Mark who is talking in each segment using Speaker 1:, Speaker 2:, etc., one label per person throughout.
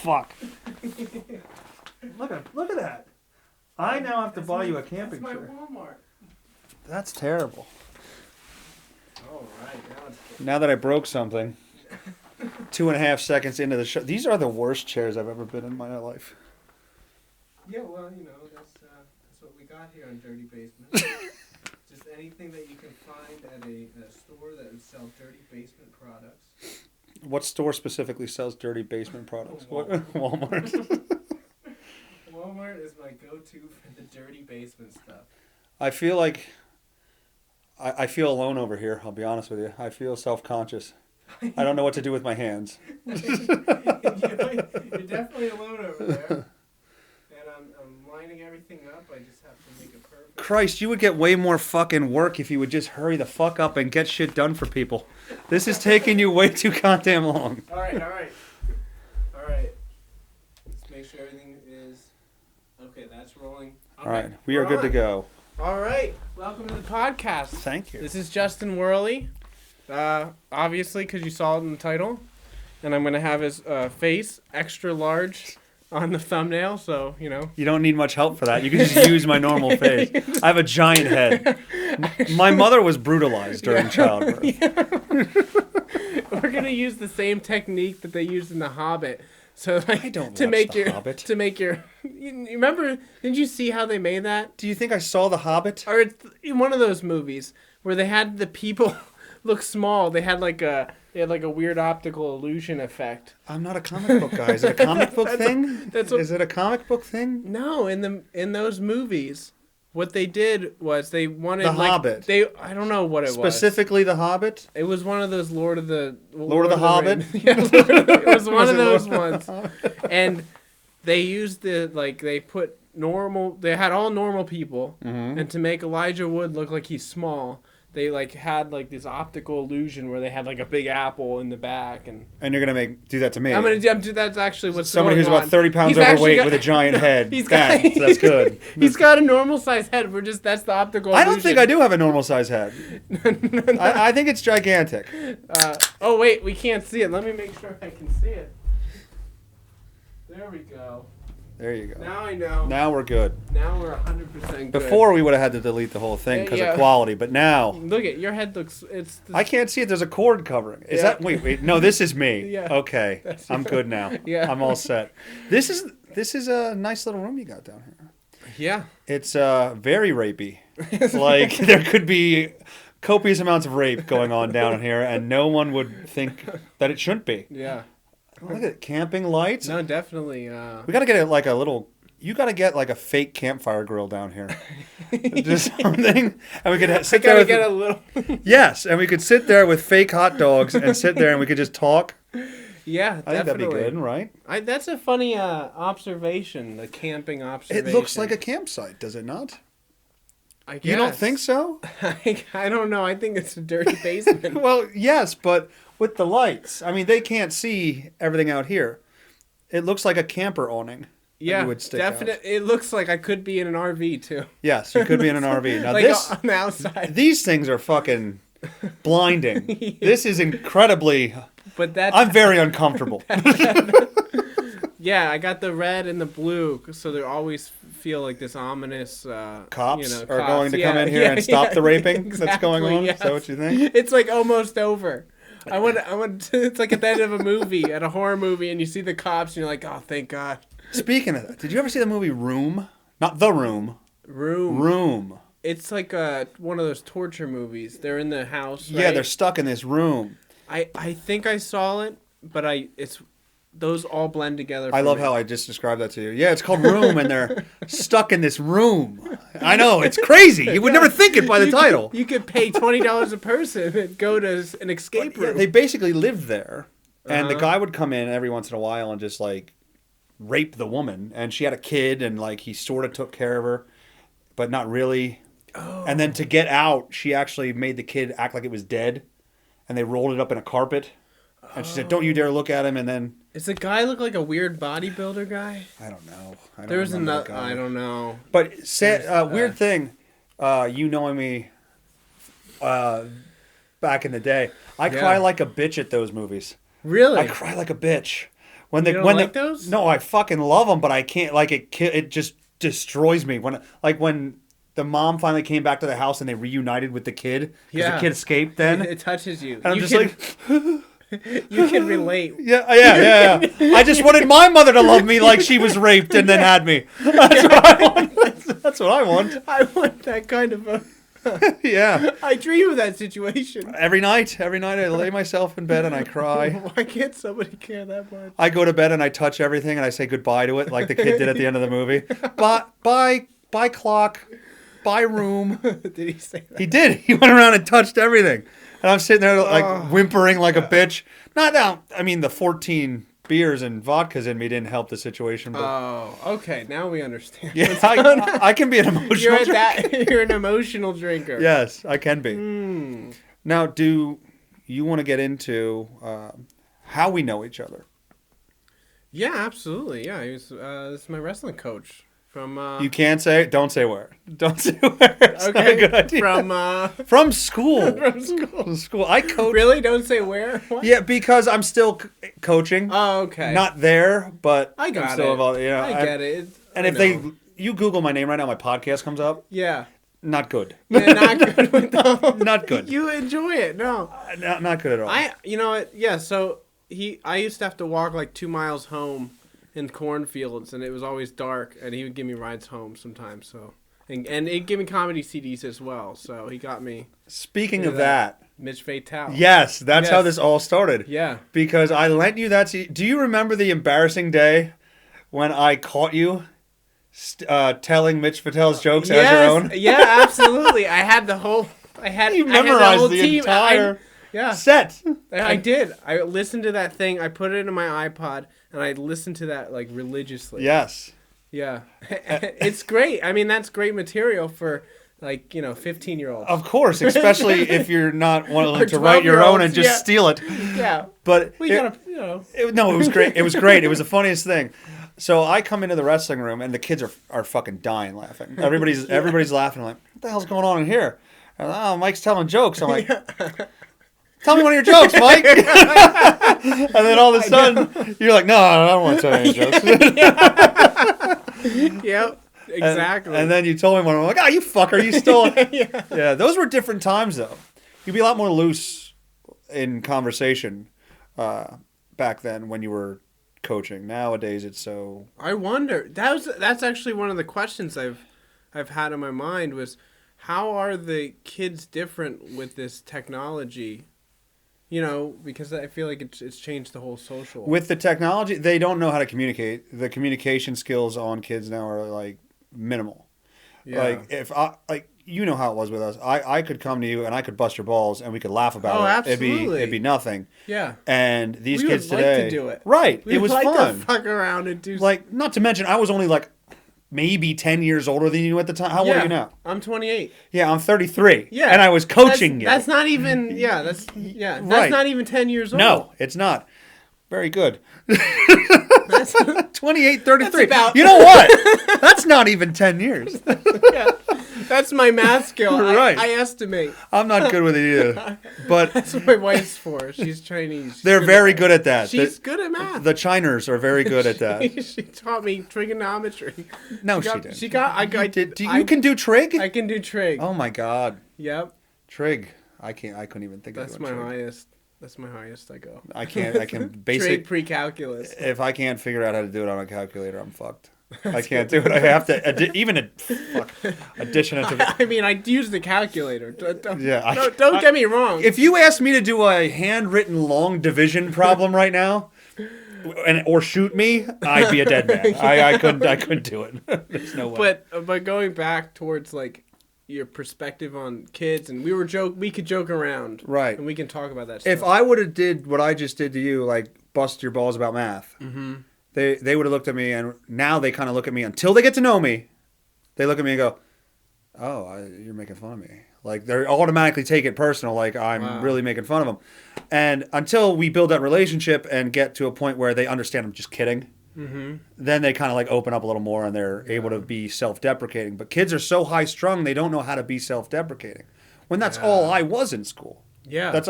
Speaker 1: fuck. Look at that. I now have to buy you a camping chair.
Speaker 2: That's my Walmart.
Speaker 1: That's terrible.
Speaker 2: All right,
Speaker 1: Now that I broke something, 2.5 seconds into the show. These are the worst chairs I've ever been in my life.
Speaker 2: Yeah, well, that's what we got here on Dirty Basement. Just anything that you can find at a store that would sell dirty basement products.
Speaker 1: What store specifically sells dirty basement products?
Speaker 2: Walmart.
Speaker 1: Walmart.
Speaker 2: Walmart is my go-to for the dirty basement stuff.
Speaker 1: I feel like I feel alone over here, I'll be honest with you. I feel self-conscious. I don't know what to do with my hands.
Speaker 2: You're definitely alone over there. And I'm lining everything up. I just have to make it perfect.
Speaker 1: Christ, you would get way more fucking work if you would just hurry the fuck up and get shit done for people. This is taking you way too goddamn long.
Speaker 2: All right. Let's make sure everything is... Okay, that's rolling. Okay,
Speaker 1: all right, we are good to go.
Speaker 2: All right, welcome to the podcast.
Speaker 1: Thank you.
Speaker 2: This is Justin Werley, obviously, because you saw it in the title. And I'm going to have his face extra large on the thumbnail, so,
Speaker 1: You don't need much help for that. You can just use my normal face. I have a giant head. My mother was brutalized during childbirth.
Speaker 2: Yeah. We're going to use the same technique that they used in The Hobbit. So
Speaker 1: I don't
Speaker 2: to
Speaker 1: watch
Speaker 2: make
Speaker 1: The
Speaker 2: your
Speaker 1: Hobbit.
Speaker 2: To make your you remember, didn't you see how they made that?
Speaker 1: Do you think I saw The Hobbit?
Speaker 2: Or it's in one of those movies where they had the people look small. They had like a weird optical illusion effect.
Speaker 1: I'm not a comic book guy. Is it a comic book thing? Is it a comic book thing?
Speaker 2: No, in those movies, what they did was they wanted
Speaker 1: The Hobbit.
Speaker 2: I don't know what it was.
Speaker 1: Specifically The Hobbit?
Speaker 2: It was one of those Lord of the
Speaker 1: Hobbit?
Speaker 2: Yeah, it was one of those ones. And they used they had all normal people, and to make Elijah Wood look like he's small, they had this optical illusion where they had a big apple in the back, and
Speaker 1: you're gonna do that to me.
Speaker 2: That's actually what's
Speaker 1: somebody
Speaker 2: going
Speaker 1: who's about 30 pounds overweight with a giant head. That's good.
Speaker 2: He's got a normal size head. That's the optical illusion.
Speaker 1: I don't think I do have a normal size head. I think it's gigantic.
Speaker 2: Oh wait, we can't see it. Let me make sure I can see it. There we go.
Speaker 1: There you go.
Speaker 2: Now I know.
Speaker 1: Now we're good.
Speaker 2: Now we're 100% good.
Speaker 1: Before we would have had to delete the whole thing because of quality, but now...
Speaker 2: Look at your head looks...
Speaker 1: I can't see it. There's a cord covering. Is that... Wait. No, this is me.
Speaker 2: Yeah.
Speaker 1: Okay. I'm good now.
Speaker 2: Yeah.
Speaker 1: I'm all set. This is a nice little room you got down here.
Speaker 2: Yeah.
Speaker 1: It's very rapey. There could be copious amounts of rape going on down here, and no one would think that it shouldn't be.
Speaker 2: Yeah.
Speaker 1: Look at it, camping lights.
Speaker 2: No, definitely.
Speaker 1: We gotta get a little. You gotta get a fake campfire grill down here, just something, and we could sit there.
Speaker 2: Get a little.
Speaker 1: Yes, and we could sit there with fake hot dogs and sit there, and we could just talk.
Speaker 2: Yeah, definitely.
Speaker 1: I think that'd be good, right?
Speaker 2: That's a funny observation. The camping observation.
Speaker 1: It looks like a campsite, does it not?
Speaker 2: I guess.
Speaker 1: You don't think so?
Speaker 2: I don't know. I think it's a dirty basement.
Speaker 1: Well, yes, but with the lights. I mean, they can't see everything out here. It looks like a camper awning.
Speaker 2: Yeah,
Speaker 1: would stick
Speaker 2: definitely. It looks like I could be in an RV too.
Speaker 1: Yes, you could be in an RV. Now
Speaker 2: on the outside.
Speaker 1: These things are fucking blinding. Yeah. This is incredibly...
Speaker 2: But
Speaker 1: I'm very uncomfortable.
Speaker 2: Yeah, I got the red and the blue, so they always feel like this ominous...
Speaker 1: cops are going to come in here and stop the raping that's going on? Yes. Is that what you think?
Speaker 2: It's almost over. I want. It's like at the end of a movie, at a horror movie, and you see the cops, and you're like, oh, thank God.
Speaker 1: Speaking of that, did you ever see the movie Room? Not The Room. Room.
Speaker 2: It's like one of those torture movies. They're in the house, right?
Speaker 1: Yeah, they're stuck in this room.
Speaker 2: I think I saw it, but those all blend together.
Speaker 1: I love how I just described that to you. Yeah, it's called Room, and they're stuck in this room. I know, it's crazy. You would never think it by the title.
Speaker 2: You could pay $20 a person and go to an escape room.
Speaker 1: Yeah, they basically lived there, and the guy would come in every once in a while and just rape the woman, and she had a kid, and he sort of took care of her, but not really. Oh. And then to get out, she actually made the kid act like it was dead, and they rolled it up in a carpet. And she said, "Don't you dare look at him." And then...
Speaker 2: Does the guy look like a weird bodybuilder guy?
Speaker 1: I don't know.
Speaker 2: There's another... I don't know.
Speaker 1: But weird thing, you knowing me back in the day, I cry like a bitch at those movies.
Speaker 2: Really?
Speaker 1: I cry like a bitch When
Speaker 2: You don't like those?
Speaker 1: No, I fucking love them, but I can't. Like it just destroys me when the mom finally came back to the house and they reunited with the kid because the kid escaped. Then
Speaker 2: it touches you.
Speaker 1: And I'm just like,
Speaker 2: you can relate.
Speaker 1: Yeah. I just wanted my mother to love me like she was raped and then had me. That's what I want. That's what I want.
Speaker 2: I want that kind of a.
Speaker 1: Yeah.
Speaker 2: I dream of that situation.
Speaker 1: Every night I lay myself in bed and I cry.
Speaker 2: Why can't somebody care that much?
Speaker 1: I go to bed and I touch everything and I say goodbye to it like the kid did at the end of the movie. Bye clock. Bye room.
Speaker 2: Did he say that?
Speaker 1: He did. He went around and touched everything. And I'm sitting there like whimpering like a bitch. Not now. I mean, the 14 beers and vodkas in me didn't help the situation. But
Speaker 2: okay. Now we understand.
Speaker 1: Yeah, I can be an emotional drinker.
Speaker 2: You're an emotional drinker.
Speaker 1: Yes, I can be. Now, do you want to get into how we know each other?
Speaker 2: Yeah, absolutely. Yeah, this is my wrestling coach. From
Speaker 1: you can't say. Don't say where. Don't say where. It's not a good idea. From school. From school. I coach.
Speaker 2: Really? Don't say where. What?
Speaker 1: Yeah, because I'm still coaching.
Speaker 2: Oh, okay.
Speaker 1: Not there, but
Speaker 2: I got
Speaker 1: I'm still
Speaker 2: it.
Speaker 1: involved. You know,
Speaker 2: I get it.
Speaker 1: And if you Google my name right now, my podcast comes up.
Speaker 2: Yeah.
Speaker 1: Not good.
Speaker 2: Yeah, not good with those.
Speaker 1: Not good.
Speaker 2: You enjoy it, no.
Speaker 1: Not good at all.
Speaker 2: You know what? Yeah. So I used to have to walk like 2 miles home in cornfields, and it was always dark, and he would give me rides home sometimes. So, and he'd give me comedy CDs as well. So he got me.
Speaker 1: Speaking of that,
Speaker 2: Mitch Fatal.
Speaker 1: Yes, that's how this all started.
Speaker 2: Yeah.
Speaker 1: Because I lent you that CD. Do you remember the embarrassing day when I caught you telling Mitch Patel's jokes as your own?
Speaker 2: Yeah, absolutely. I had the whole.
Speaker 1: You memorized the
Speaker 2: team.
Speaker 1: entire set.
Speaker 2: I did. I listened to that thing. I put it in my iPod. And I listened to that like religiously.
Speaker 1: Yes.
Speaker 2: Yeah. It's great. I mean, that's great material for 15-year-olds.
Speaker 1: Of course, especially if you're not willing to write your own and just steal it.
Speaker 2: Yeah.
Speaker 1: But
Speaker 2: we gotta,
Speaker 1: it was great. It was great. It was the funniest thing. So I come into the wrestling room and the kids are fucking dying laughing. Everybody's laughing. I'm like, what the hell's going on in here? And, Mike's telling jokes. I'm like, tell me one of your jokes, Mike. And then all of a sudden, you're like, no, I don't want to tell any jokes.
Speaker 2: Yep, exactly.
Speaker 1: And then you told me one. I'm like, you fucker, you stole it. Yeah, those were different times, though. You'd be a lot more loose in conversation back then when you were coaching. Nowadays, it's so...
Speaker 2: I wonder. That's actually one of the questions I've had in my mind was, how are the kids different with this technology? Because I feel like it's changed the whole social.
Speaker 1: With the technology, they don't know how to communicate. The communication skills on kids now are like minimal. Yeah. Like if you know how it was with us. I could come to you and I could bust your balls and we could laugh about it.
Speaker 2: Absolutely.
Speaker 1: It'd be nothing.
Speaker 2: Yeah.
Speaker 1: And these kids
Speaker 2: would
Speaker 1: today
Speaker 2: like to do it.
Speaker 1: Right. It was
Speaker 2: like
Speaker 1: fun.
Speaker 2: To fuck around and do
Speaker 1: not to mention I was only like maybe 10 years older than you at the time. How old are you now?
Speaker 2: I'm 28.
Speaker 1: Yeah, I'm 33.
Speaker 2: Yeah.
Speaker 1: And I was coaching you.
Speaker 2: That's not even, that's
Speaker 1: right.
Speaker 2: not even 10 years old.
Speaker 1: No, it's not. Very good. 28, 33. You know what? That's not even 10 years.
Speaker 2: Yeah. That's my math skill.
Speaker 1: Right.
Speaker 2: I estimate.
Speaker 1: I'm not good with it either. But
Speaker 2: that's what my wife's for. She's Chinese.
Speaker 1: They're very good at that.
Speaker 2: She's good at math.
Speaker 1: The Chiners are very good at that.
Speaker 2: She taught me trigonometry.
Speaker 1: No, she didn't.
Speaker 2: She got.
Speaker 1: You can do trig?
Speaker 2: I can do trig.
Speaker 1: Oh my god.
Speaker 2: Yep.
Speaker 1: Trig. I couldn't even think of
Speaker 2: That's my trig. Highest. That's my highest I go.
Speaker 1: I can basic
Speaker 2: trig pre-calculus.
Speaker 1: If I can't figure out how to do it on a calculator, I'm fucked. I can't do it. I have to addition it to.
Speaker 2: I mean, I use the calculator. Don't get me wrong.
Speaker 1: If you asked me to do a handwritten long division problem right now, or shoot me, I'd be a dead man. I couldn't do it. There's no way.
Speaker 2: But going back towards like your perspective on kids, and we could joke around,
Speaker 1: right?
Speaker 2: And we can talk about that stuff.
Speaker 1: If I would have did what I just did to you, like bust your balls about math. Mm-hmm. They would have looked at me, and now they kind of look at me until they get to know me. They look at me and go, "Oh, you're making fun of me." Like they automatically take it personal, like I'm really making fun of them. And until we build that relationship and get to a point where they understand I'm just kidding, then they kind of like open up a little more and they're able to be self-deprecating. But kids are so high-strung, they don't know how to be self-deprecating. When that's all I was in school.
Speaker 2: Yeah,
Speaker 1: that's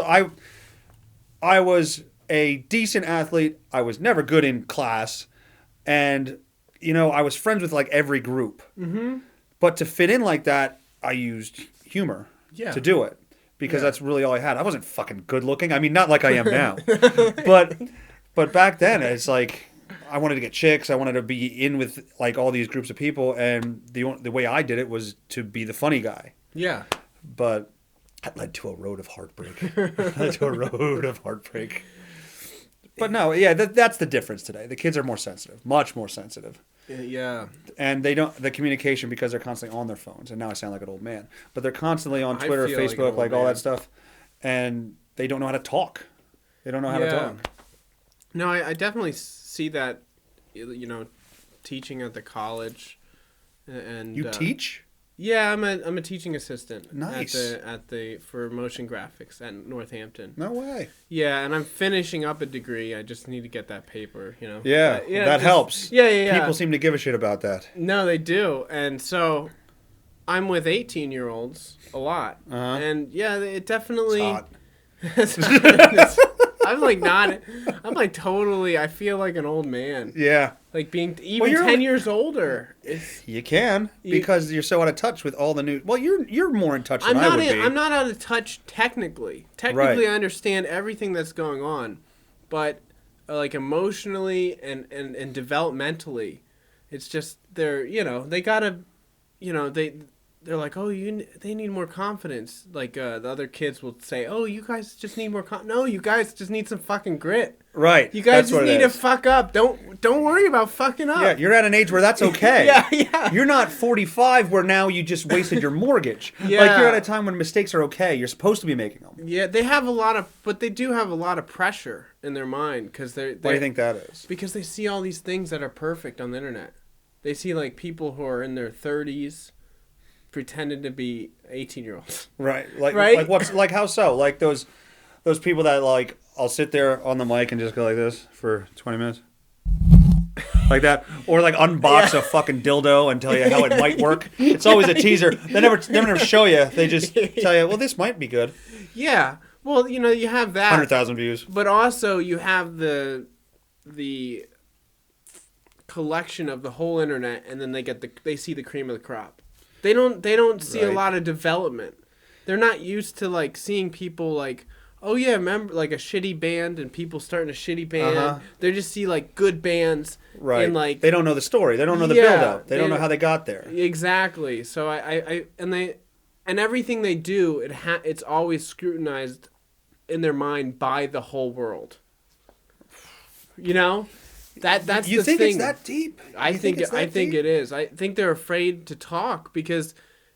Speaker 1: I was a decent athlete. I was never good in class. And, I was friends with like every group. Mm-hmm. But to fit in like that, I used humor to do it. Because that's really all I had. I wasn't fucking good looking. I mean, not like I am now. But back then, it's like I wanted to get chicks. I wanted to be in with like all these groups of people. And the way I did it was to be the funny guy.
Speaker 2: Yeah.
Speaker 1: But that led to a road of heartbreak. But no, yeah, that's the difference today. The kids are more sensitive, much more sensitive.
Speaker 2: Yeah.
Speaker 1: And they don't, the communication, because they're constantly on their phones. And now I sound like an old man. But they're constantly on Twitter, Facebook, like all that stuff. And they don't know how to talk. They don't know how to talk.
Speaker 2: No, I definitely see that, teaching at the college. And
Speaker 1: you teach?
Speaker 2: Yeah, I'm a teaching assistant.
Speaker 1: Nice.
Speaker 2: For motion graphics at Northampton.
Speaker 1: No way.
Speaker 2: Yeah, and I'm finishing up a degree. I just need to get that paper,
Speaker 1: Yeah, that helps.
Speaker 2: Yeah.
Speaker 1: People seem to give a shit about that.
Speaker 2: No, they do. And so I'm with 18-year-olds a lot. Uh-huh. And yeah, it definitely
Speaker 1: It's hot.
Speaker 2: I'm like totally, I feel like an old man.
Speaker 1: Yeah.
Speaker 2: Like being even 10 years older.
Speaker 1: You can, because you're so out of touch with all the new. Well, you're more in touch than I would be.
Speaker 2: I'm not out of touch technically. Technically, I understand everything that's going on. But like emotionally and developmentally, it's just they gotta, they're like, oh, they need more confidence. Like the other kids will say, oh, you guys just need more no, you guys just need some fucking grit.
Speaker 1: Right.
Speaker 2: You guys just need to fuck up. Don't worry about fucking up.
Speaker 1: Yeah, you're at an age where that's okay.
Speaker 2: Yeah.
Speaker 1: You're not 45 where now you just wasted your mortgage.
Speaker 2: Yeah.
Speaker 1: Like you're at a time when mistakes are okay. You're supposed to be making them.
Speaker 2: Yeah, they do have a lot of pressure in their mind because they're.
Speaker 1: Why do you think that is?
Speaker 2: Because they see all these things that are perfect on the internet. They see like people who are in their 30s pretending to be 18-year-olds.
Speaker 1: Right. Like what's like how so? Like those people that like I'll sit there on the mic and just go like this for 20 minutes. Like that. Or like unbox a fucking dildo and tell you how it might work. It's always a teaser. They never show you. They just tell you, well, this might be good.
Speaker 2: Yeah. Well, you have that.
Speaker 1: 100,000 views.
Speaker 2: But also you have the collection of the whole internet, and then they see the cream of the crop. They don't see a lot of development. They're not used to like seeing people like, oh yeah, remember like a shitty band and people starting a shitty band. Uh-huh. They just see like good bands.
Speaker 1: Right.
Speaker 2: And like
Speaker 1: they don't know the story. They don't know the build up. They don't know how they got there.
Speaker 2: Exactly. So and everything they do, it's always scrutinized in their mind by the whole world. That's
Speaker 1: you
Speaker 2: the
Speaker 1: think
Speaker 2: thing.
Speaker 1: It's that deep?
Speaker 2: I think it is. I think they're afraid to talk because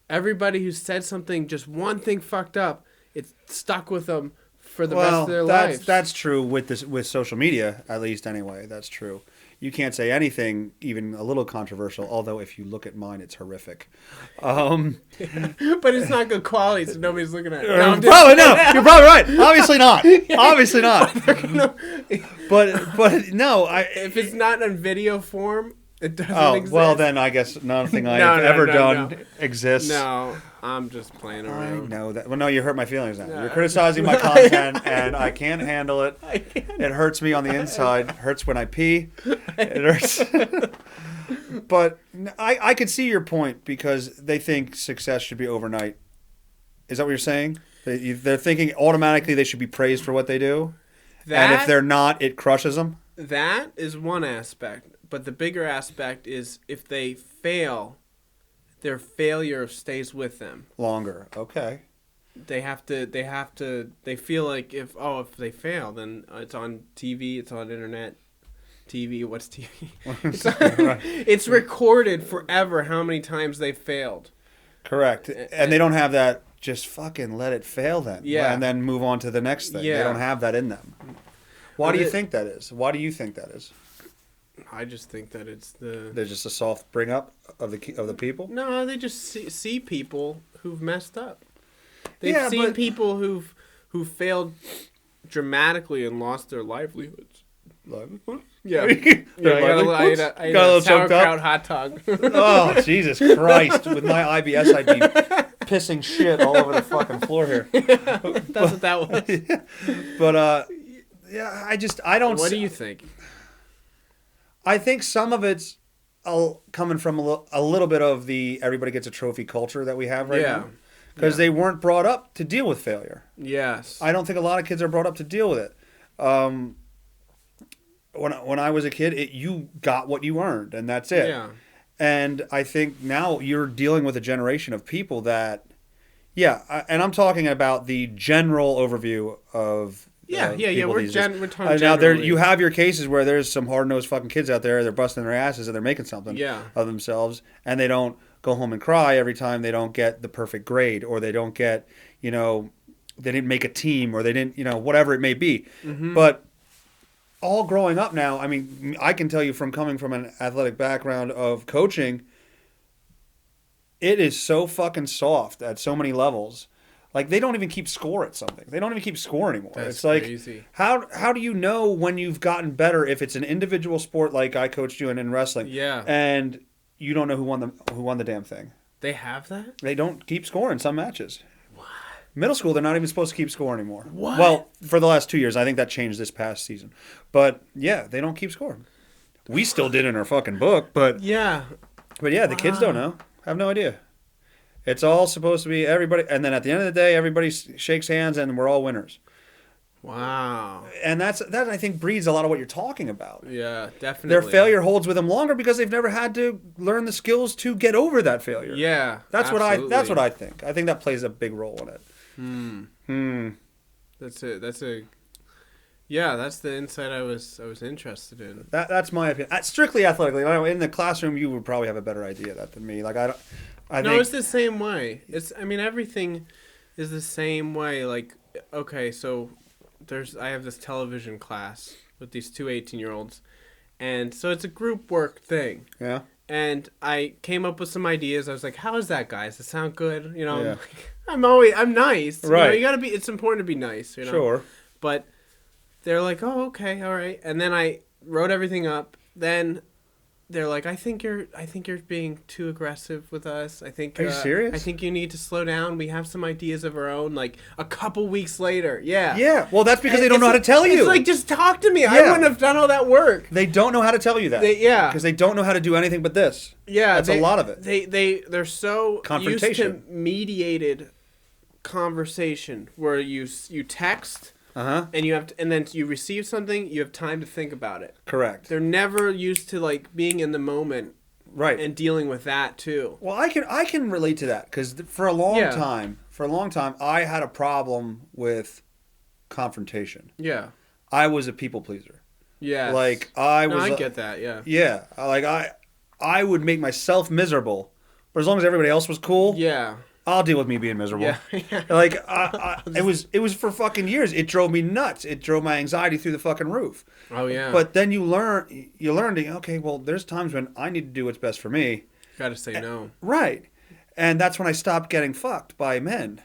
Speaker 2: everybody who said something, just one thing fucked up, it's stuck with them for the rest of their lives.
Speaker 1: That's true with social media, at least anyway. That's true. You can't say anything even a little controversial, although if you look at mine, it's horrific.
Speaker 2: But it's not good quality, so nobody's looking at it.
Speaker 1: Probably no. You're probably right. Obviously not. Obviously not. But no. If
Speaker 2: it's not in video form, it doesn't exist.
Speaker 1: Well, then I guess nothing I've ever done exists.
Speaker 2: No, I'm just playing around.
Speaker 1: I know that. Well, no, you hurt my feelings now. No. You're criticizing my content, and I can't handle it. It hurts me on the inside. It hurts when I pee. It hurts. But I could see your point because they think success should be overnight. Is that what you're saying? They're thinking automatically they should be praised for what they do? And if they're not, it crushes them?
Speaker 2: That is one aspect. But the bigger aspect is if they fail, their failure stays with them
Speaker 1: longer. Okay.
Speaker 2: They feel like if they fail, then it's on TV, it's on internet. TV, what's TV? It's recorded forever how many times they failed.
Speaker 1: Correct. And they don't have that, just fucking let it fail then.
Speaker 2: Yeah.
Speaker 1: And then move on to the next thing. Yeah. They don't have that in them. Why do you think that is? Why do you think that is?
Speaker 2: I just think that
Speaker 1: they're just a soft bring up of the people.
Speaker 2: No, they just see people who've messed up. They've seen people who've failed dramatically and lost their livelihoods. Yeah, I got a little sauerkraut hot dog.
Speaker 1: Oh Jesus Christ! With my IBS, I'd be pissing shit all over the fucking floor here.
Speaker 2: Yeah, that's what that was.
Speaker 1: But I don't.
Speaker 2: What do you think?
Speaker 1: I think some of it's coming from a little bit of the everybody gets a trophy culture that we have right now. Because they weren't brought up to deal with failure.
Speaker 2: Yes.
Speaker 1: I don't think a lot of kids are brought up to deal with it. When I was a kid, you got what you earned, and that's it.
Speaker 2: Yeah.
Speaker 1: And I think now you're dealing with a generation of people that, and I'm talking about the general overview of
Speaker 2: We're talking
Speaker 1: now
Speaker 2: generally.
Speaker 1: you have your cases where there's some hard-nosed fucking kids out there, they're busting their asses and they're making something of themselves, and they don't go home and cry every time they don't get the perfect grade, or they don't get, they didn't make a team, or they didn't, whatever it may be. Mm-hmm. But all growing up now, I mean, I can tell you from coming from an athletic background of coaching, it is so fucking soft at so many levels. Like, they don't even keep score at something. They don't even keep score anymore.
Speaker 2: That's
Speaker 1: it's like,
Speaker 2: crazy.
Speaker 1: How do you know when you've gotten better if it's an individual sport like I coached you in wrestling?
Speaker 2: Yeah.
Speaker 1: And you don't know who won the damn thing.
Speaker 2: They have that?
Speaker 1: They don't keep score in some matches.
Speaker 2: What?
Speaker 1: Middle school, they're not even supposed to keep score anymore.
Speaker 2: What?
Speaker 1: Well, for the last 2 years. I think that changed this past season. But, yeah, they don't keep score. We still did in our fucking book, but...
Speaker 2: Yeah.
Speaker 1: But, yeah, the kids don't know. Have no idea. It's all supposed to be everybody... And then at the end of the day, everybody shakes hands and we're all winners.
Speaker 2: Wow.
Speaker 1: And that I think breeds a lot of what you're talking about.
Speaker 2: Yeah, definitely.
Speaker 1: Their failure holds with them longer because they've never had to learn the skills to get over that failure.
Speaker 2: Yeah,
Speaker 1: that's what I think. I think that plays a big role in it.
Speaker 2: That's the insight I was interested in.
Speaker 1: That's my opinion. Strictly athletically, in the classroom, you would probably have a better idea of that than me. Like
Speaker 2: it's the same way. Everything is the same way. Like, okay, so I have this television class with these two 18-year-olds, and so it's a group work thing.
Speaker 1: Yeah.
Speaker 2: And I came up with some ideas. I was like, "How is that, guys? Does it sound good?"
Speaker 1: Yeah.
Speaker 2: I'm nice.
Speaker 1: Right.
Speaker 2: You gotta be. It's important to be nice.
Speaker 1: Sure.
Speaker 2: But they're like, "Oh, okay, all right." And then I wrote everything up. Then they're like, I think you're being too aggressive with us. I think.
Speaker 1: Are you serious?
Speaker 2: I think you need to slow down. We have some ideas of our own. Like a couple weeks later, yeah.
Speaker 1: Yeah. Well, that's because they don't know how to tell you.
Speaker 2: It's like, just talk to me.
Speaker 1: Yeah.
Speaker 2: I wouldn't have done all that work.
Speaker 1: They don't know how to tell you that. Because they don't know how to do anything but this.
Speaker 2: Yeah.
Speaker 1: That's a lot of it.
Speaker 2: They're so used to mediated conversation where you text. And then you receive something, you have time to think about it.
Speaker 1: Correct.
Speaker 2: They're never used to like being in the moment,
Speaker 1: right,
Speaker 2: and dealing with that too.
Speaker 1: Well, I can relate to that because for a long time, I had a problem with confrontation.
Speaker 2: Yeah.
Speaker 1: I was a people pleaser.
Speaker 2: Yeah.
Speaker 1: Like I
Speaker 2: get that. Yeah.
Speaker 1: Yeah. Like I would make myself miserable, but as long as everybody else was cool.
Speaker 2: Yeah.
Speaker 1: I'll deal with me being miserable.
Speaker 2: Yeah.
Speaker 1: Like it was for fucking years. It drove me nuts. It drove my anxiety through the fucking roof.
Speaker 2: Oh yeah.
Speaker 1: But then you learn to, okay, well, there's times when I need to do what's best for me.
Speaker 2: Got to say no.
Speaker 1: Right. And that's when I stopped getting fucked by men.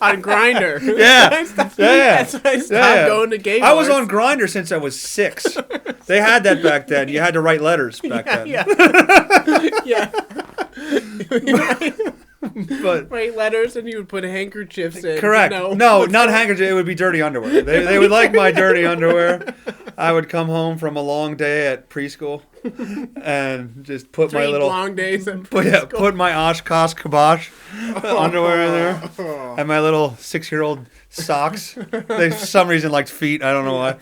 Speaker 2: On Grindr.
Speaker 1: Yeah.
Speaker 2: That's when I stopped going to gay bars.
Speaker 1: I was on Grindr since I was 6. They had that back then. You had to write letters back then.
Speaker 2: Yeah.
Speaker 1: But
Speaker 2: write letters and you would put handkerchiefs in.
Speaker 1: Correct. No, not handkerchiefs. It would be dirty underwear. They would like my dirty underwear. I would come home from a long day at preschool and just put my little
Speaker 2: long days at preschool.
Speaker 1: Put my Oshkosh Kabosh underwear in there and my little 6-year-old socks. They for some reason liked feet. I don't know why.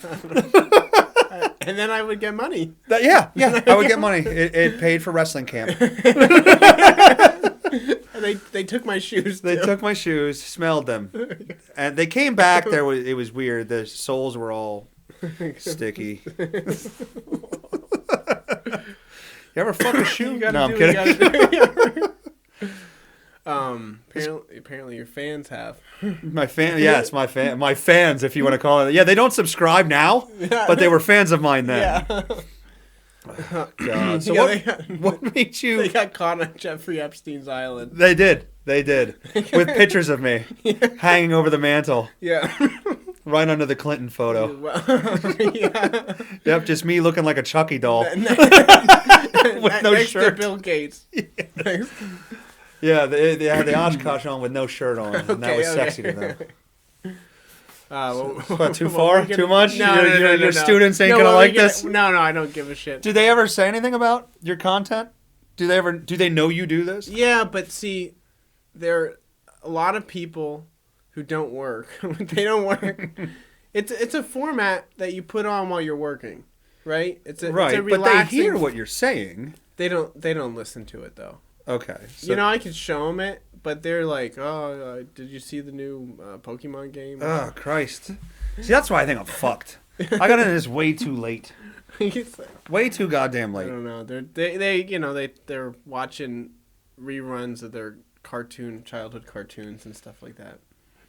Speaker 2: And then I would get money.
Speaker 1: I would get money. It paid for wrestling camp.
Speaker 2: They took my shoes.
Speaker 1: They took my shoes, smelled them, and they came back. It was weird. The soles were all sticky. You ever fuck a shoe? No, I'm kidding.
Speaker 2: Apparently your fans have.
Speaker 1: My fans, if you want to call it. Yeah, they don't subscribe now, but they were fans of mine then.
Speaker 2: Yeah.
Speaker 1: Oh, God. So what made you?
Speaker 2: They got caught on Jeffrey Epstein's island.
Speaker 1: They did, with pictures of me hanging over the mantle.
Speaker 2: Yeah.
Speaker 1: Right under the Clinton photo.
Speaker 2: Yeah.
Speaker 1: Yep, just me looking like a Chucky doll. With no
Speaker 2: next
Speaker 1: shirt.
Speaker 2: to Bill Gates.
Speaker 1: Yeah, they had the Oshkosh on with no shirt on, and that was sexy to them. What, too far? Too much?
Speaker 2: No,
Speaker 1: Your students ain't gonna like this?
Speaker 2: No, I don't give a shit.
Speaker 1: Do they ever say anything about your content? Do they know you do this?
Speaker 2: Yeah, but see, there are a lot of people who don't work. They don't work. It's a format that you put on while you're working, right? It's a relaxing,
Speaker 1: but they hear what you're saying.
Speaker 2: They don't listen to it though.
Speaker 1: Okay. So,
Speaker 2: I could show them it, but they're like, "Oh, did you see the new Pokemon game?"
Speaker 1: Oh Christ! See, that's why I think I'm fucked. I got into this way too late. Way too goddamn late.
Speaker 2: I don't know. They're watching reruns of their childhood cartoons and stuff like that.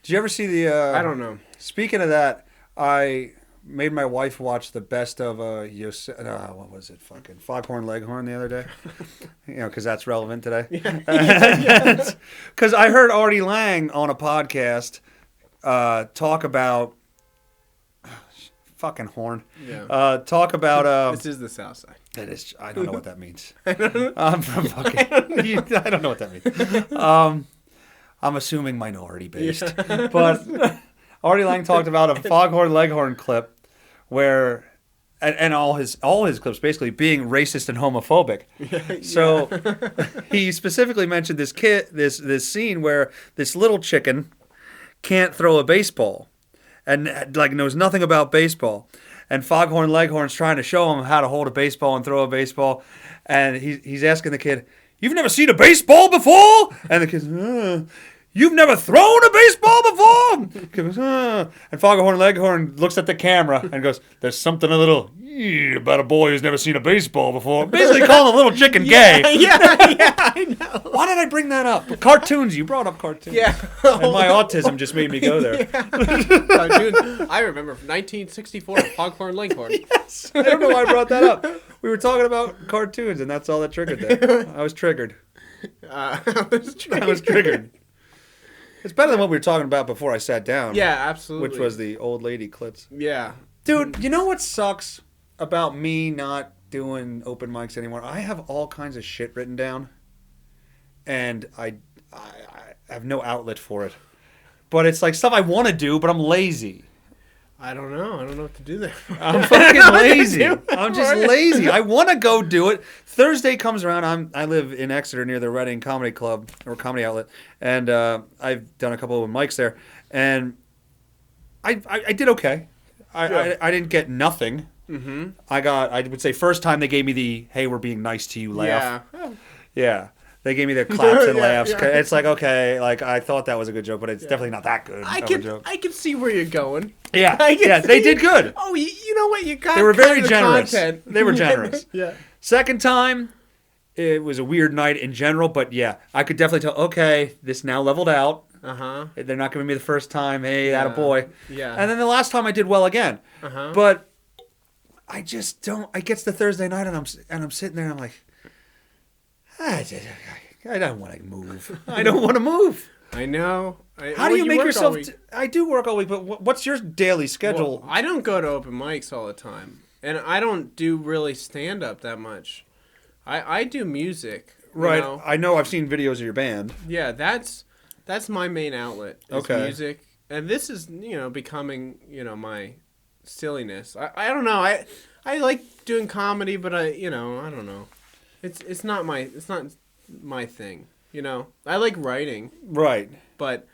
Speaker 1: Did you ever see the?
Speaker 2: I don't know.
Speaker 1: Speaking of that, I made my wife watch the best of what was it? Fucking Foghorn Leghorn the other day. Because that's relevant today. Because I heard Artie Lang on a podcast talk about fucking horn.
Speaker 2: Yeah.
Speaker 1: Talk about.
Speaker 2: This is the South Side.
Speaker 1: It is. I don't know what that means. I'm from fucking. I don't know what that means. I'm assuming minority based, but Artie Lang talked about a Foghorn Leghorn clip where, and all his clips basically being racist and homophobic. Yeah. So he specifically mentioned this scene where this little chicken can't throw a baseball, and like knows nothing about baseball, and Foghorn Leghorn's trying to show him how to hold a baseball and throw a baseball, and he's asking the kid, "You've never seen a baseball before?" And the kid's, "You've never thrown a baseball before?" Goes, and Foghorn Leghorn looks at the camera and goes, "There's something a little about a boy who's never seen a baseball before." Basically calling a little chicken gay.
Speaker 2: Yeah, I know.
Speaker 1: Why did I bring that up? Cartoons. You brought up cartoons.
Speaker 2: Yeah.
Speaker 1: And my autism just made me go there.
Speaker 2: Cartoons. I remember from 1964, Foghorn Leghorn.
Speaker 1: Yes. I don't know why I brought that up. We were talking about cartoons, and that's all that triggered there. I was triggered. I was triggered. It's better than what we were talking about before I sat down.
Speaker 2: Yeah, absolutely.
Speaker 1: Which was the old lady clips.
Speaker 2: Yeah.
Speaker 1: Dude, you know what sucks about me not doing open mics anymore? I have all kinds of shit written down, and I have no outlet for it. But it's like stuff I want to do, but I'm lazy.
Speaker 2: I don't know. I don't know what to do there.
Speaker 1: I'm fucking lazy. I'm just lazy. I want to go do it. Thursday comes around. I live in Exeter near the Reading Comedy Club or Comedy Outlet, and I've done a couple of mics there, and I did okay. I didn't get nothing. Mm-hmm. I would say first time they gave me the "Hey, we're being nice to you" laugh. Yeah. They gave me their claps and laughs. Yeah. It's like, okay, like I thought that was a good joke, but it's definitely not that good.
Speaker 2: I can see where you're going.
Speaker 1: Yeah, they did good.
Speaker 2: Oh, you know what? You got.
Speaker 1: They were very generous.
Speaker 2: Content.
Speaker 1: They were generous.
Speaker 2: Yeah.
Speaker 1: Second time, it was a weird night in general, but yeah, I could definitely tell. Okay, this now leveled out. They're not giving me the first time. Hey, attaboy. Yeah. And then the last time I did well again. But I just don't. I gets to Thursday night and I'm sitting there and I'm like, I don't want to move. I don't want to move.
Speaker 2: I know.
Speaker 1: How do you make yourself... I do work all week, but what's your daily schedule?
Speaker 2: Well, I don't go to open mics all the time. And I don't do really stand-up that much. I do music.
Speaker 1: Right.
Speaker 2: Know?
Speaker 1: I know. I've seen videos of your band.
Speaker 2: Yeah, that's my main outlet is music. And this is, becoming, my silliness. I don't know. I like doing comedy, but I don't know. It's not my thing, I like writing. Right. But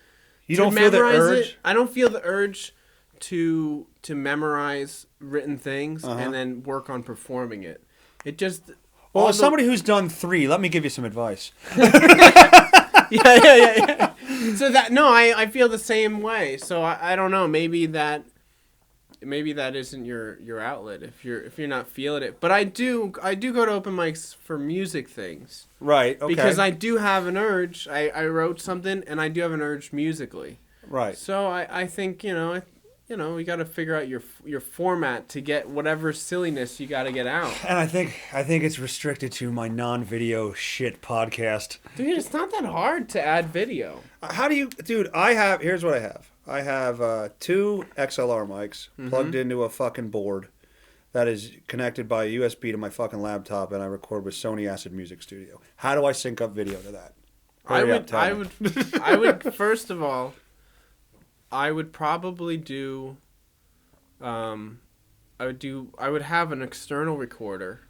Speaker 1: you don't feel the urge?
Speaker 2: I don't feel the urge to memorize written things and then work on performing it. It just
Speaker 1: Well, as somebody who's done 3, let me give you some advice.
Speaker 2: Yeah. So I feel the same way. So I don't know, maybe that isn't your outlet if you're not feeling it. But I do go to open mics for music things.
Speaker 1: Right. Okay.
Speaker 2: Because I do have an urge. I wrote something and I do have an urge musically. Right. So I think you got to figure out your format to get whatever silliness you got to get out.
Speaker 1: And I think it's restricted to my non-video shit podcast.
Speaker 2: Dude, it's not that hard to add video.
Speaker 1: How do you, dude? Here's what I have. I have 2 XLR mics plugged into a fucking board that is connected by USB to my fucking laptop, and I record with Sony Acid Music Studio. How do I sync up video to that?
Speaker 2: I would first of all I would probably do. I would have an external recorder.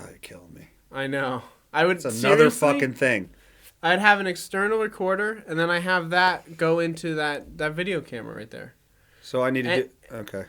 Speaker 1: You're killing me.
Speaker 2: I know. I would.
Speaker 1: It's another
Speaker 2: seriously,
Speaker 1: fucking thing.
Speaker 2: I'd have an external recorder, and then I have that go into that video camera right there.
Speaker 1: So I need to do. Okay.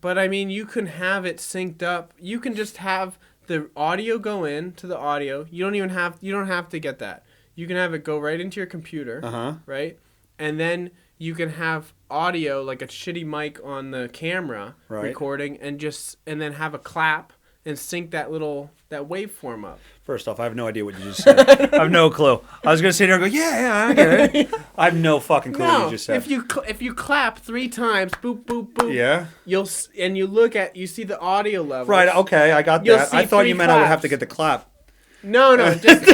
Speaker 2: But I mean, you can have it synced up. You can just have the audio go in to the audio. You don't have to get that. You can have it go right into your computer, right? And then you can have audio, like a shitty mic on the camera recording, and then have a clap and sync that waveform up.
Speaker 1: First off, I have no idea what you just said. I have no clue. I was gonna sit there and go, yeah, I get it. I have no fucking clue what you just said.
Speaker 2: If you clap 3 times, boop boop boop.
Speaker 1: Yeah.
Speaker 2: You see the audio level.
Speaker 1: Right. Okay, I got that. I thought you meant I would have to get the clap.
Speaker 2: No, just.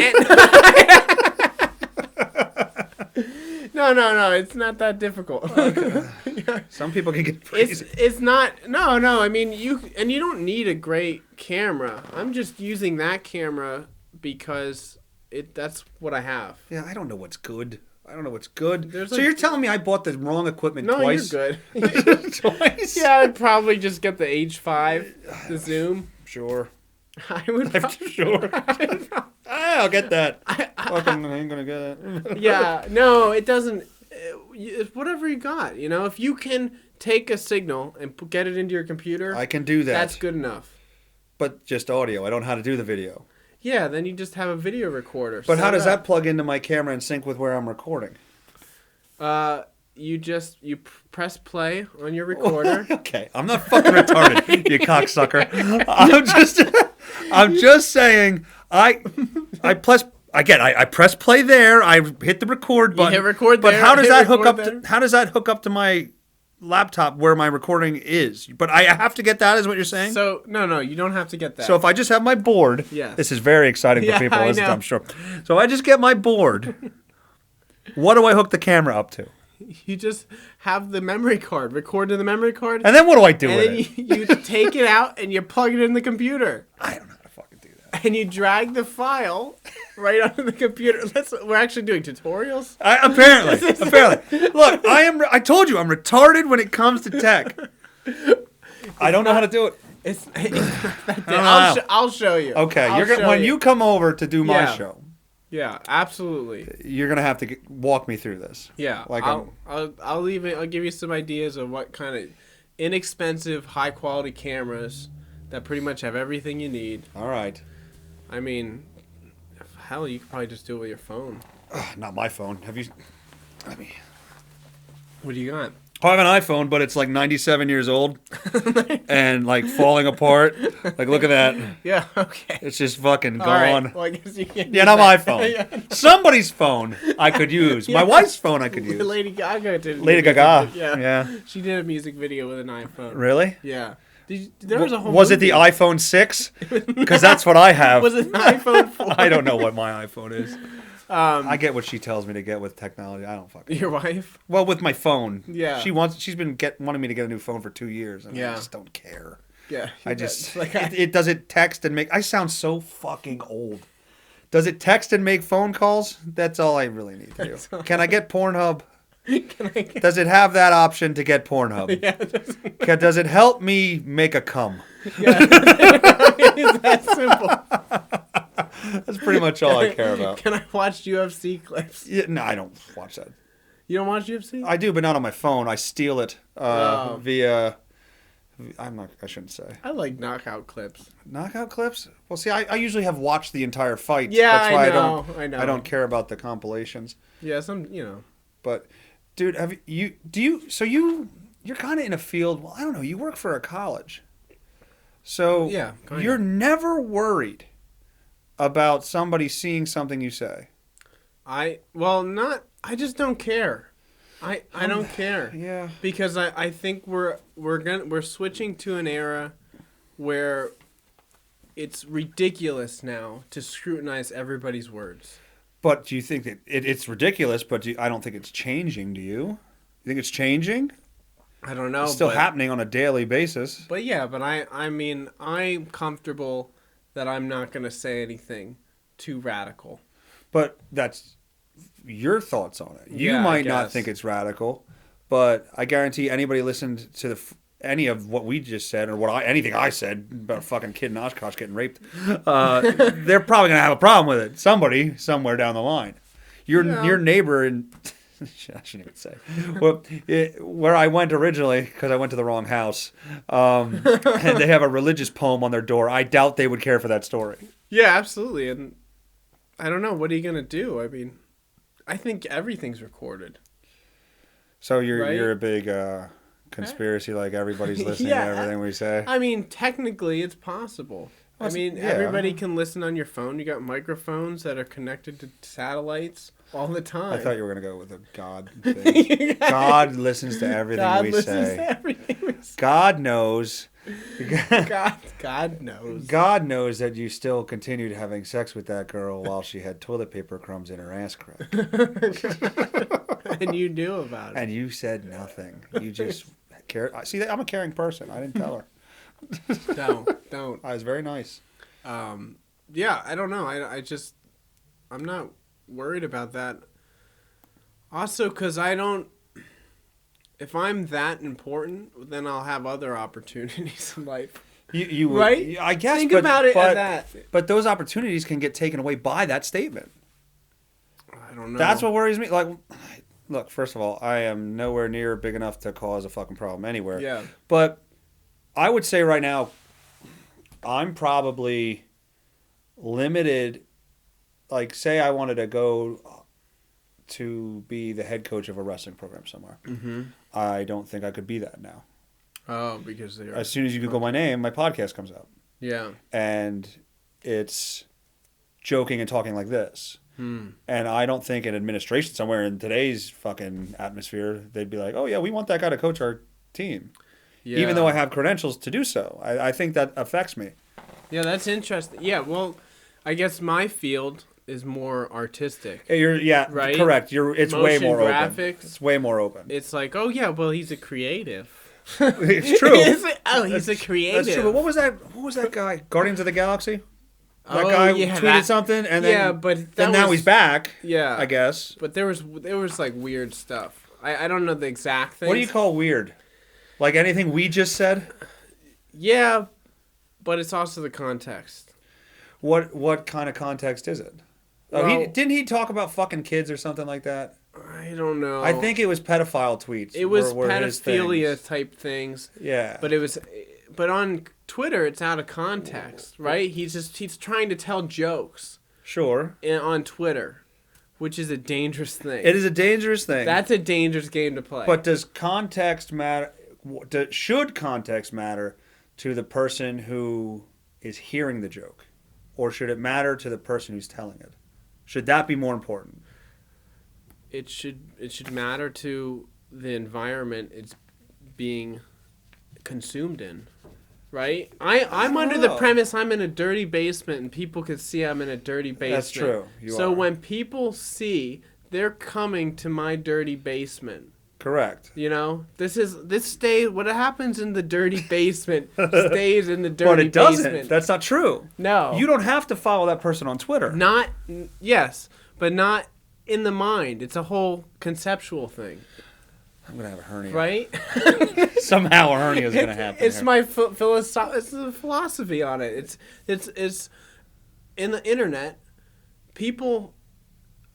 Speaker 2: No, it's not that difficult.
Speaker 1: Okay. Yeah. Some people can get crazy.
Speaker 2: It's not. No. I mean, you don't need a great camera. I'm just using that camera because that's what I have.
Speaker 1: Yeah, I don't know what's good. So you're telling me I bought the wrong equipment twice?
Speaker 2: No, you're good.
Speaker 1: Twice?
Speaker 2: Yeah, I'd probably just get the H5, the zoom.
Speaker 1: Sure.
Speaker 2: I would.
Speaker 1: Sure. I'll get that. Fucking ain't gonna get it.
Speaker 2: Yeah, no, it doesn't. It's whatever you got. If you can take a signal and get it into your computer,
Speaker 1: I can do that.
Speaker 2: That's good enough.
Speaker 1: But just audio. I don't know how to do the video.
Speaker 2: Yeah, then you just have a video recorder.
Speaker 1: But how does that plug into my camera and sync with where I'm recording?
Speaker 2: You press play on your recorder.
Speaker 1: Okay, I'm not fucking retarded, you cocksucker. I'm just saying. I press play there. I hit the record button.
Speaker 2: You hit record
Speaker 1: but
Speaker 2: there.
Speaker 1: How does that hook up? How does that hook up to my laptop where my recording is? But I have to get that, is what you're saying?
Speaker 2: So no, you don't have to get that.
Speaker 1: So if I just have my board, this is very exciting for people to listen to, I'm sure. So I just get my board. What do I hook the camera up to?
Speaker 2: You just have the memory card, record to the memory card.
Speaker 1: And then what do I do with
Speaker 2: it? And then you take it out and you plug it in the computer.
Speaker 1: I don't know how to fucking do that.
Speaker 2: And you drag the file right onto the computer. We're actually doing tutorials?
Speaker 1: Apparently. Look, I told you I'm retarded when it comes to tech. I don't know how to do it.
Speaker 2: I'll show you.
Speaker 1: Okay, when you come over to do my show.
Speaker 2: Yeah, absolutely.
Speaker 1: You're gonna have to walk me through this.
Speaker 2: Yeah, I'll give you some ideas of what kind of inexpensive, high quality cameras that pretty much have everything you need.
Speaker 1: All right.
Speaker 2: I mean, hell, you could probably just do it with your phone.
Speaker 1: Not my phone. Have you?
Speaker 2: What do you got?
Speaker 1: I have an iPhone, but it's like 97 years old and like falling apart. Like, look at that.
Speaker 2: Yeah, okay.
Speaker 1: It's just fucking gone.
Speaker 2: Right. Well, I guess you can't.
Speaker 1: Yeah, not my phone. Yeah. Somebody's phone I could use. My wife's phone I could use.
Speaker 2: Lady Gaga did.
Speaker 1: Lady Gaga.
Speaker 2: Yeah. She did a music video with an iPhone.
Speaker 1: Really?
Speaker 2: Yeah. There was a whole
Speaker 1: Was it the iPhone 6? Because that's what I have.
Speaker 2: Was it an iPhone 4?
Speaker 1: I don't know what my iPhone is. I get what she tells me to get with technology. I don't fucking.
Speaker 2: Your wife?
Speaker 1: Well, with my phone.
Speaker 2: Yeah.
Speaker 1: She's been wanting me to get a new phone for 2 years, and I just don't care.
Speaker 2: Yeah.
Speaker 1: Does it text and make? I sound so fucking old. Does it text and make phone calls? That's all I really need to do. Can I get Pornhub? Does it have that option to get Pornhub?
Speaker 2: Yeah.
Speaker 1: Does it help me make a cum?
Speaker 2: Yeah. It's that simple.
Speaker 1: That's pretty much all I care about.
Speaker 2: Can I watch UFC clips?
Speaker 1: Yeah, no, I don't watch that.
Speaker 2: You don't watch UFC?
Speaker 1: I do, but not on my phone. I steal it via. I shouldn't say.
Speaker 2: I like knockout clips.
Speaker 1: Knockout clips? Well, see, I usually have watched the entire fight.
Speaker 2: Yeah,
Speaker 1: that's why
Speaker 2: I know.
Speaker 1: I don't care about the compilations.
Speaker 2: Yeah,
Speaker 1: But, dude, you're kind of in a field. Well, I don't know. You work for a college, so you're never worried about somebody seeing something you say. I
Speaker 2: just don't care. I don't care.
Speaker 1: Yeah.
Speaker 2: Because I think we're switching to an era where it's ridiculous now to scrutinize everybody's words.
Speaker 1: But do you think that it's ridiculous, but I don't think it's changing, do you? You think it's changing?
Speaker 2: I don't know.
Speaker 1: It's still happening on a daily basis.
Speaker 2: But yeah, I mean, I'm comfortable that I'm not going to say anything too radical.
Speaker 1: But that's your thoughts on it. You might not think it's radical, but I guarantee anybody listened to any of what we just said or anything I said about a fucking kid in Oshkosh getting raped, they're probably gonna have a problem with it. Somebody somewhere down the line. Your neighbor in I shouldn't even say where I went originally because I went to the wrong house, and they have a religious poem on their door. I doubt they would care for that story.
Speaker 2: Yeah, absolutely. And I don't know, what are you gonna do? I mean, I think everything's recorded.
Speaker 1: So you're a big conspiracy, like everybody's listening to everything we say.
Speaker 2: I mean, technically, it's possible. Everybody can listen on your phone. You got microphones that are connected to satellites all the time.
Speaker 1: I thought you were going to go with a God thing. God listens to everything we say. To everything we say. God knows.
Speaker 2: God knows.
Speaker 1: God knows that you still continued having sex with that girl while she had toilet paper crumbs in her ass crack.
Speaker 2: And you knew about it.
Speaker 1: And you said nothing. You just cared. See, I'm a caring person. I didn't tell her.
Speaker 2: Don't.
Speaker 1: I was very nice.
Speaker 2: Yeah, I don't know. I'm not worried about that. Also, because if I'm that important, then I'll have other opportunities in life.
Speaker 1: You would,
Speaker 2: right?
Speaker 1: I guess.
Speaker 2: Think about it as that.
Speaker 1: But those opportunities can get taken away by that statement.
Speaker 2: I don't know.
Speaker 1: That's what worries me. Like, look, first of all, I am nowhere near big enough to cause a fucking problem anywhere.
Speaker 2: Yeah.
Speaker 1: But I would say right now, I'm probably limited. Like, say I wanted to go to be the head coach of a wrestling program somewhere. Mm-hmm. I don't think I could be that now.
Speaker 2: Oh, because they are.
Speaker 1: As soon as you Google my name, my podcast comes up.
Speaker 2: Yeah.
Speaker 1: And it's joking and talking like this. And I don't think in administration somewhere in today's fucking atmosphere, they'd be like, oh, yeah, we want that guy to coach our team. Yeah. Even though I have credentials to do so. I think that affects me.
Speaker 2: Yeah, that's interesting. Yeah, well, I guess my field is more artistic.
Speaker 1: Right? Correct. It's
Speaker 2: motion
Speaker 1: way more
Speaker 2: graphics,
Speaker 1: open. It's way more open.
Speaker 2: It's like, oh, yeah, well, he's a creative.
Speaker 1: It's true.
Speaker 2: He's a creative.
Speaker 1: That's true. But what was that guy? Guardians of the Galaxy? That guy tweeted something, and then now he's back. Yeah, I guess.
Speaker 2: But there was like weird stuff. I don't know the exact thing.
Speaker 1: What do you call weird? Like anything we just said?
Speaker 2: Yeah, but it's also the context.
Speaker 1: What kind of context is it? Well, didn't he talk about fucking kids or something like that?
Speaker 2: I don't know.
Speaker 1: I think it was pedophile tweets.
Speaker 2: It was pedophilia type things.
Speaker 1: Yeah.
Speaker 2: But on Twitter, it's out of context, right? He's trying to tell jokes.
Speaker 1: Sure.
Speaker 2: On Twitter, which is a dangerous thing.
Speaker 1: It is a dangerous thing.
Speaker 2: That's a dangerous game to play.
Speaker 1: But does context matter? Should context matter to the person who is hearing the joke? Or should it matter to the person who's telling it? Should that be more important?
Speaker 2: It should matter to the environment it's being consumed in, right? I'm under the premise I'm in a dirty basement and people can see I'm in a dirty basement.
Speaker 1: That's true.
Speaker 2: So when people see they're coming to my dirty basement.
Speaker 1: Correct.
Speaker 2: You know, this stays. What happens in the dirty basement stays in the dirty basement. But it doesn't.
Speaker 1: That's not true.
Speaker 2: No.
Speaker 1: You don't have to follow that person on Twitter.
Speaker 2: Yes, but not in the mind. It's a whole conceptual thing.
Speaker 1: I'm gonna have a hernia.
Speaker 2: Right?
Speaker 1: Somehow a hernia is gonna happen.
Speaker 2: It's my It's the philosophy on it. It's in the internet. People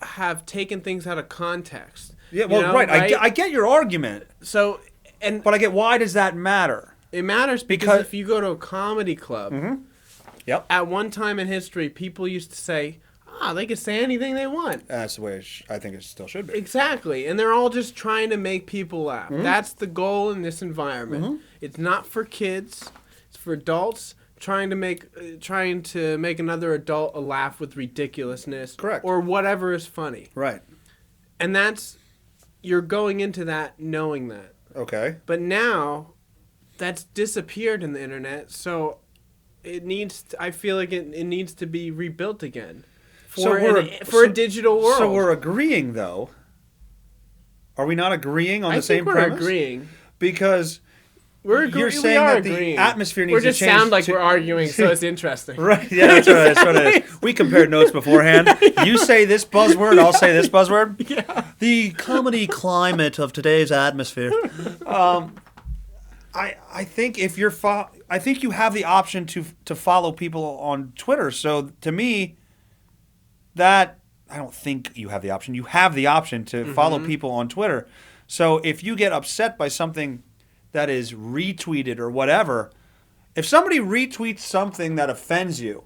Speaker 2: have taken things out of context.
Speaker 1: Yeah, well, right. I get your argument.
Speaker 2: So,
Speaker 1: but I get, why does that matter?
Speaker 2: It matters because if you go to a comedy club,
Speaker 1: yep.
Speaker 2: At one time in history, people used to say, they can say anything they want.
Speaker 1: That's the way I think it still should be.
Speaker 2: Exactly. And they're all just trying to make people laugh. That's the goal in this environment. It's not for kids. It's for adults trying to make another adult laugh with ridiculousness.
Speaker 1: Correct.
Speaker 2: Or whatever is funny.
Speaker 1: Right.
Speaker 2: And you're going into that knowing that.
Speaker 1: Okay.
Speaker 2: But now that's disappeared in the internet, so I feel like it needs to be rebuilt again. For a digital world.
Speaker 1: So we're agreeing, though. Are we not agreeing on the same premise?
Speaker 2: I think we're agreeing.
Speaker 1: Because You're saying that the atmosphere needs to change.
Speaker 2: We just sound like we're arguing, so it's interesting.
Speaker 1: Right? Yeah, that's what it is. We compared notes beforehand. You say this buzzword, I'll say this buzzword.
Speaker 2: Yeah.
Speaker 1: The comedy climate of today's atmosphere. I think if you're I think you have the option to follow people on Twitter. So to me, that I don't think you have the option. You have the option to follow people on Twitter. So if you get upset by something that is retweeted or whatever, if somebody retweets something that offends you,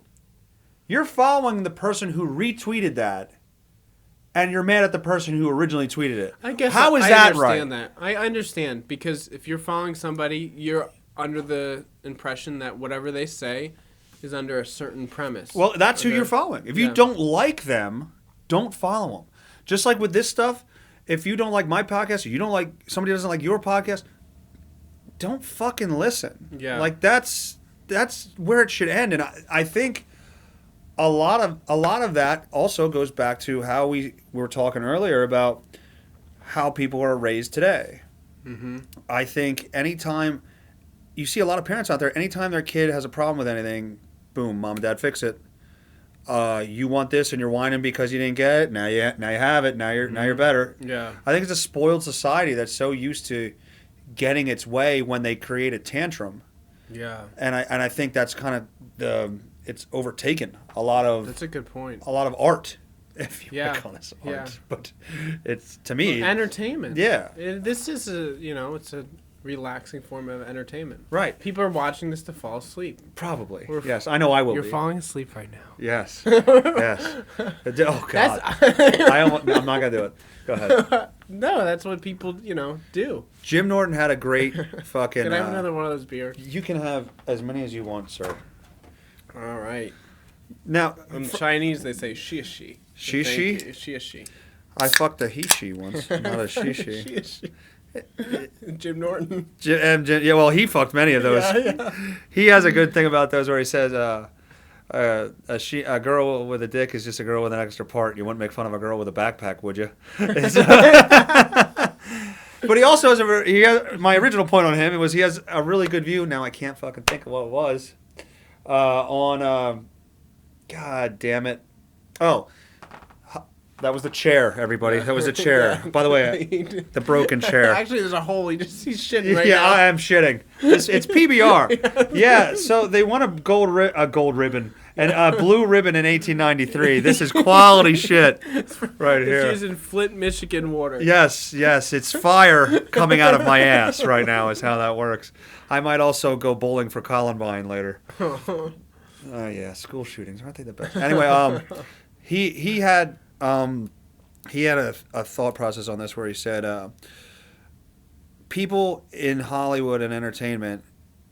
Speaker 1: you're following the person who retweeted that, and you're mad at the person who originally tweeted it.
Speaker 2: I guess
Speaker 1: How is that right?
Speaker 2: I understand that. I understand, because if you're following somebody, you're under the impression that whatever they say is under a certain premise.
Speaker 1: Well, that's who you're following. If you don't like them, don't follow them. Just like with this stuff, if you don't like my podcast, or you don't like somebody doesn't like your podcast, don't fucking listen.
Speaker 2: Yeah.
Speaker 1: Like that's where it should end. And I think a lot of that also goes back to how we were talking earlier about how people are raised today. Mm-hmm. I think anytime you see a lot of parents out there, anytime their kid has a problem with anything, boom, mom and dad fix it. You want this and you're whining because you didn't get it. Now you have it. Now you're better.
Speaker 2: Yeah.
Speaker 1: I think it's a spoiled society that's so used to getting its way when they create a tantrum.
Speaker 2: Yeah.
Speaker 1: And I think that's kind of it's overtaken a lot of.
Speaker 2: That's a good point.
Speaker 1: A lot of art, if you want to call this art,
Speaker 2: yeah.
Speaker 1: But it's to me
Speaker 2: entertainment.
Speaker 1: Yeah.
Speaker 2: This is it's a relaxing form of entertainment.
Speaker 1: Right.
Speaker 2: People are watching this to fall asleep.
Speaker 1: Probably. Yes, I know I will.
Speaker 2: You're falling asleep right now.
Speaker 1: Yes. Yes. Oh God. I'm not gonna do it. Go ahead.
Speaker 2: No, that's what people, do.
Speaker 1: Jim Norton had a great fucking...
Speaker 2: Can I have another one of those beers?
Speaker 1: You can have as many as you want, sir.
Speaker 2: All right.
Speaker 1: Now...
Speaker 2: In Chinese, they say shishi.
Speaker 1: Shishi?
Speaker 2: Shishi.
Speaker 1: I fucked a he-she once, not a shishi.
Speaker 2: Jim Norton.
Speaker 1: Yeah, well, he fucked many of those.
Speaker 2: Yeah.
Speaker 1: He has a good thing about those where he says... a girl with a dick is just a girl with an extra part. You wouldn't make fun of a girl with a backpack, would you? But he also has my original point on him was he has a really good view. Now I can't fucking think of what it was. On God damn it. Oh, that was the chair, everybody. That was the chair. Yeah. By the way, the broken chair.
Speaker 2: Actually, there's a hole. He's shitting right now.
Speaker 1: Yeah, I am shitting. It's PBR. Yeah, so they won a gold ribbon and a blue ribbon in 1893. This is quality shit right here.
Speaker 2: It's used in Flint, Michigan water.
Speaker 1: Yes. It's fire coming out of my ass right now is how that works. I might also go bowling for Columbine later. Oh, yeah, school shootings. Aren't they the best? Anyway, he had a thought process on this where he said people in Hollywood and entertainment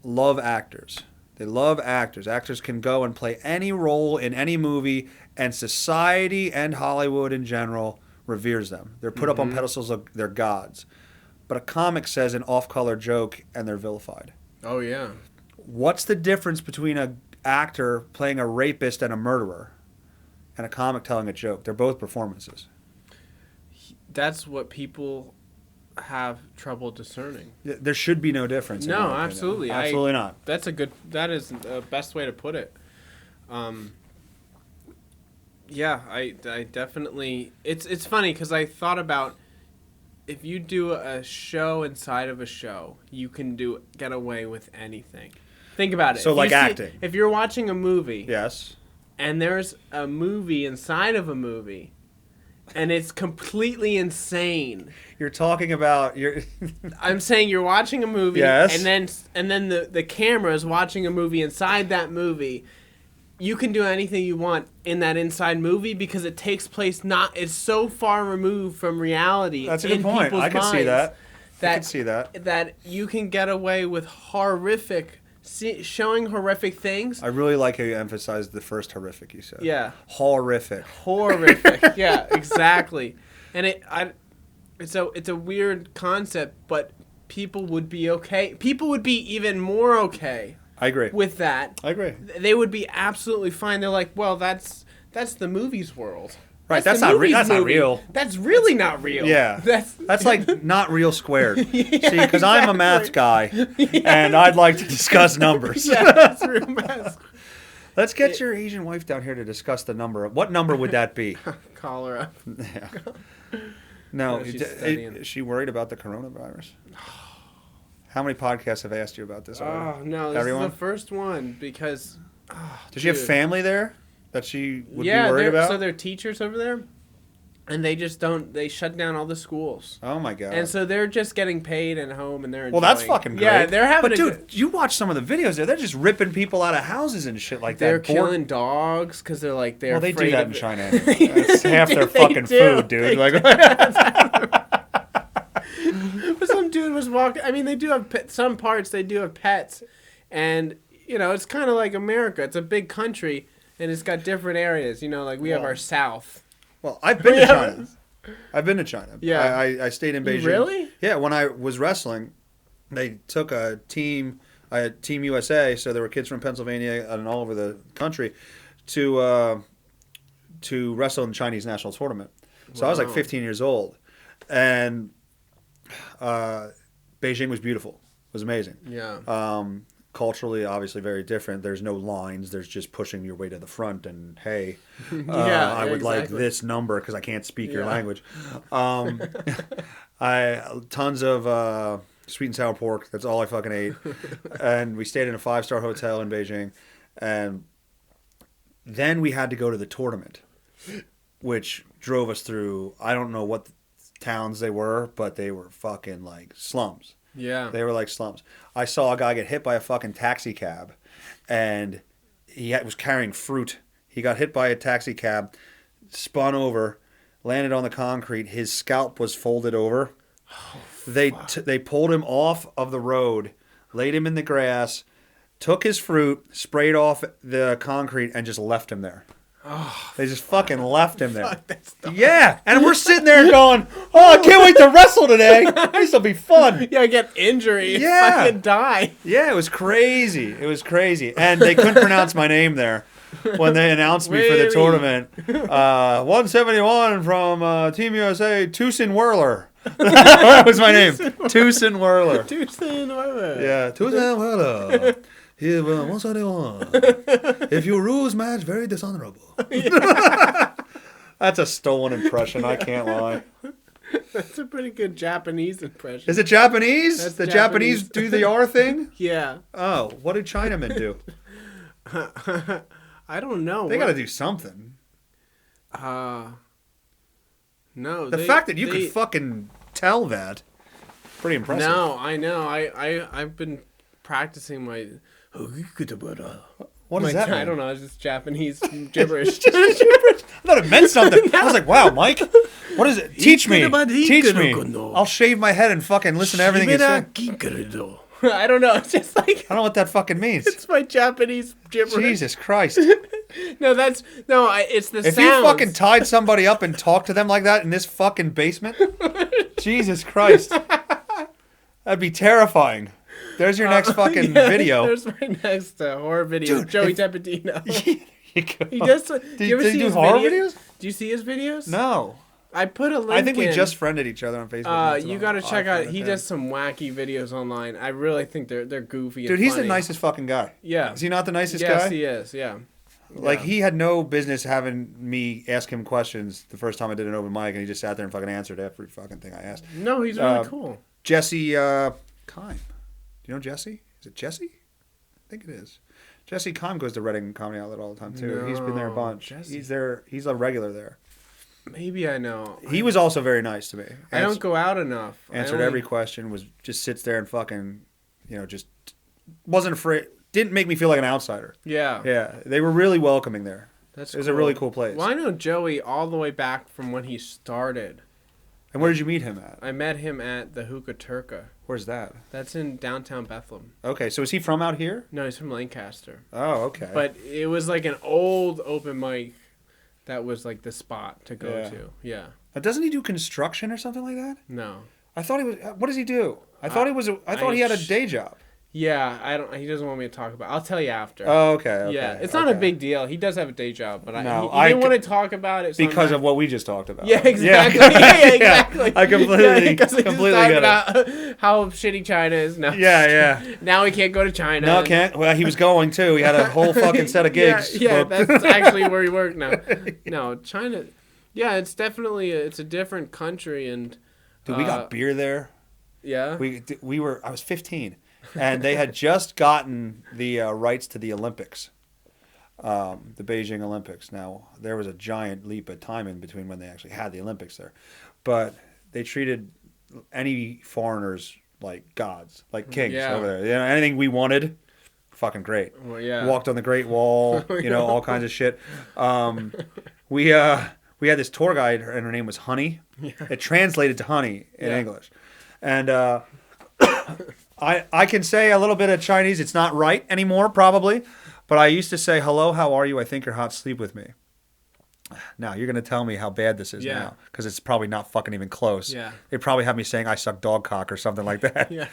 Speaker 1: love actors. They love actors. Actors can go and play any role in any movie, and society and Hollywood in general reveres them. They're put up on pedestals of they're gods. But a comic says an off-color joke, and they're vilified.
Speaker 2: Oh, yeah.
Speaker 1: What's the difference between an actor playing a rapist and a murderer and a comic telling a joke? They're both performances.
Speaker 2: That's what people have trouble discerning.
Speaker 1: There should be no difference.
Speaker 2: No, absolutely.
Speaker 1: Absolutely not.
Speaker 2: That is the best way to put it. Yeah, I definitely... It's funny because I thought about if you do a show inside of a show, you can get away with anything. Think about it.
Speaker 1: So like acting.
Speaker 2: If you're watching a movie...
Speaker 1: Yes.
Speaker 2: And there's a movie inside of a movie, and it's completely insane.
Speaker 1: You're talking about
Speaker 2: I'm saying you're watching a movie,
Speaker 1: yes.
Speaker 2: and then the camera is watching a movie inside that movie. You can do anything you want in that inside movie because it takes place it's so far removed from reality.
Speaker 1: That's a good point. I can see that.
Speaker 2: That you can get away with showing horrific things.
Speaker 1: I really like how you emphasized the first horrific you said.
Speaker 2: Yeah.
Speaker 1: Horrific.
Speaker 2: Yeah, exactly. And it's a weird concept, but people would be okay. People would be even more okay.
Speaker 1: I agree.
Speaker 2: With that.
Speaker 1: I agree.
Speaker 2: They would be absolutely fine. They're like, well, that's the movie's world.
Speaker 1: Right, that's not real. That's not real.
Speaker 2: That's really not real.
Speaker 1: Yeah, that's like not real squared.
Speaker 2: Yeah,
Speaker 1: See, because I'm a math guy, and I'd like to discuss numbers.
Speaker 2: Yeah, that's real math.
Speaker 1: Let's get your Asian wife down here to discuss the number. What number would that be?
Speaker 2: Call her up.
Speaker 1: Yeah. No, is she worried about the coronavirus? How many podcasts have asked you about this already?
Speaker 2: Oh, no, this is the first one because...
Speaker 1: Does she have family there that she would be worried about?
Speaker 2: So they're teachers over there, and they just don't... They shut down all the schools.
Speaker 1: Oh, my God.
Speaker 2: And so they're just getting paid and home, and they're enjoying.
Speaker 1: Well, that's fucking great.
Speaker 2: Yeah, they're having
Speaker 1: But, dude, you watch some of the videos there. They're just ripping people out of houses and shit like that.
Speaker 2: They're killing dogs because they're like...
Speaker 1: Well, they do that in China. That's half their fucking food, dude. Like...
Speaker 2: But some dude was walking. I mean, they do have some parts. They do have pets, and you know, it's kind of like America. It's a big country, and it's got different areas. You know, like we have our South.
Speaker 1: Well, I've been to China. I've been to China.
Speaker 2: Yeah,
Speaker 1: I stayed in Beijing.
Speaker 2: You really?
Speaker 1: Yeah, when I was wrestling, they took a team. I had Team USA, so there were kids from Pennsylvania and all over the country to wrestle in the Chinese national tournament. So I was like 15 years old, and. Beijing was beautiful. It was amazing.
Speaker 2: Yeah.
Speaker 1: Culturally, obviously, very different. There's no lines. There's just pushing your way to the front and, hey, I would like this number because I can't speak your language. Tons of sweet and sour pork. That's all I fucking ate. And we stayed in a 5-star hotel in Beijing. And then we had to go to the tournament, which drove us through, I don't know what towns they were, but they were fucking like slums.
Speaker 2: Yeah.
Speaker 1: They were like slums. I saw a guy get hit by a fucking taxi cab, and he was carrying fruit. He got hit by a taxi cab, spun over, landed on the concrete. His scalp was folded over. Oh, they pulled him off of the road, laid him in the grass, took his fruit, sprayed off the concrete, and just left him there.
Speaker 2: Oh,
Speaker 1: they just fucking left him there.
Speaker 2: Fuck,
Speaker 1: yeah, and we're sitting there going, "Oh, I can't wait to wrestle today. This will be fun."
Speaker 2: Yeah, get injury.
Speaker 1: Yeah,
Speaker 2: fucking die.
Speaker 1: Yeah, it was crazy. It was crazy, and they couldn't pronounce my name there when they announced me for the tournament. 171 from Team USA, Justinwerley. That was my name, Justinwerley.
Speaker 2: Justinwerley.
Speaker 1: Yeah, Justinwerley. Here, 171. If you lose match, very dishonorable. Yeah. That's a stolen impression. I can't lie.
Speaker 2: That's a pretty good Japanese impression.
Speaker 1: Is it Japanese? That's the Japanese do the R thing?
Speaker 2: Yeah.
Speaker 1: Oh, what do Chinamen do?
Speaker 2: I don't know.
Speaker 1: They got to do something.
Speaker 2: No.
Speaker 1: The fact that you could fucking tell that, pretty impressive.
Speaker 2: No, I know. I've been practicing my...
Speaker 1: What does that mean?
Speaker 2: I don't know. It's just Japanese gibberish.
Speaker 1: I thought it meant something. I was like, wow, Mike, what is it? Teach me. Teach me. I'll shave my head and fucking listen to everything you say.
Speaker 2: I don't know. It's just like...
Speaker 1: I don't know what that fucking means.
Speaker 2: It's my Japanese gibberish.
Speaker 1: Jesus Christ.
Speaker 2: No, it's the sounds.
Speaker 1: If you fucking tied somebody up and talked to them like that in this fucking basement, Jesus Christ. That'd be terrifering. There's your next fucking video.
Speaker 2: There's my next horror video. Dude, Joey Tepedino. He does. Do
Speaker 1: you ever see his horror videos?
Speaker 2: Do you see his videos?
Speaker 1: No.
Speaker 2: I put a link.
Speaker 1: I think we just friended each other on Facebook.
Speaker 2: You got to check out. He does some wacky videos online. I really think they're goofy.
Speaker 1: Dude,
Speaker 2: and
Speaker 1: he's
Speaker 2: funny.
Speaker 1: the nicest fucking guy.
Speaker 2: Yeah.
Speaker 1: Is he not the nicest guy?
Speaker 2: Yes, he is. Yeah.
Speaker 1: Like, he had no business having me ask him questions the first time I did an open mic, and he just sat there and fucking answered every fucking thing I asked.
Speaker 2: No, he's really cool.
Speaker 1: Jesse Kime. Do you know Jesse? Is it Jesse? I think it is. Jesse Kime goes to Reading Comedy Outlet all the time, too. No, he's been there a bunch. Jesse. He's there. He's a regular there.
Speaker 2: Maybe I know.
Speaker 1: He was also very nice to me.
Speaker 2: I don't go out enough.
Speaker 1: Answered every question, just sits there and fucking, just wasn't afraid. Didn't make me feel like an outsider.
Speaker 2: Yeah.
Speaker 1: Yeah. They were really welcoming there.
Speaker 2: It
Speaker 1: was a really cool place.
Speaker 2: Well, I know Joey all the way back from when he started.
Speaker 1: And where did you meet him at?
Speaker 2: I met him at the Hookah Turka.
Speaker 1: Where's that?
Speaker 2: That's in downtown Bethlehem.
Speaker 1: Okay, so is he from out here?
Speaker 2: No, he's from Lancaster.
Speaker 1: Oh, okay.
Speaker 2: But it was like an old open mic that was like the spot to go to. Yeah.
Speaker 1: Doesn't he do construction or something like that?
Speaker 2: No.
Speaker 1: I thought he was. What does he do? I thought he had a day job.
Speaker 2: Yeah, I don't. He doesn't want me to talk about it. I'll tell you after.
Speaker 1: Oh, okay.
Speaker 2: Yeah, it's not a big deal. He does have a day job, but
Speaker 1: No,
Speaker 2: he didn't want to talk about it. So
Speaker 1: because of what we just talked about.
Speaker 2: Yeah, exactly. Yeah, exactly.
Speaker 1: I completely get it.
Speaker 2: About how shitty China is now.
Speaker 1: Yeah.
Speaker 2: Now he can't go to China.
Speaker 1: No, can't. Well, he was going to. He had a whole fucking set of gigs.
Speaker 2: Yeah, that's actually where he worked now. No, China. Yeah, it's definitely it's a different country, and
Speaker 1: dude, we got beer there.
Speaker 2: Yeah.
Speaker 1: I was 15, and they had just gotten the rights to the Olympics, the Beijing Olympics. Now there was a giant leap of time in between when they actually had the Olympics there, but they treated any foreigners like gods, like kings over there. You know, anything we wanted, fucking great.
Speaker 2: Well, yeah.
Speaker 1: Walked on the Great Wall, all kinds of shit. We had this tour guide, and her name was Honey. Yeah. It translated to Honey in English. And I can say a little bit of Chinese. It's not right anymore, probably. But I used to say, hello, how are you? I think you're hot. Sleep with me. Now, you're going to tell me how bad this is now. Because it's probably not fucking even close.
Speaker 2: Yeah.
Speaker 1: They probably have me saying I suck dog cock or something like that.
Speaker 2: Yeah.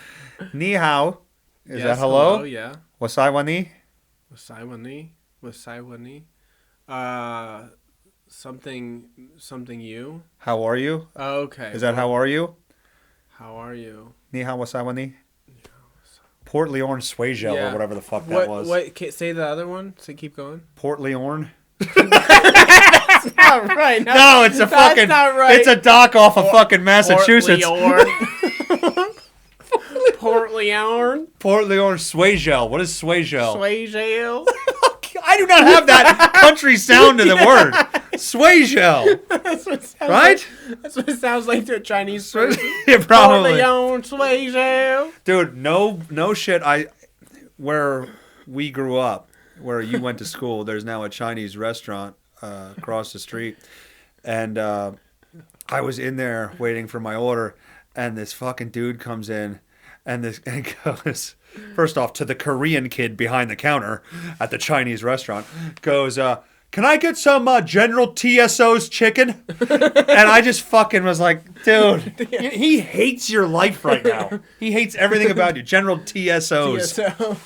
Speaker 1: Ni hao. Is that hello?
Speaker 2: Hello, yeah.
Speaker 1: Wasai wa ni?
Speaker 2: Wasai wa ni? Wasai wa ni? Something you?
Speaker 1: How are you?
Speaker 2: Oh, okay.
Speaker 1: Is that how are you?
Speaker 2: How are you?
Speaker 1: Ni hao wasai wa ni? Port Liorn Sway Gel or whatever the fuck that was.
Speaker 2: Say the other one. Keep going.
Speaker 1: Port Liorn?
Speaker 2: That's not right.
Speaker 1: No, it's a fucking. Not right. It's a dock off of fucking Massachusetts.
Speaker 2: Port Liorn.
Speaker 1: Port Liorn Sway Gel. What is Sway Gel?
Speaker 2: Sway Gel.
Speaker 1: I do not have that country sound to the word. Sway Gel.
Speaker 2: That's what it sounds
Speaker 1: right?
Speaker 2: Like. That's what it sounds like to a Chinese person.
Speaker 1: Yeah, probably.
Speaker 2: Port Liorn Sway Gel.
Speaker 1: Dude, no shit. Where we grew up, where you went to school, there's now a Chinese restaurant across the street, and I was in there waiting for my order, and this fucking dude comes in, and goes, first off, to the Korean kid behind the counter at the Chinese restaurant, goes, can I get some General TSO's chicken? And I just fucking was like, dude, he hates your life right now. He hates everything about you. General TSO's.
Speaker 2: TSO.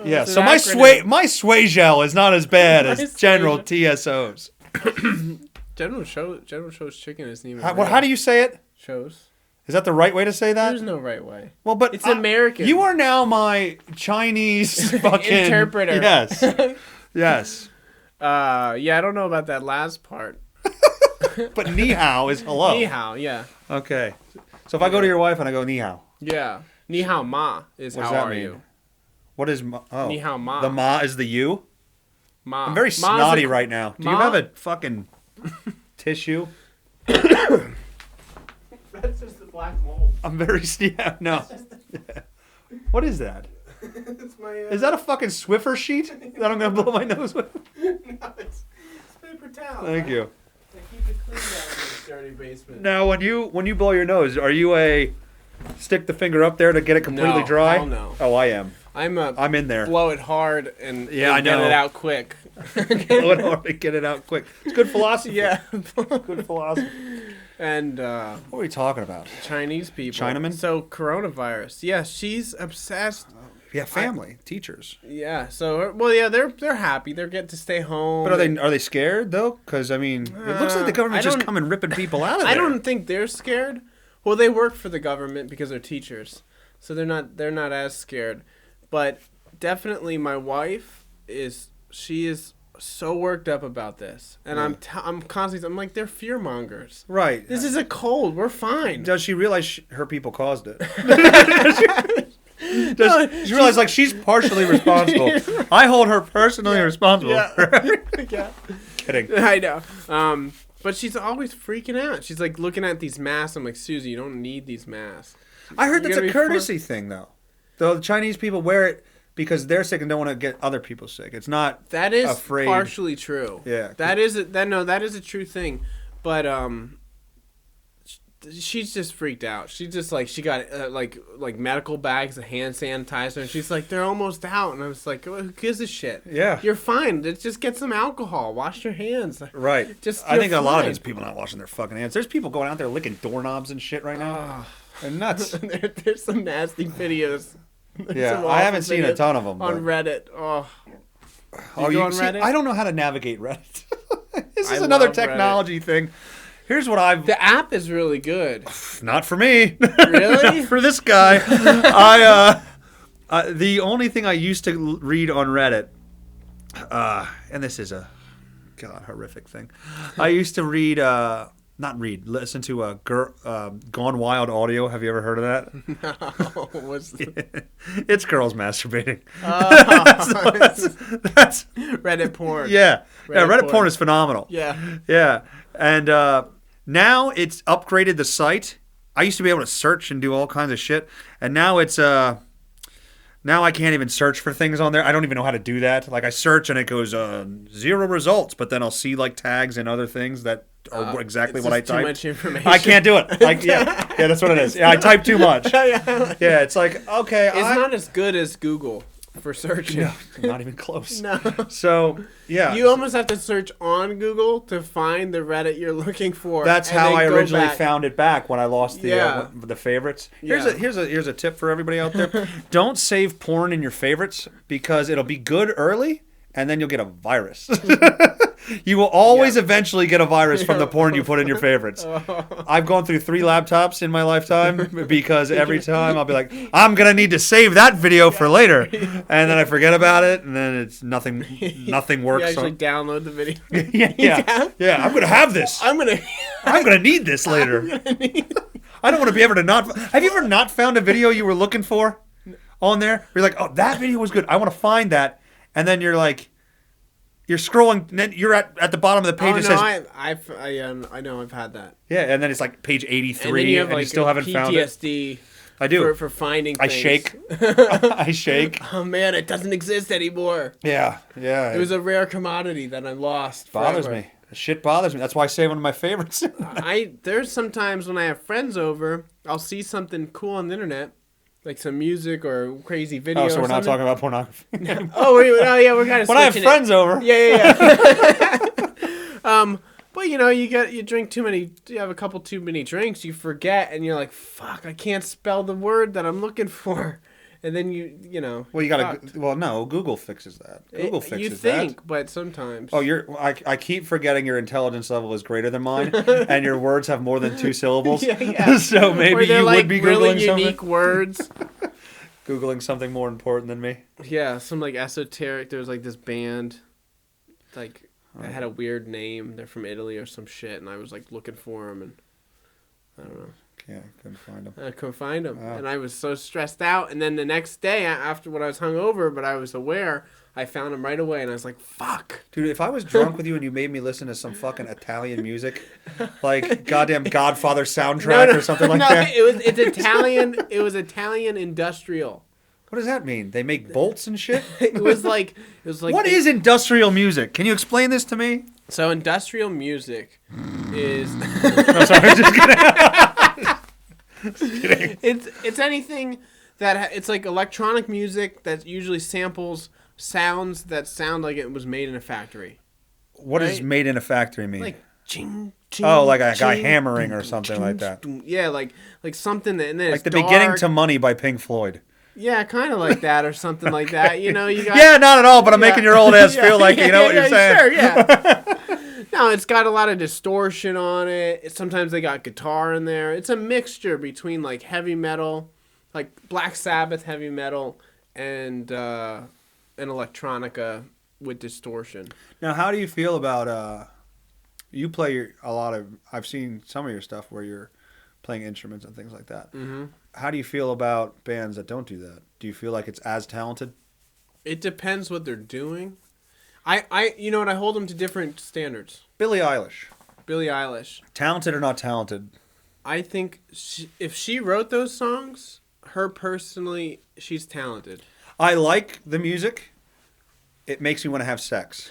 Speaker 1: Yeah, so my sway gel is not as bad as General TSO's.
Speaker 2: General Shows chicken isn't even.
Speaker 1: How do you say it?
Speaker 2: Shows.
Speaker 1: Is that the right way to say that?
Speaker 2: There's no right way.
Speaker 1: Well, but
Speaker 2: it's American.
Speaker 1: You are now my Chinese fucking
Speaker 2: interpreter.
Speaker 1: Yes. Yes.
Speaker 2: Yeah, I don't know about that last part.
Speaker 1: But ni hao is hello.
Speaker 2: Ni hao, yeah.
Speaker 1: Okay. So if I go to your wife and I go ni hao.
Speaker 2: Yeah. Ni hao ma is how are you.
Speaker 1: What is ma? Oh.
Speaker 2: Ni hao ma.
Speaker 1: The ma is the you?
Speaker 2: Ma.
Speaker 1: I'm very snotty right now. Do you have a fucking tissue?
Speaker 2: That's just the black mold.
Speaker 1: I'm very no. What is that?
Speaker 2: It's my,
Speaker 1: is that a fucking Swiffer sheet that I'm gonna blow my nose with?
Speaker 2: No, it's paper towel.
Speaker 1: Thank you.
Speaker 2: I keep it clean down in this dirty basement.
Speaker 1: Now, when you blow your nose, are you a stick the finger up there to get it completely dry?
Speaker 2: Hell no.
Speaker 1: Oh, I am.
Speaker 2: I'm
Speaker 1: in there.
Speaker 2: Blow it hard and
Speaker 1: I
Speaker 2: get it out quick.
Speaker 1: Blow it hard and get it out quick. It's good philosophy.
Speaker 2: Yeah.
Speaker 1: Good philosophy.
Speaker 2: And
Speaker 1: what are we talking about?
Speaker 2: Chinese people.
Speaker 1: Chinaman?
Speaker 2: So coronavirus. Yeah, she's obsessed.
Speaker 1: Yeah, family, teachers.
Speaker 2: Yeah. So they're happy. They're getting to stay home.
Speaker 1: But are they scared though? Because I mean, it looks like the government's just coming ripping people out of there.
Speaker 2: I don't think they're scared. Well, they work for the government because they're teachers, so they're not as scared. But definitely, my wife is so worked up about this, and I'm constantly I'm like, they're fear mongers.
Speaker 1: Right.
Speaker 2: This is a cold. We're fine.
Speaker 1: Does she realize her people caused it? Does she realize like she's partially responsible? I hold her personally responsible.
Speaker 2: Yeah. Yeah.
Speaker 1: Kidding.
Speaker 2: I know. But she's always freaking out. She's like looking at these masks. I'm like, Susie, you don't need these masks.
Speaker 1: I heard that's a courtesy thing, though. The Chinese people wear it because they're sick and don't want to get other people sick. It's not
Speaker 2: that is
Speaker 1: afraid.
Speaker 2: Partially true.
Speaker 1: Yeah,
Speaker 2: that is a true thing. But she's just freaked out. She's just like she got like medical bags of hand sanitizer, and she's like, they're almost out. And I was like, who gives a shit?
Speaker 1: Yeah,
Speaker 2: you're fine. Just get some alcohol. Wash your hands.
Speaker 1: Right. I think a lot of it's people not washing their fucking hands. There's people going out there licking doorknobs and shit right now. They're nuts.
Speaker 2: There's some nasty videos.
Speaker 1: Yeah, I haven't seen a ton of them.
Speaker 2: On Reddit. Oh.
Speaker 1: Reddit? I don't know how to navigate Reddit. This is another technology thing. Here's what
Speaker 2: The app is really good.
Speaker 1: Not for me.
Speaker 2: Really?
Speaker 1: For this guy. The only thing I used to read on Reddit, and this is a horrific thing. I used to listen to Gone Wild audio. Have you ever heard of that?
Speaker 2: No.
Speaker 1: It's girls masturbating.
Speaker 2: That's Reddit porn.
Speaker 1: Yeah. Reddit porn is phenomenal.
Speaker 2: Yeah.
Speaker 1: Yeah. And now it's upgraded the site. I used to be able to search and do all kinds of shit. And now it's now I can't even search for things on there. I don't even know how to do that. Like I search and it goes 0 results, but then I'll see like tags and other things that are exactly what I typed.
Speaker 2: Too much information.
Speaker 1: I can't do it. Like yeah, that's what it is. Yeah, I type too much. Yeah, it's like okay.
Speaker 2: It's not as good as Google for searching.
Speaker 1: No, not even close.
Speaker 2: No.
Speaker 1: So yeah,
Speaker 2: you almost have to search on Google to find the Reddit you're looking for.
Speaker 1: That's how I originally found it back when I lost the favorites.
Speaker 2: Yeah.
Speaker 1: Here's a tip for everybody out there: don't save porn in your favorites because it'll be good early, and then you'll get a virus. You will always eventually get a virus from the porn you put in your favorites. I've gone through 3 laptops in my lifetime because every time I'll be like, I'm going to need to save that video for later. And then I forget about it, and then it's nothing works.
Speaker 2: You actually download the video.
Speaker 1: Yeah, I'm going to have this. I'm going to need this later. I don't want to be able to not... Have you ever not found a video you were looking for on there? You're like, oh, that video was good. I want to find that. And then you're like... You're scrolling, and then you're at the bottom of the page.
Speaker 2: I know I've had that.
Speaker 1: Yeah, and then it's like page 83,
Speaker 2: and then you have
Speaker 1: and you still haven't found it.
Speaker 2: PTSD.
Speaker 1: I do
Speaker 2: for finding.
Speaker 1: I
Speaker 2: things.
Speaker 1: shake. I shake.
Speaker 2: Oh man, it doesn't exist anymore.
Speaker 1: Yeah.
Speaker 2: It was a rare commodity that I lost.
Speaker 1: Bothers me. Shit bothers me. That's why I save one of my favorites.
Speaker 2: There's sometimes when I have friends over, I'll see something cool on the internet. Like some music or crazy video.
Speaker 1: Oh, so we're not talking about pornography.
Speaker 2: Yeah, we're kind of.
Speaker 1: When I have friends over.
Speaker 2: Yeah. But you drink too many. You have a couple too many drinks. You forget, and you're like, "Fuck! I can't spell the word that I'm looking for." And then you know.
Speaker 1: Well, you gotta. Well, no, Google fixes that. Google fixes that.
Speaker 2: You think, but sometimes.
Speaker 1: Oh, I keep forgetting your intelligence level is greater than mine, and your words have more than 2 syllables.
Speaker 2: Yeah.
Speaker 1: So maybe you would be
Speaker 2: really
Speaker 1: Googling
Speaker 2: unique
Speaker 1: something.
Speaker 2: words.
Speaker 1: Googling something more important than me.
Speaker 2: Yeah, some like esoteric. There was like this band, like it had a weird name. They're from Italy or some shit, and I was like looking for them, and I don't know.
Speaker 1: Yeah, couldn't find them.
Speaker 2: I couldn't find them,
Speaker 1: Wow.
Speaker 2: and I was so stressed out. And then the next day, after when I was hungover, but I was aware, I found them right away, and I was like, "Fuck,
Speaker 1: dude!" If I was drunk with you and you made me listen to some fucking Italian music, like goddamn Godfather soundtrack or something like that.
Speaker 2: It's Italian. It was Italian industrial.
Speaker 1: What does that mean? They make bolts and shit?
Speaker 2: It was like.
Speaker 1: What is industrial music? Can you explain this to me?
Speaker 2: So industrial music is.
Speaker 1: I'm sorry, just kidding. Just kidding.
Speaker 2: It's anything that it's like electronic music that usually samples sounds that sound like it was made in a factory.
Speaker 1: What does made in a factory mean?
Speaker 2: Like ching, ching,
Speaker 1: like a guy
Speaker 2: ching,
Speaker 1: hammering or something like that.
Speaker 2: Yeah, like something that, and then
Speaker 1: like
Speaker 2: it's
Speaker 1: the
Speaker 2: dark.
Speaker 1: beginning to Money by Pink Floyd.
Speaker 2: Yeah, kind of like that or something like that. You know, you got.
Speaker 1: Yeah, not at all. But I'm making your old ass feel like you know what you're saying.
Speaker 2: Sure, yeah. No, it's got a lot of distortion on it. Sometimes they got guitar in there. It's a mixture between like heavy metal, like Black Sabbath heavy metal, and electronica with distortion.
Speaker 1: Now, how do you feel about you play a lot of? I've seen some of your stuff where you're playing instruments and things like that. Mm-hmm. How do you feel about bands that don't do that? Do you feel like it's as talented?
Speaker 2: It depends what they're doing. You know what? I hold them to different standards.
Speaker 1: Billie Eilish. Talented or not talented?
Speaker 2: I think if she wrote those songs, she's talented.
Speaker 1: I like the music. It makes me want to have sex.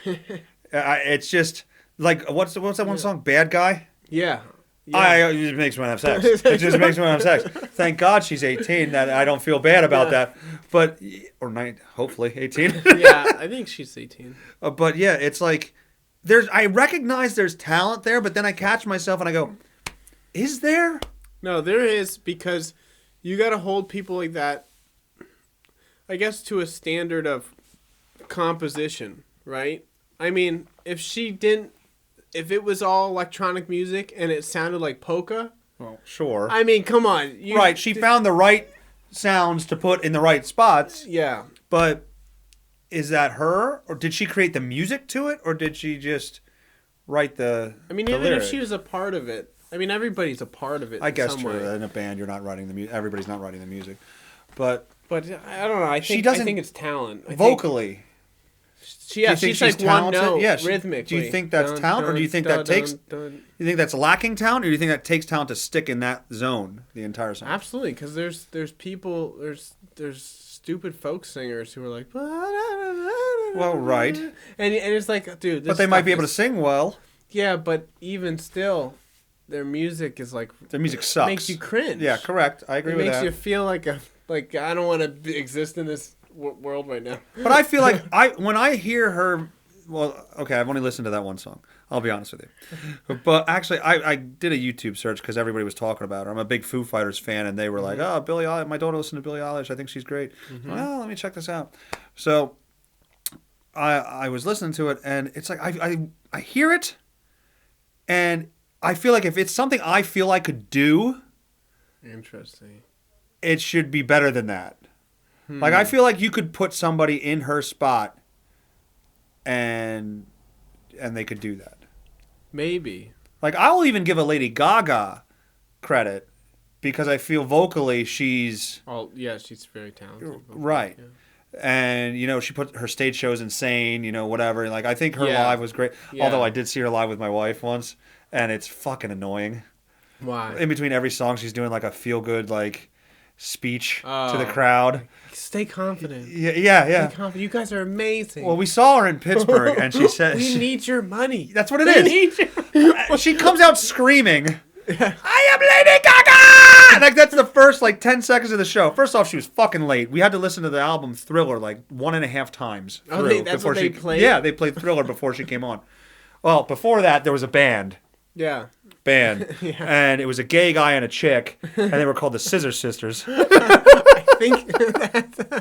Speaker 1: It's just like what's that one song? Bad Guy.
Speaker 2: Yeah.
Speaker 1: It just makes me want to have sex. It just makes me want to have sex. Thank God she's 18. That I don't feel bad about that. But hopefully 18.
Speaker 2: Yeah, I think she's 18.
Speaker 1: But yeah, it's like I recognize there's talent there, but then I catch myself and I go, is there?
Speaker 2: No, there is, because you got to hold people like that. I guess, to a standard of composition, right? I mean, if it was all electronic music and it sounded like polka,
Speaker 1: Well, sure.
Speaker 2: I mean, come on.
Speaker 1: Right, she found the right sounds to put in the right spots.
Speaker 2: Yeah.
Speaker 1: But is that her? Or did she create the music to it? Or did she just write the
Speaker 2: even
Speaker 1: lyric?
Speaker 2: if she was a part of it, everybody's a part of it.
Speaker 1: I guess
Speaker 2: some
Speaker 1: true.
Speaker 2: way.
Speaker 1: In a band, you're not writing the music. Everybody's not writing the music. But
Speaker 2: I don't know. I think it's talent.
Speaker 1: Vocally.
Speaker 2: She's like one note rhythmically.
Speaker 1: Do you think that's talent, or do you think that takes? You think that's lacking talent, or do you think that takes talent to stick in that zone the entire song?
Speaker 2: Absolutely, because there's people there's stupid folk singers who are like,
Speaker 1: well, right,
Speaker 2: and it's like, dude,
Speaker 1: but they might be able to sing well.
Speaker 2: Yeah, but even still, their music is like
Speaker 1: their music sucks.
Speaker 2: Makes you cringe.
Speaker 1: Yeah, correct. I agree with that.
Speaker 2: It makes you feel like I don't want to exist in this world right now.
Speaker 1: But I feel like when I hear her, well, okay, I've only listened to that one song. I'll be honest with you. But actually, I did a YouTube search because everybody was talking about her. I'm a big Foo Fighters fan, and they were like, "Oh, Billie Eilish, my daughter listened to Billie Eilish. I think she's great." Well, let me check this out. So I was listening to it, and it's like I hear it, and I feel like if it's something I feel I could do,
Speaker 2: interesting,
Speaker 1: it should be better than that. Like, I feel like you could put somebody in her spot and they could do that.
Speaker 2: Maybe.
Speaker 1: Like, I'll even give a Lady Gaga credit because I feel vocally she's...
Speaker 2: Oh, yeah, she's very talented.
Speaker 1: Right. Yeah. And, she put her stage shows insane, whatever. And, like, I think her live was great. Yeah. Although I did see her live with my wife once, and it's fucking annoying.
Speaker 2: Why?
Speaker 1: In between every song, she's doing, like, a feel-good, like... speech to the crowd.
Speaker 2: Stay confident.
Speaker 1: Yeah.
Speaker 2: Stay confident. You guys are amazing.
Speaker 1: Well, we saw her in Pittsburgh, and she said,
Speaker 2: "We need your money."
Speaker 1: That's what it is. She comes out screaming, "I am Lady Gaga!" Like, that's the first 10 seconds of the show. First off, she was fucking late. We had to listen to the album Thriller 1.5 times.
Speaker 2: That's what they played.
Speaker 1: Yeah, they played Thriller before she came on. Well, before that, there was a band.
Speaker 2: Yeah.
Speaker 1: Band. Yeah. And it was a gay guy and a chick, and they were called the Scissor Sisters.
Speaker 2: I think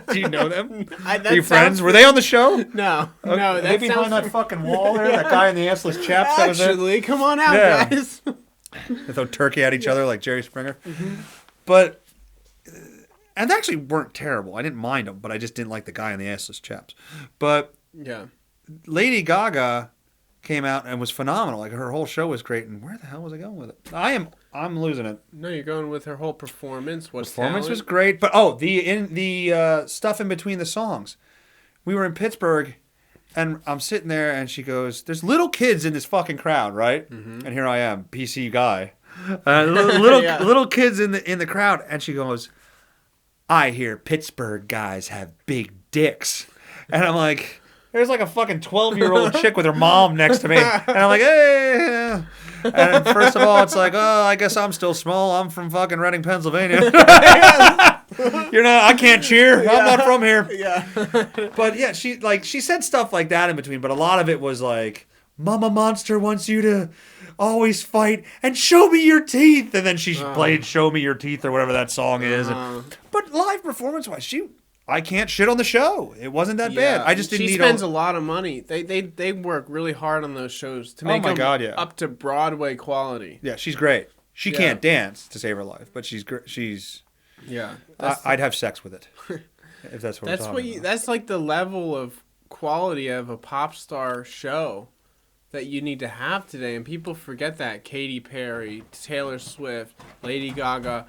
Speaker 1: do you know them? Are you friends? Were they on the show?
Speaker 2: No.
Speaker 1: Okay.
Speaker 2: No.
Speaker 1: They behind that fucking wall there? That guy in the assless chaps that was there?
Speaker 2: Actually, come on out, guys.
Speaker 1: They throw turkey at each other like Jerry Springer. But, and they actually weren't terrible. I didn't mind them, but I just didn't like the guy in the assless chaps. But
Speaker 2: yeah,
Speaker 1: Lady Gaga came out and was phenomenal. Like, her whole show was great. And where the hell was I going with it? I'm losing it.
Speaker 2: No, you're going with her whole performance.
Speaker 1: Performance was great, but the stuff in between the songs. We were in Pittsburgh, and I'm sitting there, and she goes, "There's little kids in this fucking crowd, right?" And here I am, PC guy, little kids in the crowd, and she goes, "I hear Pittsburgh guys have big dicks," and I'm like. There's like a fucking 12-year-old chick with her mom next to me. And I'm like, hey. And first of all, it's like, oh, I guess I'm still small. I'm from fucking Reading, Pennsylvania. I can't cheer. I'm not from here.
Speaker 2: Yeah.
Speaker 1: But yeah, she said stuff like that in between. But a lot of it was like, Mama Monster wants you to always fight and show me your teeth. And then she played Show Me Your Teeth or whatever that song is. But live performance-wise, I can't shit on the show. It wasn't that bad. I just didn't need.
Speaker 2: She spends a lot of money. They work really hard on those shows to make them up to Broadway quality.
Speaker 1: Yeah, she's great. She can't dance to save her life, but she's great. I'd have sex with it if that's what we're talking about.
Speaker 2: That's like the level of quality of a pop star show that you need to have today, and people forget that. Katy Perry, Taylor Swift, Lady Gaga,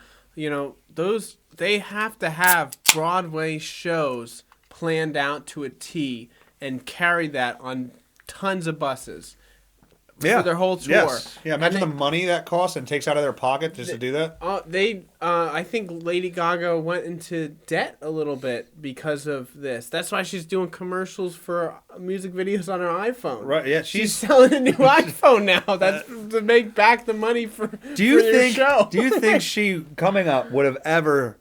Speaker 2: they have to have Broadway shows planned out to a T and carry that on tons of buses for their whole tour.
Speaker 1: Yes. Yeah, imagine the money that costs and takes out of their pocket just to do that.
Speaker 2: I think Lady Gaga went into debt a little bit because of this. That's why she's doing commercials for music videos on her iPhone.
Speaker 1: Right, yeah.
Speaker 2: She's selling a new iPhone now. That's to make back the money for your show.
Speaker 1: Do you think she, coming up, would have ever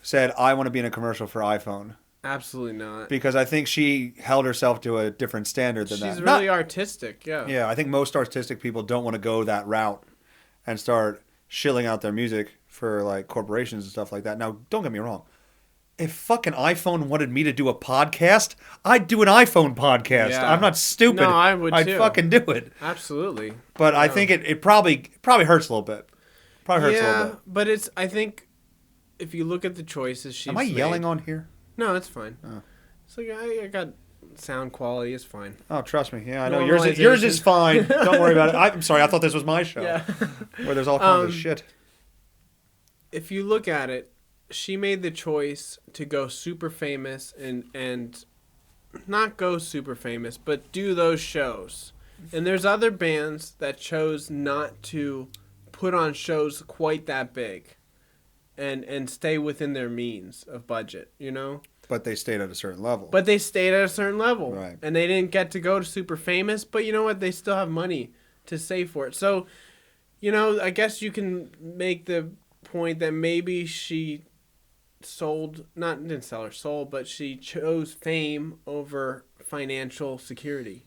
Speaker 1: said, I want to be in a commercial for iPhone?
Speaker 2: Absolutely not.
Speaker 1: Because I think she held herself to a different standard than that.
Speaker 2: She's really artistic, yeah.
Speaker 1: Yeah, I think most artistic people don't want to go that route and start shilling out their music for corporations and stuff like that. Now, don't get me wrong. if fucking iPhone wanted me to do a podcast, I'd do an iPhone podcast.
Speaker 2: Yeah.
Speaker 1: I'm not stupid.
Speaker 2: No, I would
Speaker 1: I'd
Speaker 2: too.
Speaker 1: fucking do it.
Speaker 2: Absolutely.
Speaker 1: But I think it probably hurts a little bit. Probably hurts a little bit.
Speaker 2: But I think if you look at the choices she's
Speaker 1: Am I yelling on here?
Speaker 2: No, it's fine.
Speaker 1: Oh.
Speaker 2: It's like I got sound quality. It's fine.
Speaker 1: Oh, trust me. Yeah, I know. Yours is fine. Don't worry about it. I'm sorry. I thought this was my show.
Speaker 2: Yeah.
Speaker 1: Where there's all kinds of shit.
Speaker 2: If you look at it, she made the choice to go super famous and not go super famous, but do those shows. And there's other bands that chose not to put on shows quite that big and stay within their means of budget, you know?
Speaker 1: But they stayed at a certain level.
Speaker 2: But they stayed at a certain level.
Speaker 1: Right.
Speaker 2: And they didn't get to go to super famous, but you know what? They still have money to save for it. So, you know, I guess you can make the point that maybe she didn't sell her soul, but she chose fame over financial security.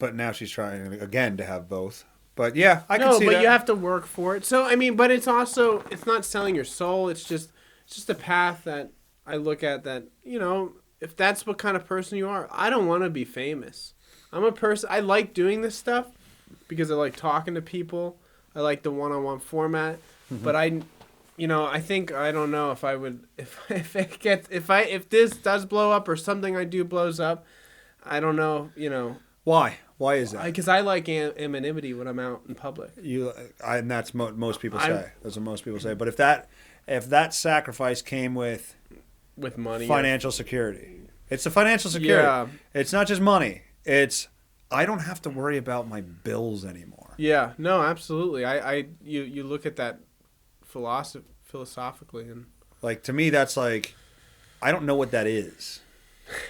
Speaker 1: But now she's trying again to have both. But yeah, I can see that.
Speaker 2: No, but you have to work for it. So I mean, but it's not selling your soul. It's just a path that I look at that, you know, if that's what kind of person you are. I don't want to be famous. I'm a person, I like doing this stuff because I like talking to people. I like the one-on-one format, but I think, I don't know if I would, if this does blow up or something I do blows up, I don't know, you know.
Speaker 1: Why? Why is that?
Speaker 2: Because I like anonymity when I'm out in public.
Speaker 1: And that's most people say. That's what most people say. But if that sacrifice came with
Speaker 2: money,
Speaker 1: financial security, it's the financial security.
Speaker 2: Yeah.
Speaker 1: It's not just money. It's I don't have to worry about my bills anymore.
Speaker 2: Yeah. No, absolutely. You look at that philosophically and
Speaker 1: like to me that's like I don't know what that is.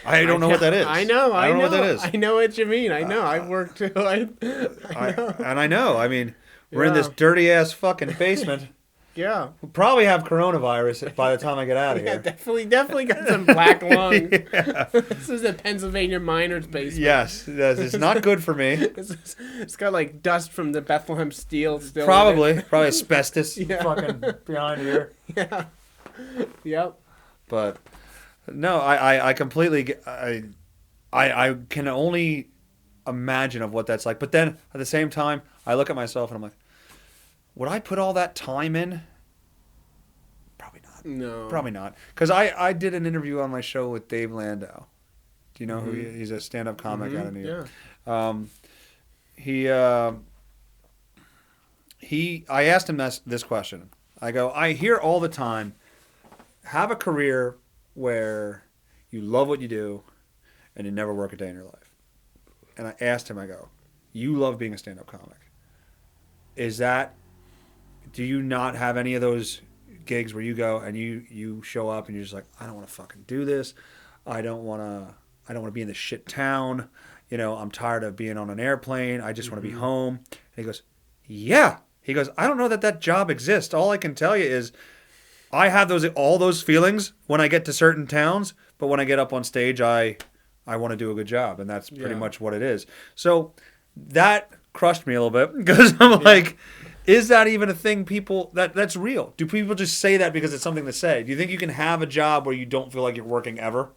Speaker 1: I don't know what that is.
Speaker 2: I know.
Speaker 1: I don't know what that is.
Speaker 2: I know what you mean. I know. I've worked too. I know.
Speaker 1: And I know. I mean, we're in this dirty ass fucking basement.
Speaker 2: Yeah.
Speaker 1: We'll probably have coronavirus by the time I get out of
Speaker 2: Yeah,
Speaker 1: here.
Speaker 2: definitely got some black lung.
Speaker 1: Yeah.
Speaker 2: This is a Pennsylvania miner's basement.
Speaker 1: Yes, it's not good for me.
Speaker 2: It's got like dust from the Bethlehem steel still.
Speaker 1: Probably asbestos
Speaker 2: Yeah.
Speaker 1: fucking behind here.
Speaker 2: Yeah. Yep.
Speaker 1: But no, I completely I can only imagine of what that's like. But then at the same time, I look at myself and I'm like, would I put all that time in? Probably not.
Speaker 2: No.
Speaker 1: Probably not. Because I did an interview on my show with Dave Landau. Do you know who he is? He's a stand-up comic out of New York.
Speaker 2: Yeah.
Speaker 1: I asked him this question. I go, I hear all the time, have a career where you love what you do and you never work a day in your life. And I asked him, I go, you love being a stand-up comic. Do you not have any of those gigs where you go and you show up and you're just like, I don't want to fucking do this. I don't want to be in this shit town. You know, I'm tired of being on an airplane. I just want to be home. And he goes, yeah. He goes, I don't know that job exists. All I can tell you is I have all those feelings when I get to certain towns, but when I get up on stage, I want to do a good job, and that's pretty much what it is. So that crushed me a little bit because I'm like, is that even a thing that's real? Do people just say that because it's something to say? Do you think you can have a job where you don't feel like you're working ever?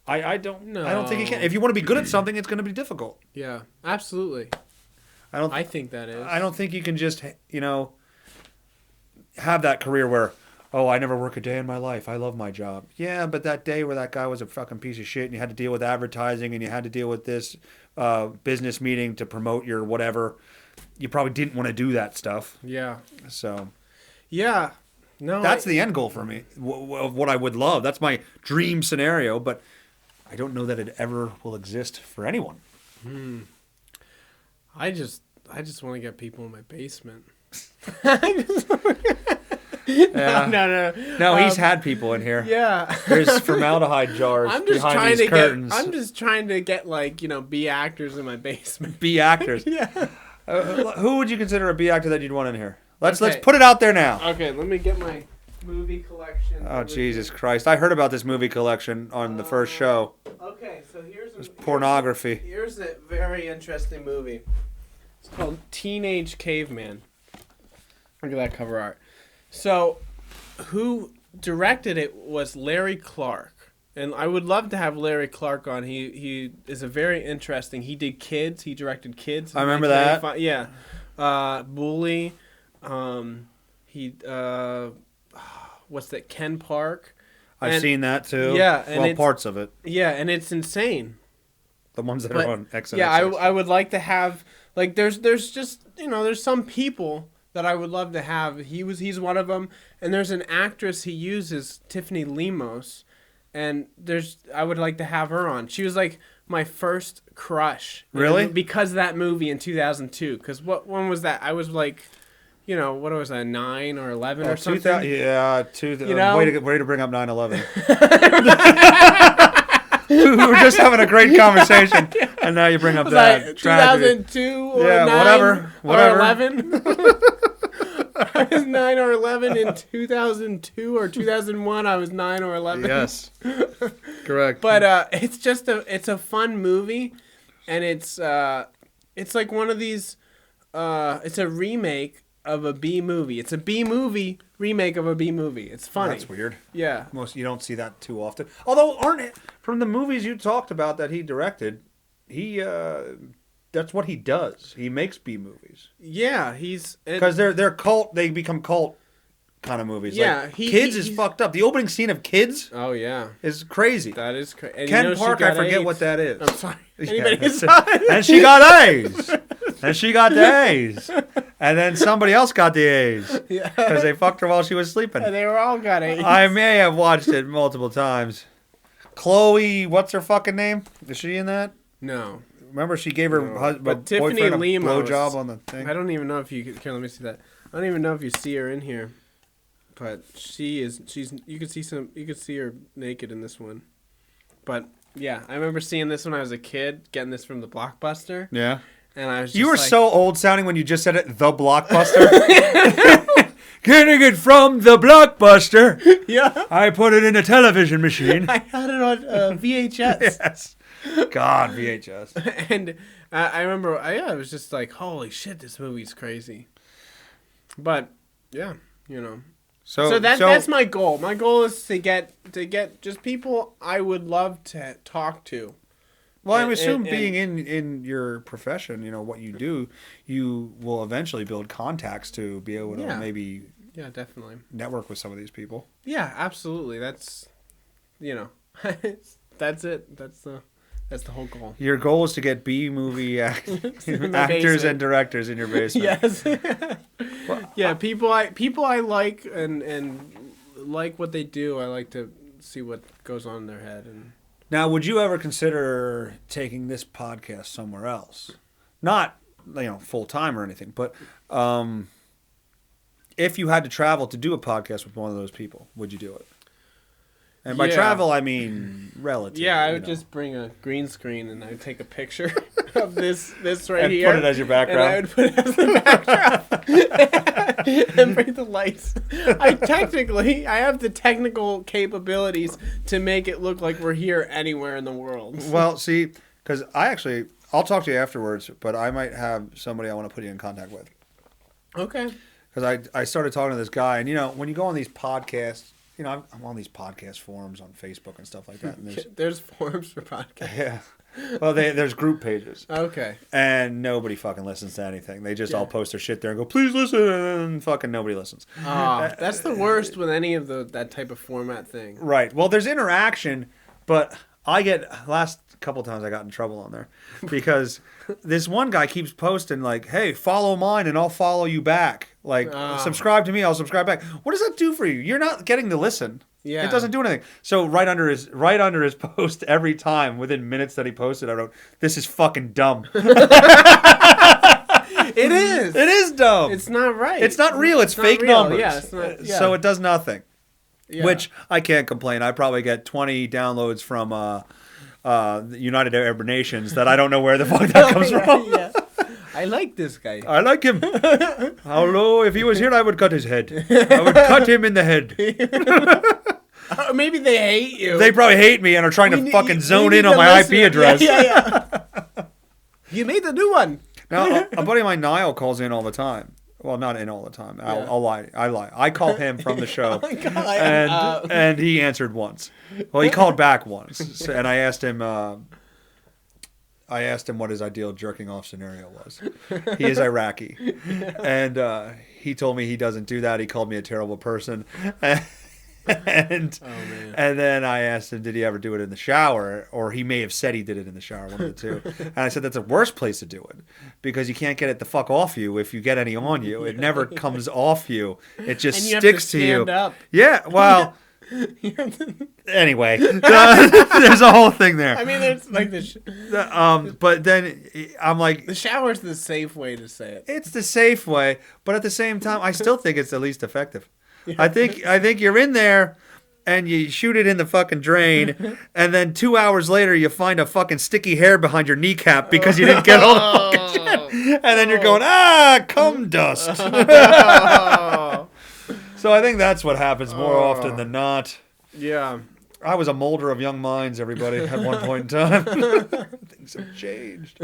Speaker 1: I don't know. I don't think you can. If you want to be good at something, it's going to be difficult.
Speaker 2: Yeah, absolutely. I think that is.
Speaker 1: I don't think you can just, you know, have that career where, oh, I never work a day in my life. I love my job. Yeah, but that day where that guy was a fucking piece of shit and you had to deal with advertising and you had to deal with this business meeting to promote your whatever, you probably didn't want to do that stuff.
Speaker 2: Yeah.
Speaker 1: So.
Speaker 2: Yeah. No.
Speaker 1: That's the end goal for me of what I would love. That's my dream scenario, but I don't know that it ever will exist for anyone.
Speaker 2: I just want to get people in my basement. No,
Speaker 1: he's had people in here.
Speaker 2: Yeah.
Speaker 1: There's formaldehyde jars behind these curtains.
Speaker 2: I'm just trying to get, like, you know, B actors in my basement.
Speaker 1: B actors.
Speaker 2: Yeah.
Speaker 1: Who would you consider a B actor that you'd want in here? Let's put it out there now.
Speaker 2: Okay, let me get my movie collection.
Speaker 1: Oh, Jesus Christ. I heard about this movie collection on the first show.
Speaker 2: Okay, so here's
Speaker 1: pornography.
Speaker 2: Here's a very interesting movie. It's called Teenage Caveman. Look at that cover art. So, who directed it was Larry Clark. And I would love to have Larry Clark on. He is a very interesting. He did Kids. He directed Kids.
Speaker 1: I remember that.
Speaker 2: Yeah. Bully. What's that? Ken Park.
Speaker 1: I've seen that too.
Speaker 2: Yeah. And
Speaker 1: parts of it.
Speaker 2: Yeah, and it's insane.
Speaker 1: The ones that are on X and
Speaker 2: yeah,
Speaker 1: X.
Speaker 2: I would like to have, like, there's just, there's some people that I would love to have. He's one of them. And there's an actress he uses, Tiffany Lemos. And I would like to have her on. She was like my first crush.
Speaker 1: Really?
Speaker 2: Because of that movie in 2002. Because when was that? I was like, what was I, 9 or 11 or something?
Speaker 1: Yeah, way to bring up 9/11. We were just having a great conversation, and now you bring up that.
Speaker 2: Like 2002 or 9
Speaker 1: whatever.
Speaker 2: Or 11. I was 9 or 11 in 2002 or 2001. I was 9 or 11.
Speaker 1: Yes, correct.
Speaker 2: But it's a fun movie, and it's like one of these. It's a remake of a B movie. It's a B movie remake of a B movie. It's funny.
Speaker 1: That's weird.
Speaker 2: Yeah.
Speaker 1: You don't see that too often. Although from the movies you talked about that he directed, that's what he does. He makes B movies.
Speaker 2: Yeah,
Speaker 1: because they're cult. They become cult kind of movies.
Speaker 2: Yeah,
Speaker 1: like, Kids is fucked up. The opening scene of Kids.
Speaker 2: Oh yeah,
Speaker 1: is crazy.
Speaker 2: That is crazy.
Speaker 1: Ken Park, I forget what that is.
Speaker 2: I'm sorry.
Speaker 1: And she got A's. And she got the A's. And then somebody else got the A's. Yeah. Because they fucked her while she was sleeping.
Speaker 2: And they were all got A's.
Speaker 1: I may have watched it multiple times. Chloe, what's her fucking name? Is she in that?
Speaker 2: No.
Speaker 1: Remember she gave her boyfriend a blowjob on the thing?
Speaker 2: I don't even know if you can. Here, let me see that. I don't even know if you see her in here. But she's you can see her naked in this one. But yeah, I remember seeing this when I was a kid, getting this from the Blockbuster.
Speaker 1: Yeah.
Speaker 2: And I was just
Speaker 1: You were so old sounding when you just said it, the Blockbuster. Getting it from the Blockbuster.
Speaker 2: Yeah.
Speaker 1: I put it in a television machine.
Speaker 2: I had it on VHS.
Speaker 1: Yes. God, VHS.
Speaker 2: And I remember, I was just like, holy shit, this movie's crazy. But yeah, So that's my goal. My goal is to get just people I would love to talk to.
Speaker 1: Well, I assume being in your profession, what you do, you will eventually build contacts to be able to maybe
Speaker 2: definitely
Speaker 1: network with some of these people.
Speaker 2: Yeah, absolutely. That's that's it. That's the whole goal.
Speaker 1: Your goal is to get B movie actors and directors in your basement.
Speaker 2: Yes. Yeah, people I like and like what they do. I like to see what goes on in their head. And
Speaker 1: now, would you ever consider taking this podcast somewhere else? Not, full time or anything, but if you had to travel to do a podcast with one of those people, would you do it? And by travel, I mean relative.
Speaker 2: Yeah, I would just bring a green screen and I would take a picture of this right
Speaker 1: and
Speaker 2: here.
Speaker 1: And put it as your background.
Speaker 2: And I would put it as the background. And bring the lights. I have the technical capabilities to make it look like we're here anywhere in the world.
Speaker 1: Well, see, because I'll talk to you afterwards, but I might have somebody I want to put you in contact with.
Speaker 2: Okay.
Speaker 1: Because I started talking to this guy, and when you go on these podcasts, I'm on these podcast forums on Facebook and stuff like that. And
Speaker 2: there's forums for podcasts.
Speaker 1: Yeah. Well, there's group pages.
Speaker 2: Okay.
Speaker 1: And nobody fucking listens to anything. They just all post their shit there and go, please listen, and fucking nobody listens.
Speaker 2: That's the worst with any of that type of format thing.
Speaker 1: Right. Well, there's interaction, but last couple times I got in trouble on there because this one guy keeps posting like, hey, follow mine and I'll follow you back. Like, subscribe to me, I'll subscribe back. What does that do for you? You're not getting to listen.
Speaker 2: Yeah.
Speaker 1: It doesn't do anything. So right under his post every time, within minutes that he posted, I wrote, this is fucking dumb.
Speaker 2: It is.
Speaker 1: It is dumb.
Speaker 2: It's not right.
Speaker 1: It's not real. It's fake numbers.
Speaker 2: Yeah, it's not, yeah.
Speaker 1: So it does nothing.
Speaker 2: Yeah.
Speaker 1: Which I can't complain. I probably get 20 downloads from the United Arab Nations that I don't know where the fuck that comes from.
Speaker 2: Yeah. I like this guy.
Speaker 1: I like him. Although if he was here, I would cut his head. I would cut him in the head.
Speaker 2: Maybe they hate you.
Speaker 1: They probably hate me and are trying to fucking zone in on my IP address.
Speaker 2: Yeah. You made the new one.
Speaker 1: Now, a buddy of mine, Niall, calls in all the time. Well, not in all the time.
Speaker 2: Yeah.
Speaker 1: I'll lie. I lie. I call him from the show,
Speaker 2: God,
Speaker 1: and he answered once. Well, he called back once, and I asked him. I asked him what his ideal jerking off scenario was. He is Iraqi, and he told me he doesn't do that. He called me a terrible person. And and then I asked him, did he ever do it in the shower? Or he may have said he did it in the shower, one of the two. And I said, that's the worst place to do it because you can't get it the fuck off you if you get any on you. It never comes off you. It just sticks to you.
Speaker 2: Up.
Speaker 1: Yeah, well, anyway, there's a whole thing there.
Speaker 2: I mean, there's like
Speaker 1: but then I'm like,
Speaker 2: the shower's the safe way to say it.
Speaker 1: it's the safe way, but at the same time, I still think it's the least effective. I think you're in there and you shoot it in the fucking drain, and then 2 hours later you find a fucking sticky hair behind your kneecap because you didn't get all the fucking shit. And then you're going, cum dust. So I think that's what happens more often than not.
Speaker 2: Yeah.
Speaker 1: I was a molder of young minds, everybody, at one point in time. Things have changed.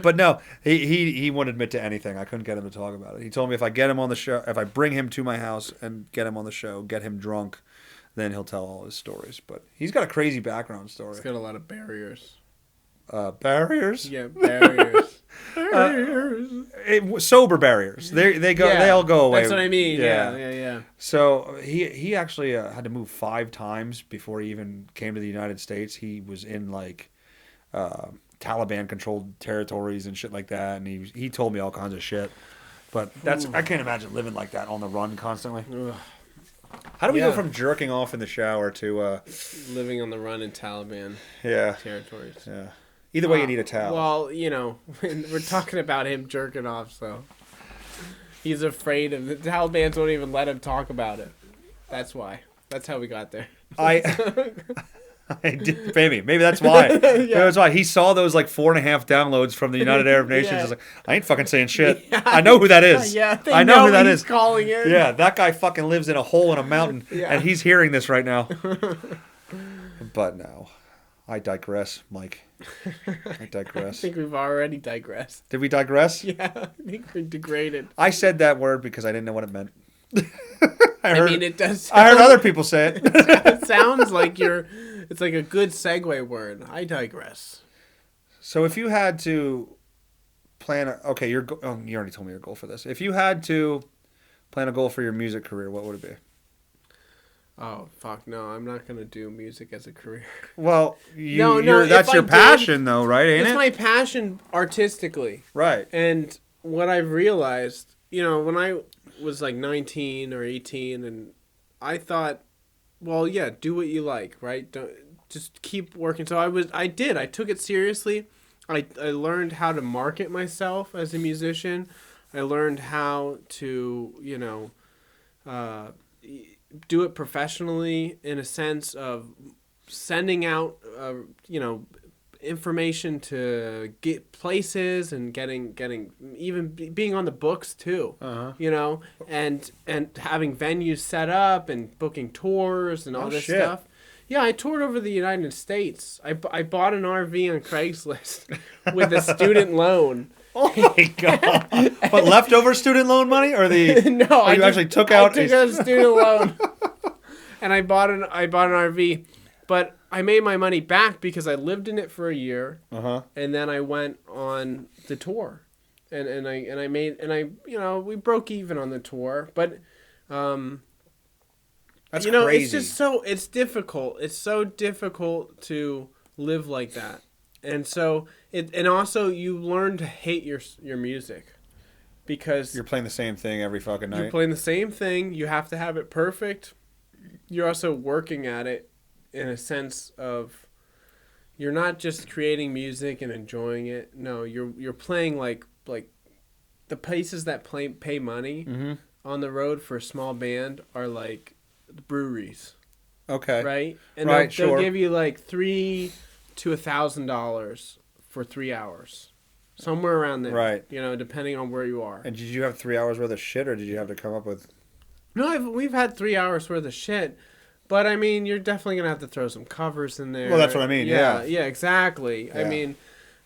Speaker 1: But no, he wouldn't admit to anything. I couldn't get him to talk about it. He told me if I get him on the show, if I bring him to my house and get him on the show, get him drunk, then he'll tell all his stories. But he's got a crazy background story.
Speaker 2: He's got a lot of barriers.
Speaker 1: Barriers?
Speaker 2: Yeah, barriers. Barriers.
Speaker 1: Sober barriers. They go.
Speaker 2: Yeah,
Speaker 1: they all go away.
Speaker 2: That's what I mean. Yeah.
Speaker 1: So he actually had to move 5 times before he even came to the United States. He was in like Taliban-controlled territories and shit like that, and he told me all kinds of shit. But I can't imagine living like that on the run constantly.
Speaker 2: Ugh.
Speaker 1: How do we go from jerking off in the shower to
Speaker 2: living on the run in Taliban territories?
Speaker 1: Yeah. Either way, you need a towel.
Speaker 2: Well, we're talking about him jerking off, so he's afraid of the Taliban. Won't even let him talk about it. That's why. That's how we got there.
Speaker 1: I did, maybe that's why. Maybe that's why he saw those like 4.5 downloads from the United Arab Nations. I was like, I ain't fucking saying shit. Yeah. I know who that is. I know who that is.
Speaker 2: Calling in.
Speaker 1: Yeah, that guy fucking lives in a hole in a mountain, and he's hearing this right now. But no, I digress, Mike. I digress.
Speaker 2: I think we've already digressed.
Speaker 1: Did we digress?
Speaker 2: Yeah, I think we degraded.
Speaker 1: I said that word because I didn't know what it meant.
Speaker 2: I mean, it does.
Speaker 1: I heard other people say it.
Speaker 2: It sounds like it's like a good segue word. I digress.
Speaker 1: So if you had to plan you already told me your goal for this. If you had to plan a goal for your music career, what would it be?
Speaker 2: Oh, fuck no. I'm not going to do music as a career.
Speaker 1: Well, that's your passion though, right? Ain't it?
Speaker 2: It's my passion artistically.
Speaker 1: Right.
Speaker 2: And what I've realized, when I was like 19 or 18 and I thought, well, yeah, do what you like, right? Don't just keep working. So I took it seriously. I learned how to market myself as a musician. I learned how to, do it professionally in a sense of sending out, information to get places and getting even being on the books too. And having venues set up and booking tours and all this stuff. Yeah, I toured over the United States. I bought an RV on Craigslist with a student loan.
Speaker 1: Oh my god! But leftover student loan money, or you actually took out
Speaker 2: a student loan, and I bought an RV, but I made my money back because I lived in it for a year, and then I went on the tour, and we broke even on the tour, but
Speaker 1: that's crazy.
Speaker 2: It's just it's difficult. It's so difficult to live like that. And so and also you learn to hate your music because
Speaker 1: you're playing the same thing every fucking night.
Speaker 2: You're playing the same thing. You have to have it perfect. You're also working at it in a sense of you're not just creating music and enjoying it. No, you're playing like the places that pay money on the road for a small band are like the breweries.
Speaker 1: Okay.
Speaker 2: Right? And they'll give you like $300 to $1,000 for 3 hours, somewhere around there.
Speaker 1: Right.
Speaker 2: Depending on where you are.
Speaker 1: And did you have 3 hours worth of shit, or did you have to come up with?
Speaker 2: No, we've had 3 hours worth of shit, but I mean, you're definitely gonna have to throw some covers in there.
Speaker 1: Well, that's what I mean. Yeah,
Speaker 2: exactly. Yeah. I mean,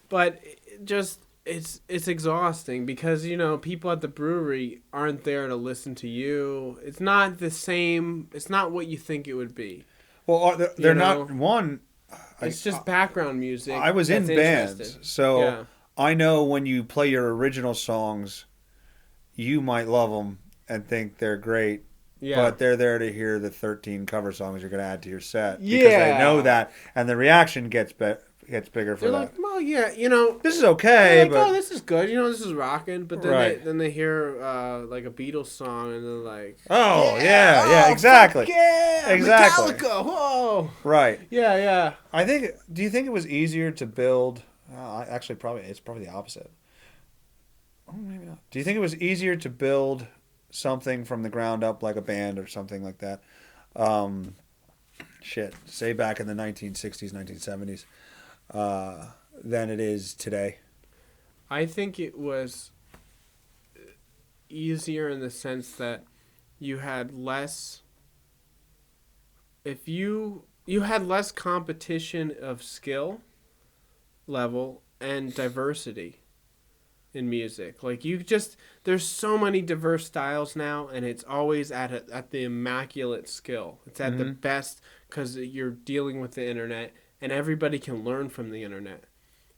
Speaker 2: but just it's exhausting because, you know, people at the brewery aren't there to listen to you. It's not the same. It's not what you think it would be.
Speaker 1: Well, they're not one.
Speaker 2: It's just background music.
Speaker 1: I was in bands, so I know when you play your original songs, you might love them and think they're great. Yeah. But they're there to hear the 13 cover songs you're going to add to your set. Because they know that, and the reaction gets bigger for
Speaker 2: they're
Speaker 1: that.
Speaker 2: Like, well, yeah, you know.
Speaker 1: This is okay,
Speaker 2: like,
Speaker 1: but...
Speaker 2: oh, this is good. You know, this is rocking. But then they hear, like, a Beatles song, and they're like...
Speaker 1: Oh, yeah, exactly.
Speaker 2: Yeah,
Speaker 1: exactly.
Speaker 2: Metallica, whoa.
Speaker 1: Right.
Speaker 2: Yeah.
Speaker 1: Do you think it was easier to build... actually, it's probably the opposite. Oh, maybe not. Do you think it was easier to build... something from the ground up like a band or something like that, say back in the 1960s, 1970s, than it is today?
Speaker 2: I think it was easier in the sense that you had less, you had less competition of skill level and diversity in music. Like, there's so many diverse styles now, and it's always at the immaculate skill. It's at the best because you're dealing with the internet, and everybody can learn from the internet.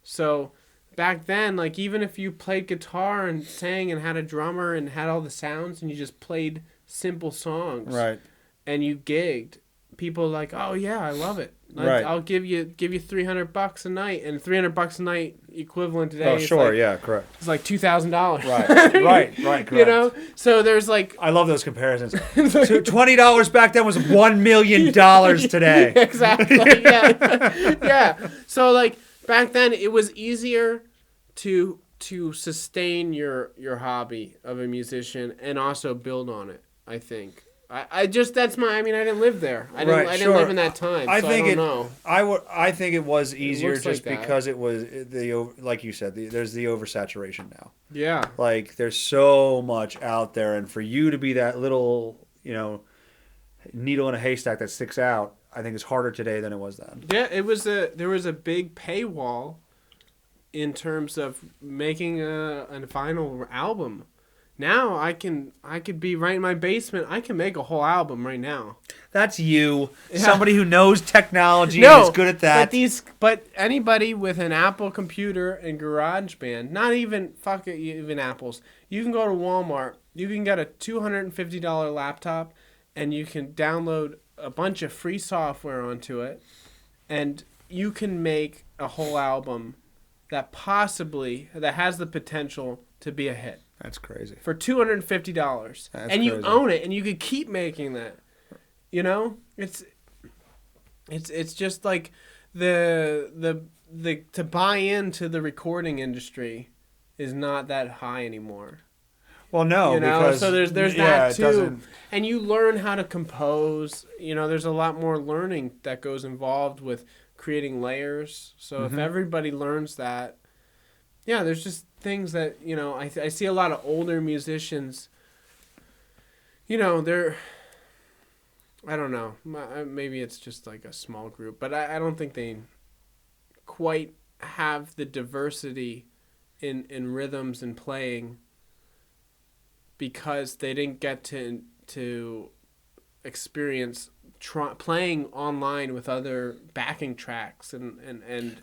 Speaker 2: So back then, like, even if you played guitar and sang and had a drummer and had all the sounds and you just played simple songs,
Speaker 1: right,
Speaker 2: and you gigged, people are like, oh yeah, I love it. Right. I'll give you $300 a night, and $300 a night equivalent today.
Speaker 1: Oh, sure, yeah, correct.
Speaker 2: It's like $2,000.
Speaker 1: Right, correct.
Speaker 2: You know, so there's like...
Speaker 1: I love those comparisons. So $20 back then was $1 million today.
Speaker 2: Exactly. Yeah. So like back then, it was easier to sustain your hobby of a musician and also build on it, I think. I didn't live there. I didn't live in that time. I don't know.
Speaker 1: I think it was easier just
Speaker 2: like
Speaker 1: because it was like you said, there's the oversaturation now.
Speaker 2: Yeah.
Speaker 1: Like, there's so much out there, and for you to be that little, needle in a haystack that sticks out, I think it's harder today than it was then.
Speaker 2: Yeah, there was a big paywall in terms of making a final album. Now I could be right in my basement. I can make a whole album right now.
Speaker 1: That's you, somebody who knows technology and is good at that.
Speaker 2: But anybody with an Apple computer and GarageBand, not even even Apples, you can go to Walmart. You can get a $250 laptop, and you can download a bunch of free software onto it, and you can make a whole album that has the potential to be a hit.
Speaker 1: That's crazy.
Speaker 2: For $250. And you own it, and you could keep making that. You know? It's just like the to buy into the recording industry is not that high anymore.
Speaker 1: Well, no, because
Speaker 2: so there's that too. And you learn how to compose. There's a lot more learning that goes involved with creating layers. So if everybody learns that, there's just things that, I see a lot of older musicians, they're, I don't know, maybe it's just like a small group, but I don't think they quite have the diversity in rhythms and playing because they didn't get to experience playing online with other backing tracks and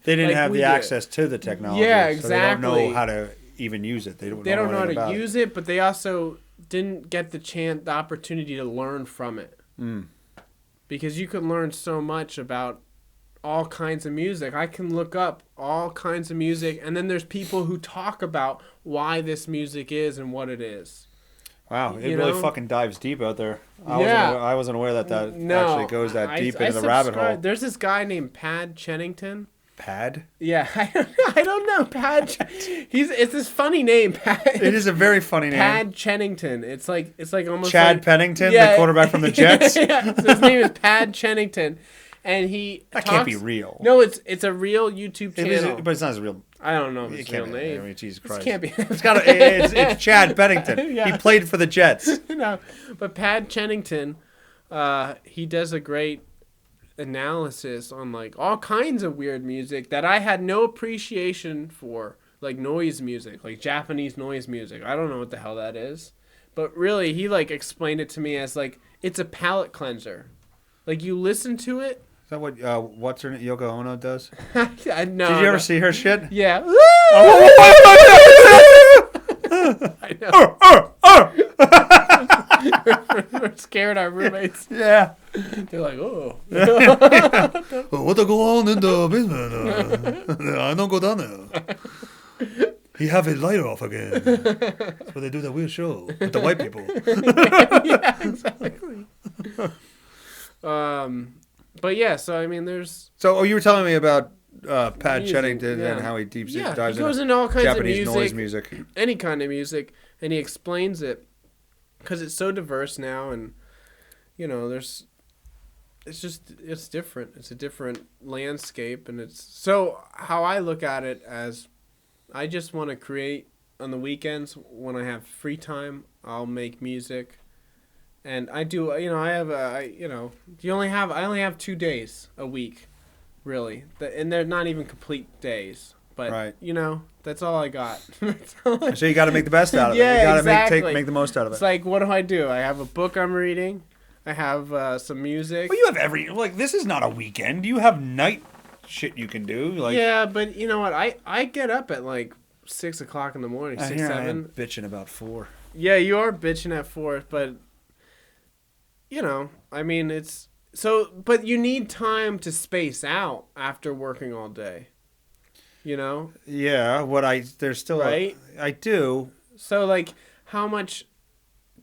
Speaker 1: they didn't have the access to the technology.
Speaker 2: Yeah, exactly.
Speaker 1: So they don't know how to even use it. They don't know how to
Speaker 2: use it, but they also didn't get the opportunity to learn from it. Because you can learn so much about all kinds of music. I can look up all kinds of music, and then there's people who talk about why this music is and what it is.
Speaker 1: Wow, it really fucking dives deep out there. I wasn't aware that actually goes that deep into the rabbit hole.
Speaker 2: There's this guy named Pad Chennington.
Speaker 1: Pad?
Speaker 2: Yeah, I don't know. Pad. It's this funny name. Pad.
Speaker 1: It is a very funny name.
Speaker 2: Pad Chennington. It's like almost
Speaker 1: Chad Pennington, the quarterback from the Jets.
Speaker 2: So his name is Pad Chennington, and that
Speaker 1: can't be real.
Speaker 2: No, it's a real YouTube channel.
Speaker 1: But it's not his real.
Speaker 2: I don't know his real name.
Speaker 1: I mean, Jesus Christ.
Speaker 2: It can't be.
Speaker 1: It's Chad Pennington. Yeah. He played for the Jets.
Speaker 2: No, but Pad Chennington, he does a great analysis on like all kinds of weird music that I had no appreciation for like noise music, like Japanese noise music. I don't know what the hell that is. But really, he like explained it to me as like it's a palate cleanser. Like you listen to it.
Speaker 1: Is that what what's her name, Yoko Ono does?
Speaker 2: I know.
Speaker 1: Did you ever see her shit?
Speaker 2: Yeah. I know. We're scared our roommates.
Speaker 1: Yeah.
Speaker 2: They're like, oh.
Speaker 1: What go on in the basement? I don't go down there. He have his lighter off again. That's what they do that weird show with the white people.
Speaker 2: Yeah, exactly. But yeah, so I mean, there's.
Speaker 1: So you were telling me about Pat
Speaker 2: music,
Speaker 1: Chennington
Speaker 2: yeah.
Speaker 1: and how he dives
Speaker 2: he goes into all kinds
Speaker 1: Japanese
Speaker 2: of
Speaker 1: noise music,
Speaker 2: any kind of music, and he explains it because it's so diverse now, and you know, it's different. It's a different landscape, and it's so how I look at it as I just want to create on the weekends when I have free time. I'll make music. And I do, you know, I only have 2 days a week, really. And they're not even complete days. But,
Speaker 1: right.
Speaker 2: You know, that's all I got.
Speaker 1: So you got to make the best out of it.
Speaker 2: Yeah,
Speaker 1: you got to
Speaker 2: exactly.
Speaker 1: make the most out of it.
Speaker 2: It's like, what do? I have a book I'm reading. I have some music.
Speaker 1: Well, you have this is not a weekend. You have night shit you can do. Like,
Speaker 2: yeah, but you know what? I get up at like 6 o'clock in the morning, 6, 7.
Speaker 1: I am bitching about 4.
Speaker 2: Yeah, you are bitching at 4, but... You know, I mean, it's so, but you need time to space out after working all day. You know?
Speaker 1: Yeah, there's still
Speaker 2: right?
Speaker 1: I do.
Speaker 2: So like how much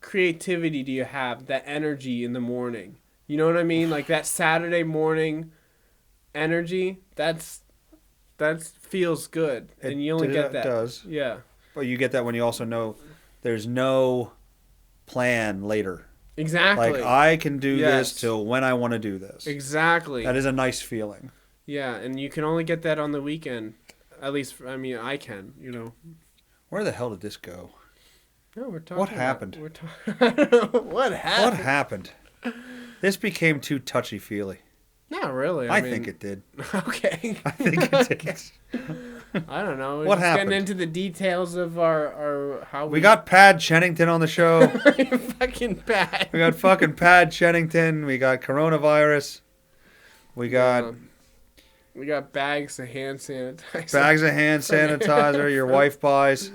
Speaker 2: creativity do you have, that energy in the morning? You know what I mean? Like that Saturday morning energy, that feels good. And you only get that.
Speaker 1: It does.
Speaker 2: Yeah.
Speaker 1: But you get that when you also know there's no plan later.
Speaker 2: Exactly.
Speaker 1: Like, I can do this till when I want to do this.
Speaker 2: Exactly.
Speaker 1: That is a nice feeling.
Speaker 2: Yeah, and you can only get that on the weekend. At least, I mean, I can, you know.
Speaker 1: Where the hell did this go?
Speaker 2: No, we're talking
Speaker 1: What happened?
Speaker 2: What happened?
Speaker 1: What happened? This became too touchy-feely.
Speaker 2: Not really.
Speaker 1: I think it did.
Speaker 2: Okay.
Speaker 1: I think it did.
Speaker 2: I don't know. We're
Speaker 1: What
Speaker 2: just
Speaker 1: happened?
Speaker 2: getting into the details of our how
Speaker 1: we got Pad Chennington on the show.
Speaker 2: You're fucking bad.
Speaker 1: We got fucking Pad Chennington. We got coronavirus. We got
Speaker 2: bags of hand sanitizer.
Speaker 1: Bags of hand sanitizer your wife buys.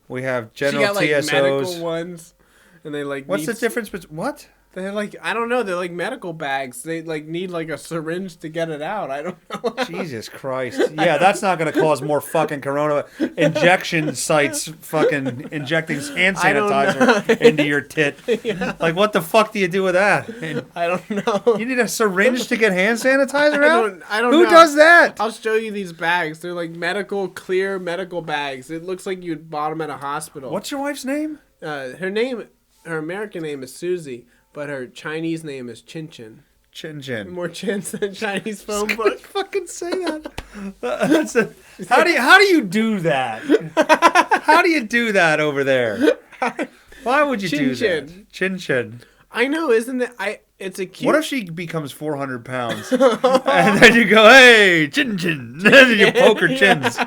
Speaker 1: We have general
Speaker 2: she got, like,
Speaker 1: TSOs.
Speaker 2: medical ones, and they like.
Speaker 1: What's the difference between what?
Speaker 2: They're like, I don't know. They're like medical bags. They like need like a syringe to get it out. I don't know.
Speaker 1: Jesus Christ. Yeah, that's not going to cause more fucking corona injection sites fucking injecting hand sanitizer into your tit. Yeah. Like, what the fuck do you do with that?
Speaker 2: I don't know.
Speaker 1: You need a syringe to get hand sanitizer out?
Speaker 2: I don't know.
Speaker 1: Who does that?
Speaker 2: I'll show you these bags. They're like clear medical bags. It looks like you bought them at a hospital.
Speaker 1: What's your wife's name?
Speaker 2: Her American name is Susie. But her Chinese name is Chin Chin.
Speaker 1: Chin Chin.
Speaker 2: More chins than Chinese phone book.
Speaker 1: Fucking say that. How do you do that? How do you do that over there? Why would you do that? Chin Chin.
Speaker 2: I know, isn't it? It's a cute.
Speaker 1: What if she becomes 400 pounds and then you go, hey, Chin Chin, and then you poke her chins?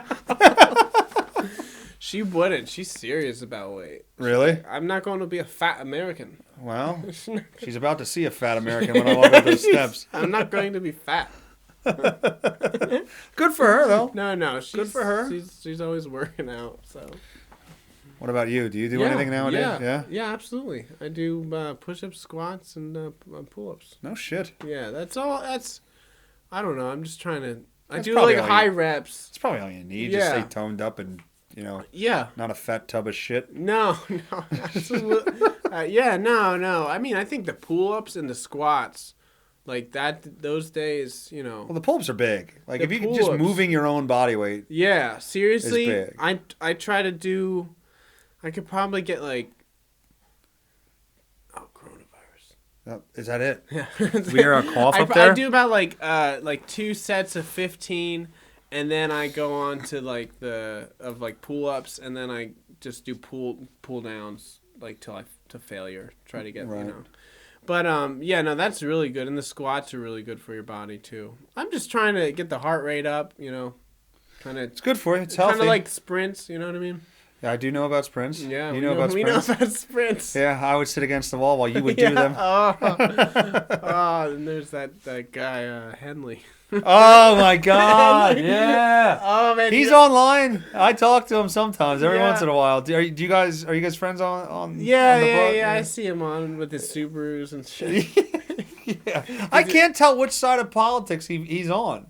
Speaker 2: She wouldn't. She's serious about weight.
Speaker 1: Really?
Speaker 2: I'm not going to be a fat American.
Speaker 1: Well, she's about to see a fat American when I walk up those steps.
Speaker 2: I'm not going to be fat.
Speaker 1: Good for her, though.
Speaker 2: No.
Speaker 1: Good for her.
Speaker 2: She's always working out, so.
Speaker 1: What about you? Do you do anything nowadays?
Speaker 2: Yeah, absolutely. I do push-ups, squats, and pull-ups.
Speaker 1: No shit.
Speaker 2: Yeah, that's all. I don't know. I'm just trying to. I do
Speaker 1: probably
Speaker 2: like high reps.
Speaker 1: It's probably all you need.
Speaker 2: Yeah.
Speaker 1: Just stay toned up and, not a fat tub of shit.
Speaker 2: No, absolutely. No. I mean, I think the pull-ups and the squats, like that, those days,
Speaker 1: Well, the pull-ups are big. Like, if you
Speaker 2: pull-ups,
Speaker 1: just moving your own body weight.
Speaker 2: Yeah, seriously.
Speaker 1: Is big.
Speaker 2: I try to do. I could probably get like. Oh, coronavirus.
Speaker 1: Is that it?
Speaker 2: Yeah.
Speaker 1: We hear a cough up there?
Speaker 2: I do about like 2 sets of 15, and then I go on to like pull-ups, and then I just do pull downs like to failure. Try to get
Speaker 1: right.
Speaker 2: But that's really good, and the squats are really good for your body too. I'm just trying to get the heart rate up,
Speaker 1: It's good for you. It's healthy.
Speaker 2: Kind of like sprints, you know what I mean?
Speaker 1: Yeah, I do know about sprints.
Speaker 2: Yeah,
Speaker 1: you know about sprints.
Speaker 2: We know about sprints.
Speaker 1: Yeah, I would sit against the wall while you would do them.
Speaker 2: And there's that guy Henley.
Speaker 1: Oh my God! Yeah.
Speaker 2: Oh man,
Speaker 1: he's online. I talk to him sometimes, every once in a while. Are you guys friends on?
Speaker 2: Yeah. I see him on with his Subarus and shit.
Speaker 1: Yeah, I can't tell which side of politics he's on.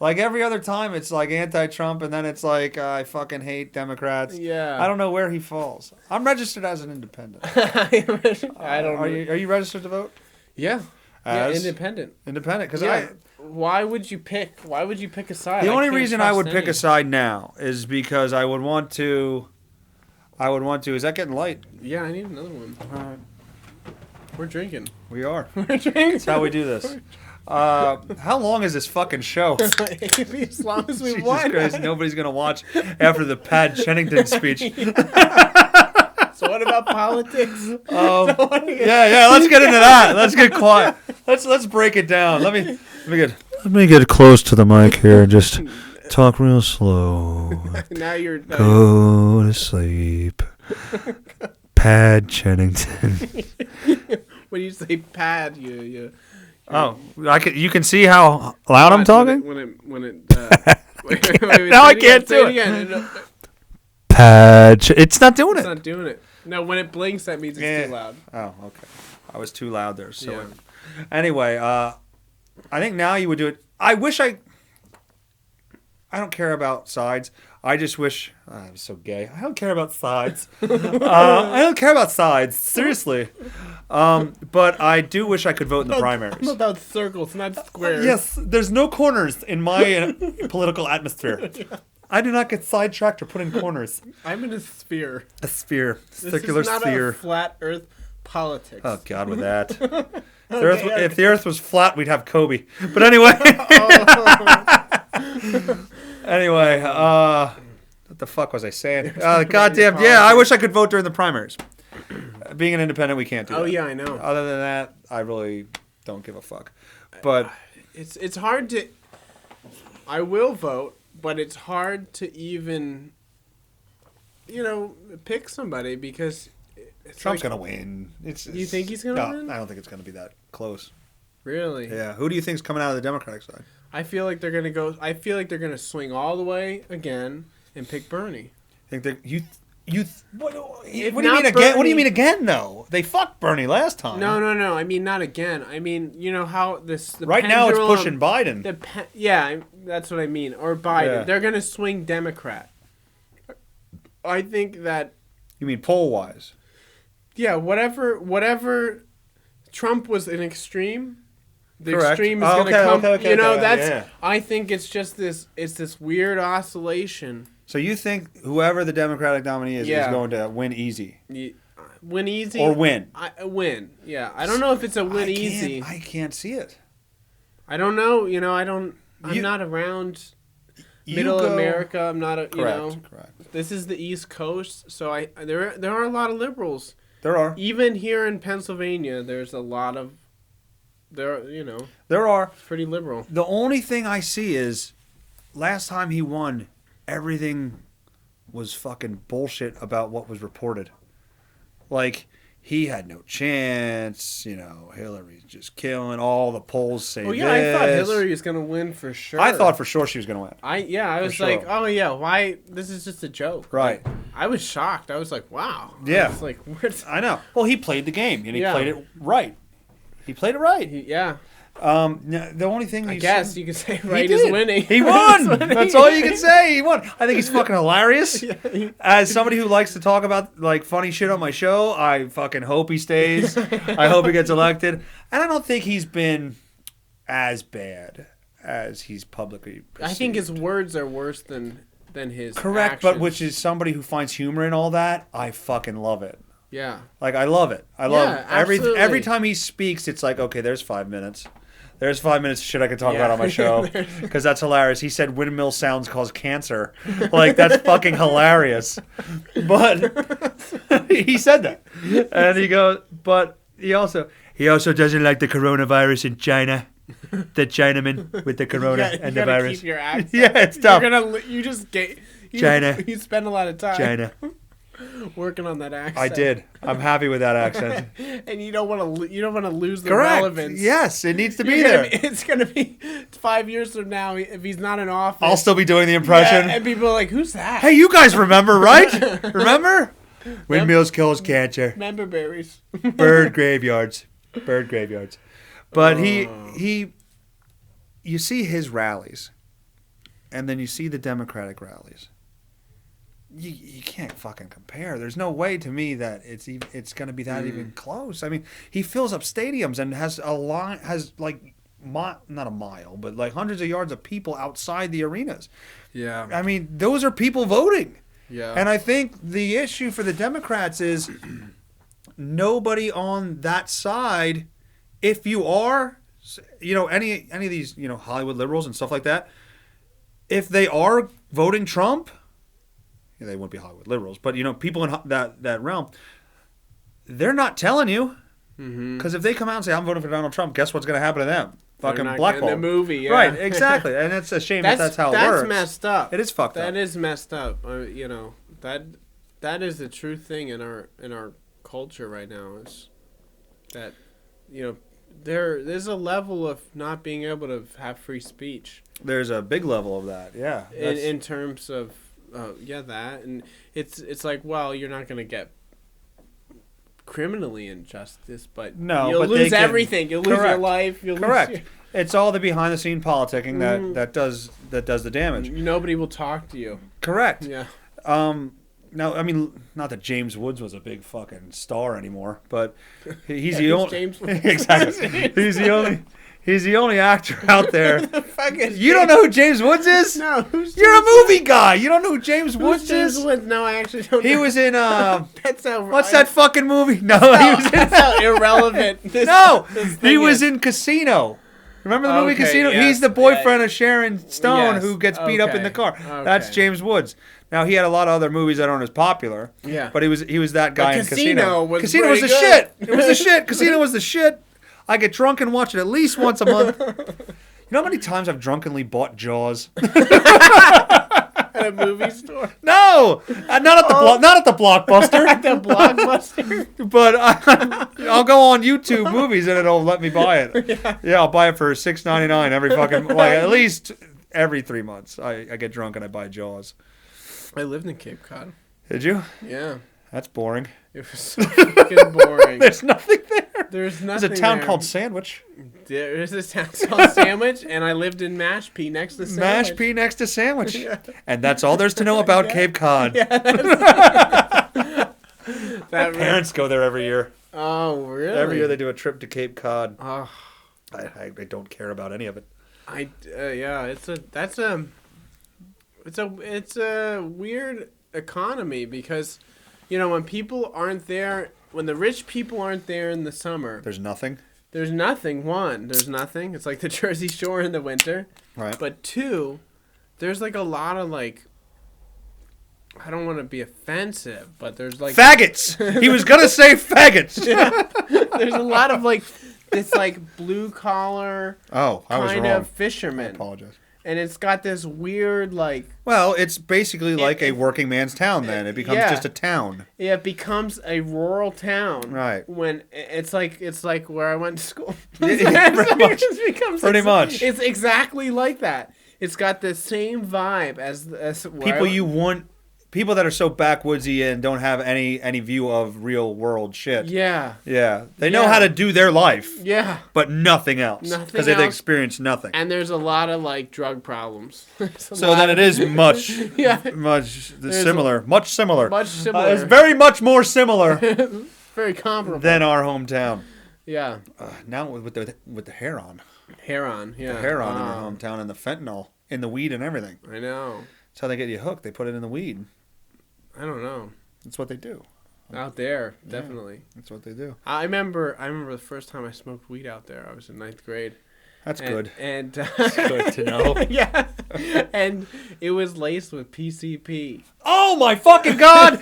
Speaker 1: Like every other time, it's like anti-Trump, and then it's like I fucking hate Democrats.
Speaker 2: Yeah.
Speaker 1: I don't know where he falls. I'm registered as an independent.
Speaker 2: I don't.
Speaker 1: Are you registered to vote?
Speaker 2: Yeah.
Speaker 1: As
Speaker 2: independent.
Speaker 1: Independent, because
Speaker 2: Why would you pick a side?
Speaker 1: The only reason I would pick a side now is because I would want to. Is that getting light?
Speaker 2: Yeah, I need another one.
Speaker 1: All right.
Speaker 2: We're drinking.
Speaker 1: We are.
Speaker 2: We're drinking.
Speaker 1: That's how we do this. How long is this fucking show?
Speaker 2: It can be as long as we
Speaker 1: Jesus
Speaker 2: want.
Speaker 1: Christ, nobody's gonna watch after the Pat Chennington speech.
Speaker 2: So what about politics?
Speaker 1: Yeah. Let's get into that. Let's get quiet. Let's break it down. Let me get close to the mic here and just talk real slow.
Speaker 2: Now you're
Speaker 1: go to sleep. Pat Chennington.
Speaker 2: When you say pad, you.
Speaker 1: You can see how loud I'm talking.
Speaker 2: When it.
Speaker 1: Wait, now I can't do it.
Speaker 2: Again.
Speaker 1: Pad. It's not doing it.
Speaker 2: It's not doing it. No, when it blinks, that means it's too loud.
Speaker 1: Oh, okay. I was too loud there. So anyway, I think now you would do it. I don't care about sides. I just wish I'm so gay. I don't care about sides. I don't care about sides. Seriously. But I do wish I could vote in the primaries.
Speaker 2: I'm about circles, not squares.
Speaker 1: Yes, there's no corners in my political atmosphere. I do not get sidetracked or put in corners.
Speaker 2: I'm in a sphere.
Speaker 1: A sphere.
Speaker 2: This
Speaker 1: Circular
Speaker 2: is not
Speaker 1: sphere.
Speaker 2: A flat Earth politics.
Speaker 1: Oh, God, with that. If the Earth was flat, we'd have Kobe. But anyway. Anyway, what the fuck was I saying? Goddamn, yeah, I wish I could vote during the primaries. Being an independent, we can't do that.
Speaker 2: Oh, yeah, I know.
Speaker 1: Other than that, I really don't give a fuck. But
Speaker 2: it's hard to... I will vote, but it's hard to even, pick somebody because...
Speaker 1: Trump's going to win.
Speaker 2: You think he's going to win?
Speaker 1: I don't think it's going to be that close.
Speaker 2: Really?
Speaker 1: Yeah. Who do you think's coming out of the Democratic side?
Speaker 2: I feel like they're going to swing all the way again and pick Bernie.
Speaker 1: Think that what do you mean again? Bernie, what do you mean again though? They fucked Bernie last time.
Speaker 2: No. I mean not again. I mean, you know how the
Speaker 1: right now it's pushing Biden.
Speaker 2: That's what I mean. Or Biden. Yeah. They're going to swing Democrat. I think that
Speaker 1: you mean poll-wise.
Speaker 2: Yeah, whatever Trump was an extreme, the
Speaker 1: Correct.
Speaker 2: extreme is going to come.
Speaker 1: Okay,
Speaker 2: I think it's just this weird oscillation.
Speaker 1: So you think whoever the Democratic nominee is going to win easy?
Speaker 2: Win easy?
Speaker 1: Or win?
Speaker 2: Win, yeah. I don't know if it's a win easy.
Speaker 1: I can't see it.
Speaker 2: I don't know. I'm not around Middle America. I'm not Correct. This is the East Coast, so there are a lot of liberals.
Speaker 1: There are.
Speaker 2: Even here in Pennsylvania, there's a lot of... There are. It's pretty liberal.
Speaker 1: The only thing I see is, last time he won, everything was fucking bullshit about what was reported. Like, he had no chance, Hillary's just killing, all the polls say this.
Speaker 2: I thought Hillary was going to win for sure.
Speaker 1: I thought for sure she was going to win.
Speaker 2: I was like, why? This is just a joke.
Speaker 1: Right.
Speaker 2: Like, I was shocked. I was like, wow.
Speaker 1: Yeah.
Speaker 2: I was like,
Speaker 1: I know. Well, he played the game, and he played it right. He played it right. The only thing
Speaker 2: you could say right is winning.
Speaker 1: He won. That's all you can say. He won. I think he's fucking hilarious. As somebody who likes to talk about funny shit on my show, I fucking hope he stays. I hope he gets elected. And I don't think he's been as bad as he's publicly perceived.
Speaker 2: I think his words are worse than his
Speaker 1: correct,
Speaker 2: actions.
Speaker 1: but which is somebody who finds humor in all that. I fucking love it.
Speaker 2: Yeah.
Speaker 1: I love it. I love
Speaker 2: absolutely.
Speaker 1: every time he speaks, it's like, okay, there's 5 minutes. There's 5 minutes of shit I could talk about on my show. Because that's hilarious. He said windmill sounds cause cancer. That's fucking hilarious. But he said that. And he goes, but he also doesn't like the coronavirus in China. the Chinaman with the corona and the virus.
Speaker 2: Keep your accent.
Speaker 1: Yeah, it's tough. China.
Speaker 2: You spend a lot of time.
Speaker 1: China.
Speaker 2: Working on that accent.
Speaker 1: I did. I'm happy with that accent.
Speaker 2: And you don't want to lose the
Speaker 1: Correct.
Speaker 2: relevance.
Speaker 1: Yes, it needs to be there.
Speaker 2: It's gonna be 5 years from now if he's not in office.
Speaker 1: I'll still be doing the impression.
Speaker 2: Yeah, and people are like, "Who's that?"
Speaker 1: Hey, you guys remember, right? Remember? Windmills kills cancer.
Speaker 2: Member berries.
Speaker 1: Bird graveyards. But he, you see his rallies, and then you see the Democratic rallies. You can't fucking compare. There's no way to me that it's going to be that even close. I mean, he fills up stadiums and has not a mile, but like hundreds of yards of people outside the arenas.
Speaker 2: Yeah.
Speaker 1: I mean, those are people voting.
Speaker 2: Yeah.
Speaker 1: And I think the issue for the Democrats is nobody on that side, if you are, any of these, Hollywood liberals and stuff like that, if they are voting Trump, they wouldn't be Hollywood liberals, but people in that realm, they're not telling you, because if they come out and say I'm voting for Donald Trump, guess what's going to happen to them? Fucking blackball.
Speaker 2: The movie, yeah.
Speaker 1: Right, exactly, and it's a shame that's how it works.
Speaker 2: That's messed up.
Speaker 1: It is fucked up.
Speaker 2: That is messed up. That is the true thing in our culture right now. Is that there's a level of not being able to have free speech.
Speaker 1: There's a big level of that, yeah.
Speaker 2: In terms of. That, and it's like, well, you're not gonna get criminally injustice, but you'll lose everything. You'll lose your life.
Speaker 1: Correct. It's all the behind the scene politicking that does the damage.
Speaker 2: Nobody will talk to you.
Speaker 1: Correct.
Speaker 2: Yeah.
Speaker 1: Now, I mean, not that James Woods was a big fucking star anymore, but he's the only.
Speaker 2: James Woods.
Speaker 1: Exactly. He's the only actor out there.
Speaker 2: You
Speaker 1: don't know who James Woods is?
Speaker 2: No.
Speaker 1: You're a movie guy. You don't know who James Woods is?
Speaker 2: James Woods? No, I actually don't know.
Speaker 1: He was in
Speaker 2: That's how.
Speaker 1: What's that fucking movie? No, he was in.
Speaker 2: That's how irrelevant.
Speaker 1: He was in Casino. Remember the movie Casino?
Speaker 2: Yes,
Speaker 1: He's the boyfriend of Sharon Stone who gets beat up in the car.
Speaker 2: Okay.
Speaker 1: That's James Woods. Now he had a lot of other movies that aren't as popular.
Speaker 2: Yeah.
Speaker 1: But he was that guy in Casino.
Speaker 2: Casino was
Speaker 1: the
Speaker 2: good.
Speaker 1: shit. It was the shit. Casino was the shit. I get drunk and watch it at least once a month. You know how many times I've drunkenly bought Jaws?
Speaker 2: At a movie store?
Speaker 1: No, not at the Blockbuster.
Speaker 2: At the Blockbuster.
Speaker 1: But I'll go on YouTube Movies and it'll let me buy it. Yeah, I'll buy it for $6.99 every fucking at least every 3 months. I get drunk and I buy Jaws.
Speaker 2: I lived in Cape Cod.
Speaker 1: Did you?
Speaker 2: Yeah.
Speaker 1: That's boring.
Speaker 2: It was so fucking boring.
Speaker 1: There's nothing there.
Speaker 2: There's nothing.
Speaker 1: There's a town
Speaker 2: there.
Speaker 1: called Sandwich.
Speaker 2: There is a town called Sandwich, and I lived in Mashpee next to Sandwich.
Speaker 1: Mashpee next to Sandwich. And that's all there's to know about Cape Cod. My parents go there every year.
Speaker 2: Oh, really?
Speaker 1: Every year they do a trip to Cape Cod.
Speaker 2: Oh.
Speaker 1: I don't care about any of it.
Speaker 2: It's a weird economy because, when people aren't there, when the rich people aren't there in the summer,
Speaker 1: there's nothing.
Speaker 2: There's nothing. One, there's nothing. It's like the Jersey Shore in the winter.
Speaker 1: Right.
Speaker 2: But two, there's like a lot of like, I don't want to be offensive, but there's like
Speaker 1: faggots. He was gonna say faggots.
Speaker 2: Yeah. There's a lot of like this like blue collar kind of fishermen.
Speaker 1: I apologize.
Speaker 2: And it's got this weird like.
Speaker 1: Well, it's basically like a working man's town. Then it becomes just a town.
Speaker 2: Yeah, it becomes a rural town.
Speaker 1: Right.
Speaker 2: When it's like where I went to school.
Speaker 1: Pretty much.
Speaker 2: It's exactly like that. It's got the same vibe as
Speaker 1: people that are so backwoodsy and don't have any view of real world shit.
Speaker 2: Yeah.
Speaker 1: Yeah. They know how to do their life.
Speaker 2: Yeah.
Speaker 1: But nothing else. Because they've experienced nothing.
Speaker 2: And there's a lot of like drug problems.
Speaker 1: So then it is much similar. Much similar.
Speaker 2: Much similar.
Speaker 1: It's very much more similar.
Speaker 2: Very comparable.
Speaker 1: Than our hometown.
Speaker 2: Yeah.
Speaker 1: Now with the heron.
Speaker 2: Heron, yeah.
Speaker 1: The heron in our hometown and the fentanyl in the weed and everything.
Speaker 2: I know.
Speaker 1: That's how they get you hooked. They put it in the weed.
Speaker 2: I don't know.
Speaker 1: That's what they do.
Speaker 2: Out there, definitely.
Speaker 1: Yeah, that's what they do.
Speaker 2: I remember the first time I smoked weed out there. I was in 9th grade.
Speaker 1: That's good.
Speaker 2: And
Speaker 1: that's good to know.
Speaker 2: Yeah. And it was laced with PCP.
Speaker 1: Oh my fucking God!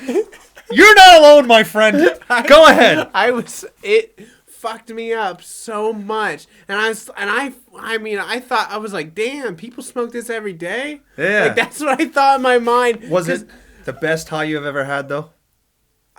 Speaker 1: You're not alone, my friend. Go ahead.
Speaker 2: fucked me up so much. And I thought, I was like, damn, people smoke this every day?
Speaker 1: Yeah.
Speaker 2: Like, that's what I thought in my mind.
Speaker 1: Was it the best high you've ever had, though?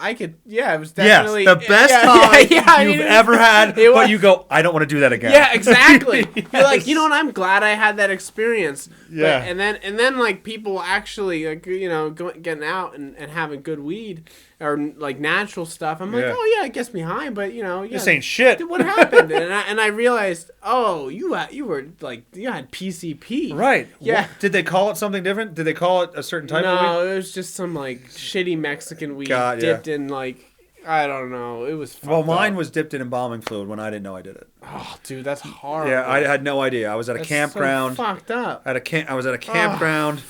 Speaker 2: It was definitely...
Speaker 1: Yes, the best high you've ever had, but you go, I don't want to do that again.
Speaker 2: Yeah, exactly.
Speaker 1: Yes.
Speaker 2: You're like, you know what, I'm glad I had that experience.
Speaker 1: Yeah.
Speaker 2: But, and then like, people actually, like, you know, getting out and having good weed, or like natural stuff. I'm like, oh yeah, it gets me high, but you know,
Speaker 1: this ain't shit.
Speaker 2: What happened? and I realized, oh, you had PCP.
Speaker 1: Right.
Speaker 2: Yeah.
Speaker 1: Did they call it something different? Did they call it a certain type of weed?
Speaker 2: No, it was just some like shitty Mexican weed dipped in like, I don't know. It was fucked
Speaker 1: mine
Speaker 2: up.
Speaker 1: was dipped in embalming fluid when I didn't know I did it.
Speaker 2: Oh, dude, that's horrible.
Speaker 1: Yeah, I had no idea. I was at a campground.
Speaker 2: So fucked up.
Speaker 1: I was at a campground,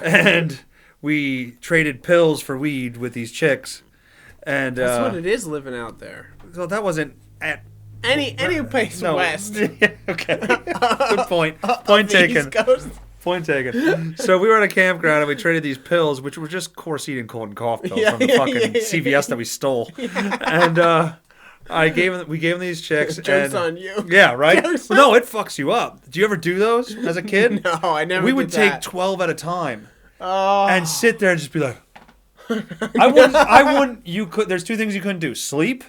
Speaker 1: and we traded pills for weed with these chicks, and
Speaker 2: that's what it is living out there.
Speaker 1: So that wasn't at
Speaker 2: any place west.
Speaker 1: Okay, good point. Point taken.
Speaker 2: East Coast.
Speaker 1: Point taken. So we were at a campground and we traded these pills, which were just Corseed and cold and cough pills from the fucking CVS that we stole, and we gave them these chicks.
Speaker 2: Joke's on you.
Speaker 1: Yeah, right. No, it fucks you up. Do you ever do those as a kid?
Speaker 2: No, I never.
Speaker 1: We would
Speaker 2: did that.
Speaker 1: take 12 at a time,
Speaker 2: oh.
Speaker 1: and sit there and just be like, I wouldn't. You could. There's two things you couldn't do: sleep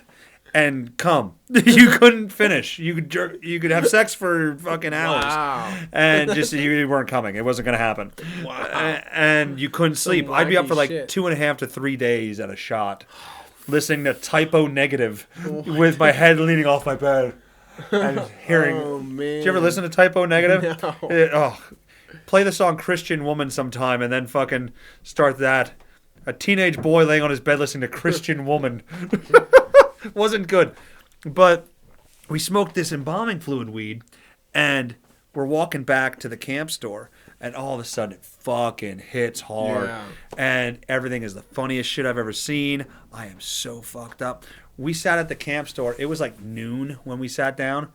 Speaker 1: and come. You couldn't finish. You could have sex for fucking hours, and just you weren't coming. It wasn't gonna happen.
Speaker 2: Wow.
Speaker 1: And you couldn't sleep. I'd be up for like 2.5 to 3 days at a shot, listening to Typo Negative with my head leaning off my bed and hearing.
Speaker 2: Oh man!
Speaker 1: Did you ever listen to Typo Negative?
Speaker 2: No.
Speaker 1: Play the song Christian Woman sometime and then fucking start that. A teenage boy laying on his bed listening to Christian Woman. Wasn't good. But we smoked this embalming fluid weed, and we're walking back to the camp store, and all of a sudden it fucking hits hard.
Speaker 2: Yeah.
Speaker 1: And everything is the funniest shit I've ever seen. I am so fucked up. We sat at the camp store. It was like noon when we sat down.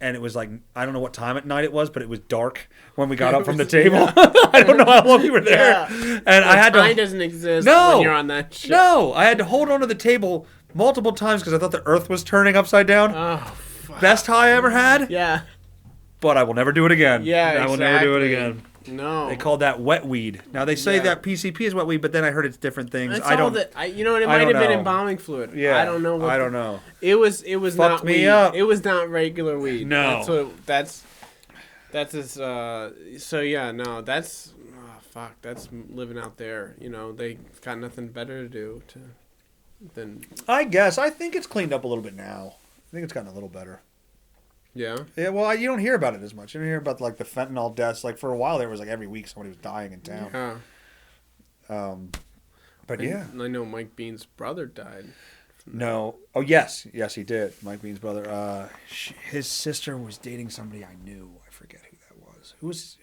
Speaker 1: And it was like, I don't know what time at night it was, but it was dark when we got up from the table. Yeah. I don't know how long we were there. Yeah. And I had
Speaker 2: time doesn't exist when you're on that shit.
Speaker 1: No, I had to hold onto the table multiple times because I thought the earth was turning upside down.
Speaker 2: Oh, fuck.
Speaker 1: Best high I ever had.
Speaker 2: Yeah.
Speaker 1: But I will never do it again.
Speaker 2: Yeah,
Speaker 1: I will never do it again.
Speaker 2: No.
Speaker 1: They called that wet weed. Now they say that PCP is wet weed, but then I heard it's different things.
Speaker 2: That's you know what? It might have been embalming fluid.
Speaker 1: Yeah.
Speaker 2: I don't know.
Speaker 1: I don't know.
Speaker 2: It was
Speaker 1: Fucked
Speaker 2: not
Speaker 1: me
Speaker 2: weed.
Speaker 1: up.
Speaker 2: It was not regular weed.
Speaker 1: No.
Speaker 2: That's his. So yeah, no. That's fuck. That's living out there. You know, they got nothing better to do than.
Speaker 1: I guess. I think it's cleaned up a little bit now. I think it's gotten a little better.
Speaker 2: Yeah.
Speaker 1: Yeah. Well, you don't hear about it as much. You don't hear about like the fentanyl deaths. Like for a while, there was like every week somebody was dying in town.
Speaker 2: Yeah.
Speaker 1: But yeah.
Speaker 2: I know Mike Bean's brother died.
Speaker 1: No. Oh yes, yes he did. Mike Bean's brother. His sister was dating somebody I knew. I forget who that was.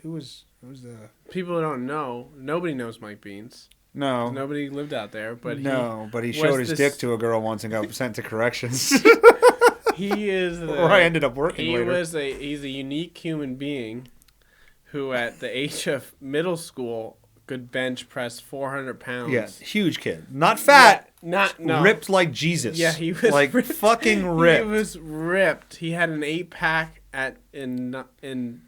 Speaker 1: Who was the
Speaker 2: people who don't know? Nobody knows Mike Bean's.
Speaker 1: No.
Speaker 2: Nobody lived out there, but
Speaker 1: he showed his dick to a girl once and got sent to corrections.
Speaker 2: He is.
Speaker 1: Or I ended up working later.
Speaker 2: He's a unique human being, who at the age of middle school could bench press 400 pounds.
Speaker 1: Yeah, huge kid, not fat,
Speaker 2: ripped
Speaker 1: like Jesus.
Speaker 2: Yeah, he was
Speaker 1: like
Speaker 2: ripped.
Speaker 1: Fucking ripped.
Speaker 2: He was ripped. He had an 8-pack in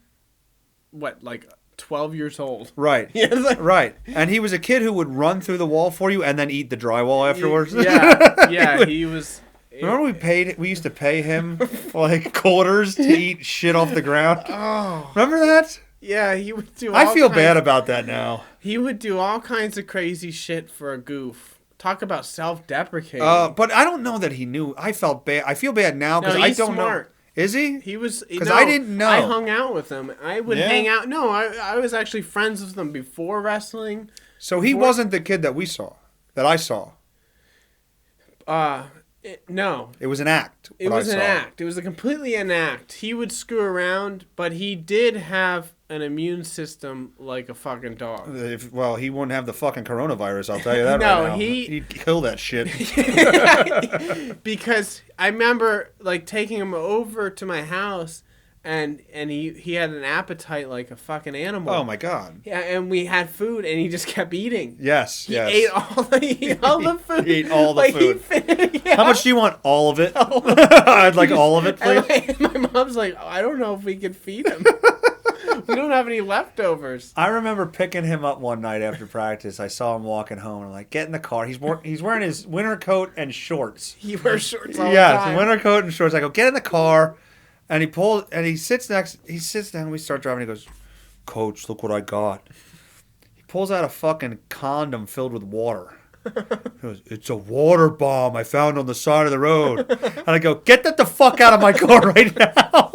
Speaker 2: what, like 12 years old.
Speaker 1: Right.
Speaker 2: Yeah,
Speaker 1: right. And he was a kid who would run through the wall for you and then eat the drywall afterwards.
Speaker 2: Yeah, he was.
Speaker 1: Remember we used to pay him like quarters to eat shit off the ground?
Speaker 2: Oh.
Speaker 1: Remember that?
Speaker 2: Yeah, he would do
Speaker 1: I feel bad about that now.
Speaker 2: He would do all kinds of crazy shit for a goof. Talk about self-deprecating.
Speaker 1: But I don't know that he knew. I felt bad. I feel bad now because I don't know. Is he?
Speaker 2: He was.
Speaker 1: Because I didn't know.
Speaker 2: I hung out with him. I would hang out. No, I was actually friends with him before wrestling.
Speaker 1: So he wasn't the kid that I saw.
Speaker 2: No.
Speaker 1: It was an act.
Speaker 2: It was an act. It was completely an act. He would screw around, but he did have an immune system like a fucking dog.
Speaker 1: Well, he wouldn't have the fucking coronavirus, I'll tell you that right now. He'd kill that shit.
Speaker 2: Because I remember like taking him over to my house and he had an appetite like a fucking animal.
Speaker 1: Oh my God.
Speaker 2: Yeah, and we had food, and he just kept eating.
Speaker 1: Yes,
Speaker 2: he ate all the food.
Speaker 1: He ate all the food.
Speaker 2: Yeah.
Speaker 1: How much do you want? All of it. I'd like all of it, please.
Speaker 2: And my mom's like, I don't know if we could feed him. We don't have any leftovers.
Speaker 1: I remember picking him up one night after practice. I saw him walking home. I'm like, get in the car. He's wearing his winter coat and shorts.
Speaker 2: He wears shorts all the time.
Speaker 1: Yeah, winter coat and shorts. I go, get in the car. And he sits down. We start driving. He goes, Coach, look what I got. He pulls out a fucking condom filled with water. He goes, it's a water bomb I found on the side of the road. And I go, get that the fuck out of my car right now.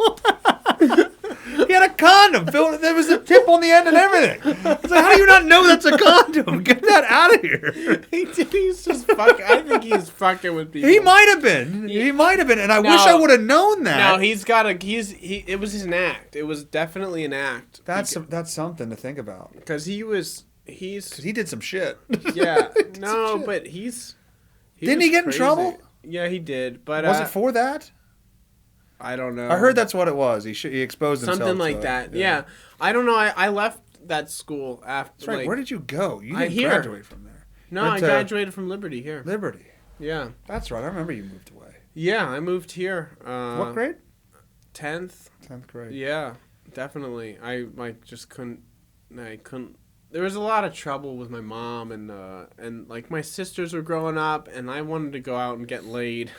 Speaker 1: He had a condom filled. There was a tip on the end and everything. I was like, how do you not know that's a condom? Get that out of here.
Speaker 2: He's just fucking. I think he's fucking with people.
Speaker 1: He might have been. He might have been, and I wish I would have known that.
Speaker 2: No, he's got a. It was an act. It was definitely an act.
Speaker 1: That's something to think about.
Speaker 2: Because he
Speaker 1: did some shit.
Speaker 2: Yeah. No, but
Speaker 1: Didn't he get in trouble?
Speaker 2: Yeah, he did. But
Speaker 1: was it for that?
Speaker 2: I don't know.
Speaker 1: I heard that's what it was. He exposed himself.
Speaker 2: Something like that. Yeah. I don't know. I left that school after.
Speaker 1: That's right. Where did you go? You didn't
Speaker 2: here.
Speaker 1: graduate from there.
Speaker 2: No, I graduated from Liberty here.
Speaker 1: Liberty.
Speaker 2: Yeah.
Speaker 1: That's right. I remember you moved away.
Speaker 2: Yeah, I moved here.
Speaker 1: What grade?
Speaker 2: 10th.
Speaker 1: 10th grade.
Speaker 2: Yeah, definitely. I just couldn't. There was a lot of trouble with my mom and like my sisters were growing up, and I wanted to go out and get laid.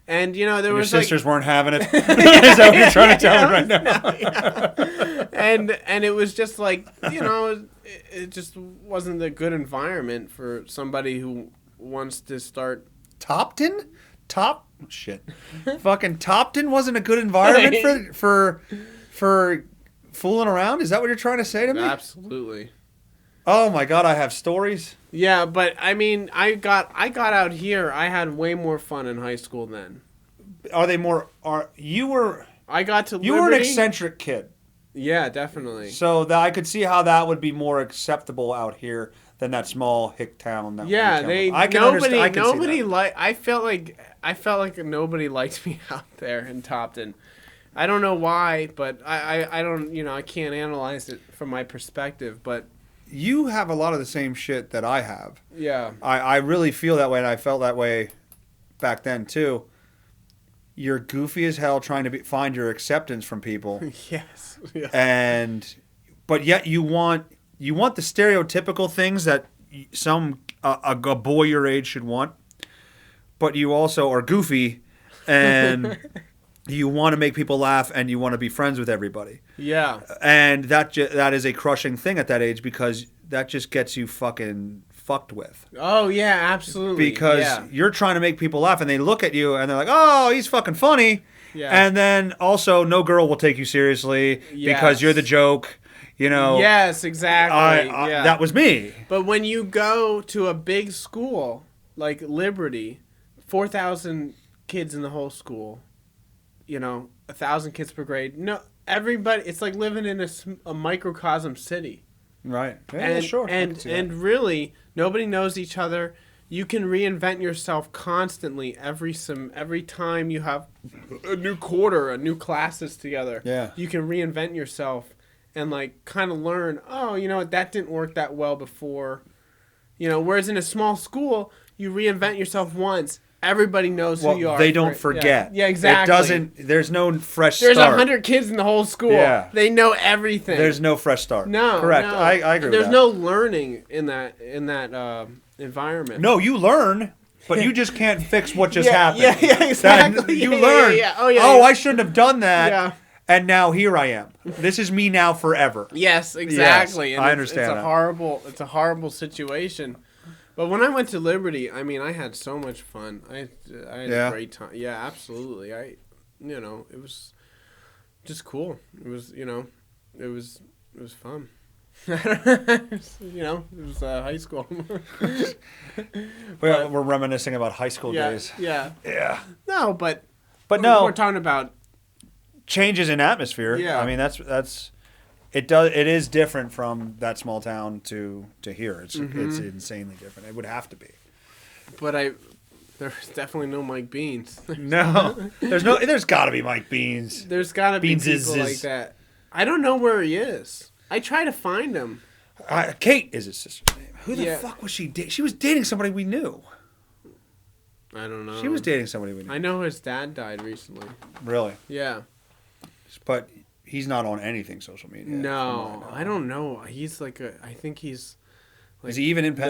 Speaker 2: And you know there was
Speaker 1: your sisters weren't having it. Is that what you're trying to tell me right now?
Speaker 2: Yeah. And it was just like it just wasn't a good environment for somebody who wants to start.
Speaker 1: Fucking Topton wasn't a good environment for fooling around. Is that what you're trying to say to me?
Speaker 2: Absolutely.
Speaker 1: Oh my God, I have stories.
Speaker 2: Yeah, but I mean, I got out here. I had way more fun in high school then.
Speaker 1: You were an eccentric kid.
Speaker 2: Yeah, definitely.
Speaker 1: So I could see how that would be more acceptable out here than that small hick town. I felt like nobody liked me out there in Topton. I don't know why, but I don't, I can't analyze it from my perspective, but you have a lot of the same shit that I have.
Speaker 2: Yeah.
Speaker 1: I really feel that way, and I felt that way back then too. You're goofy as hell trying to find your acceptance from people.
Speaker 2: Yes. Yeah.
Speaker 1: But yet you want the stereotypical things that a boy your age should want, but you also are goofy and you want to make people laugh and you want to be friends with everybody.
Speaker 2: Yeah.
Speaker 1: And that is a crushing thing at that age because that just gets you fucking fucked with.
Speaker 2: Oh, yeah, absolutely.
Speaker 1: Because you're trying to make people laugh and they look at you and they're like, oh, he's fucking funny. Yeah. And then also no girl will take you seriously because you're the joke.
Speaker 2: Yes, exactly.
Speaker 1: That was me.
Speaker 2: But when you go to a big school like Liberty, 4,000 kids in the whole school, 1,000 kids per grade. No, everybody. It's like living in a microcosm city.
Speaker 1: Right. Yeah, sure.
Speaker 2: And really, nobody knows each other. You can reinvent yourself constantly every time you have a new quarter, new classes together.
Speaker 1: Yeah.
Speaker 2: You can reinvent yourself and kind of learn. Oh, that didn't work that well before. Whereas in a small school, you reinvent yourself once. Everybody knows who you are.
Speaker 1: They don't forget.
Speaker 2: Yeah, exactly.
Speaker 1: There's no fresh start.
Speaker 2: There's 100 kids in the whole school. Yeah. They know everything.
Speaker 1: There's no fresh start.
Speaker 2: No.
Speaker 1: Correct.
Speaker 2: No.
Speaker 1: I agree with that.
Speaker 2: There's no learning in that environment.
Speaker 1: No, you learn, but you just can't fix what just happened.
Speaker 2: Yeah, exactly.
Speaker 1: You learn.
Speaker 2: Yeah.
Speaker 1: Oh, I shouldn't have done that.
Speaker 2: Yeah.
Speaker 1: And now here I am. This is me now forever.
Speaker 2: Yes, exactly.
Speaker 1: Yes,
Speaker 2: and
Speaker 1: I understand that.
Speaker 2: It's a horrible situation. But when I went to Liberty, I mean, I had so much fun. I had a great time. Yeah, absolutely. It was just cool. It was, it was fun. It was high school.
Speaker 1: We're reminiscing about high school days.
Speaker 2: Yeah.
Speaker 1: Yeah.
Speaker 2: No, but
Speaker 1: no.
Speaker 2: We're talking about
Speaker 1: changes in atmosphere.
Speaker 2: Yeah.
Speaker 1: I mean, it is different from that small town to here. It's insanely different. It would have to be.
Speaker 2: But There's definitely no Mike Beans.
Speaker 1: No, there's got to be Mike Beans.
Speaker 2: There's got to be people like that. I don't know where he is. I try to find him.
Speaker 1: Kate is his sister's name. Who the fuck was she dating? She was dating somebody we knew.
Speaker 2: I don't know.
Speaker 1: She was dating somebody we knew.
Speaker 2: I know his dad died recently.
Speaker 1: Really?
Speaker 2: Yeah.
Speaker 1: But he's not on anything social media.
Speaker 2: No, I don't know. He's like I think he's. Like,
Speaker 1: is he even in?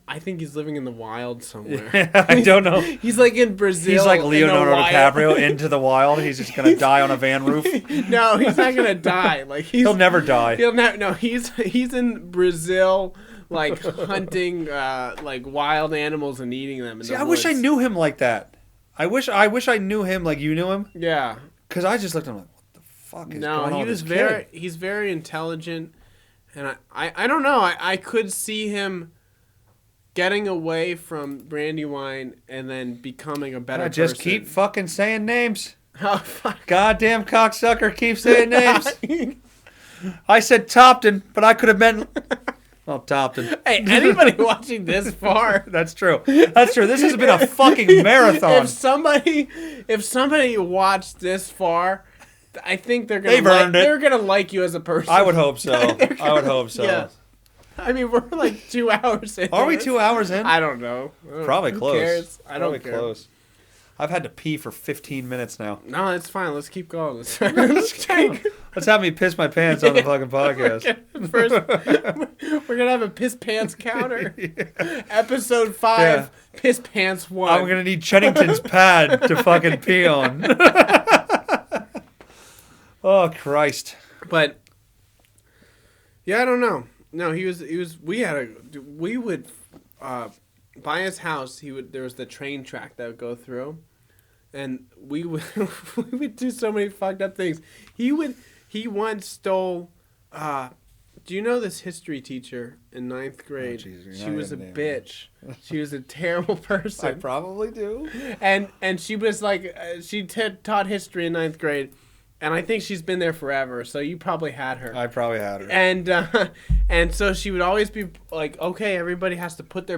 Speaker 2: I think he's living in the wild somewhere.
Speaker 1: Yeah, I don't know.
Speaker 2: He's like in Brazil.
Speaker 1: He's like Leonardo DiCaprio into the wild. He's just gonna die on a van roof.
Speaker 2: No, he's not gonna die. Like
Speaker 1: he'll never die.
Speaker 2: No, he's in Brazil, like hunting like wild animals and eating them.
Speaker 1: See, I wish I knew him like that. I wish I knew him like you knew him.
Speaker 2: Yeah.
Speaker 1: Because I just looked at him like, what the fuck is going on with this kid?
Speaker 2: He's very intelligent. And I don't know. I could see him getting away from Brandywine and then becoming a better person.
Speaker 1: Just keep fucking saying names.
Speaker 2: Oh, fuck.
Speaker 1: Goddamn cocksucker, keep saying names. I said Topton, but I could have meant... Oh, Topton.
Speaker 2: Hey, anybody watching this far...
Speaker 1: That's true. That's true. This has been a fucking marathon.
Speaker 2: If somebody watched this far... I think they're gonna like you as a person.
Speaker 1: I would hope so. I would hope so. Yeah.
Speaker 2: I mean, we're like 2 hours in.
Speaker 1: Are we 2 hours in?
Speaker 2: I don't know.
Speaker 1: Probably close.
Speaker 2: Who cares? I don't care.
Speaker 1: Close. I've had to pee for 15 minutes now.
Speaker 2: No, it's fine. Let's keep going. Let's
Speaker 1: have me piss my pants on the fucking podcast.
Speaker 2: We're gonna have a piss pants counter. Yeah. Episode 5, piss pants 1.
Speaker 1: I'm gonna need Chennington's pad to fucking pee on. Oh Christ!
Speaker 2: But yeah, I don't know. No, he was. We would by his house. There was the train track that would go through, and we would do so many fucked up things. He once stole. Do you know this history teacher in 9th grade? Oh, geez, she was a bitch. She was a terrible person.
Speaker 1: I probably do.
Speaker 2: And she was like she taught history in 9th grade. And I think she's been there forever, so you probably had her.
Speaker 1: I probably had her.
Speaker 2: And so she would always be like, okay, everybody has to put their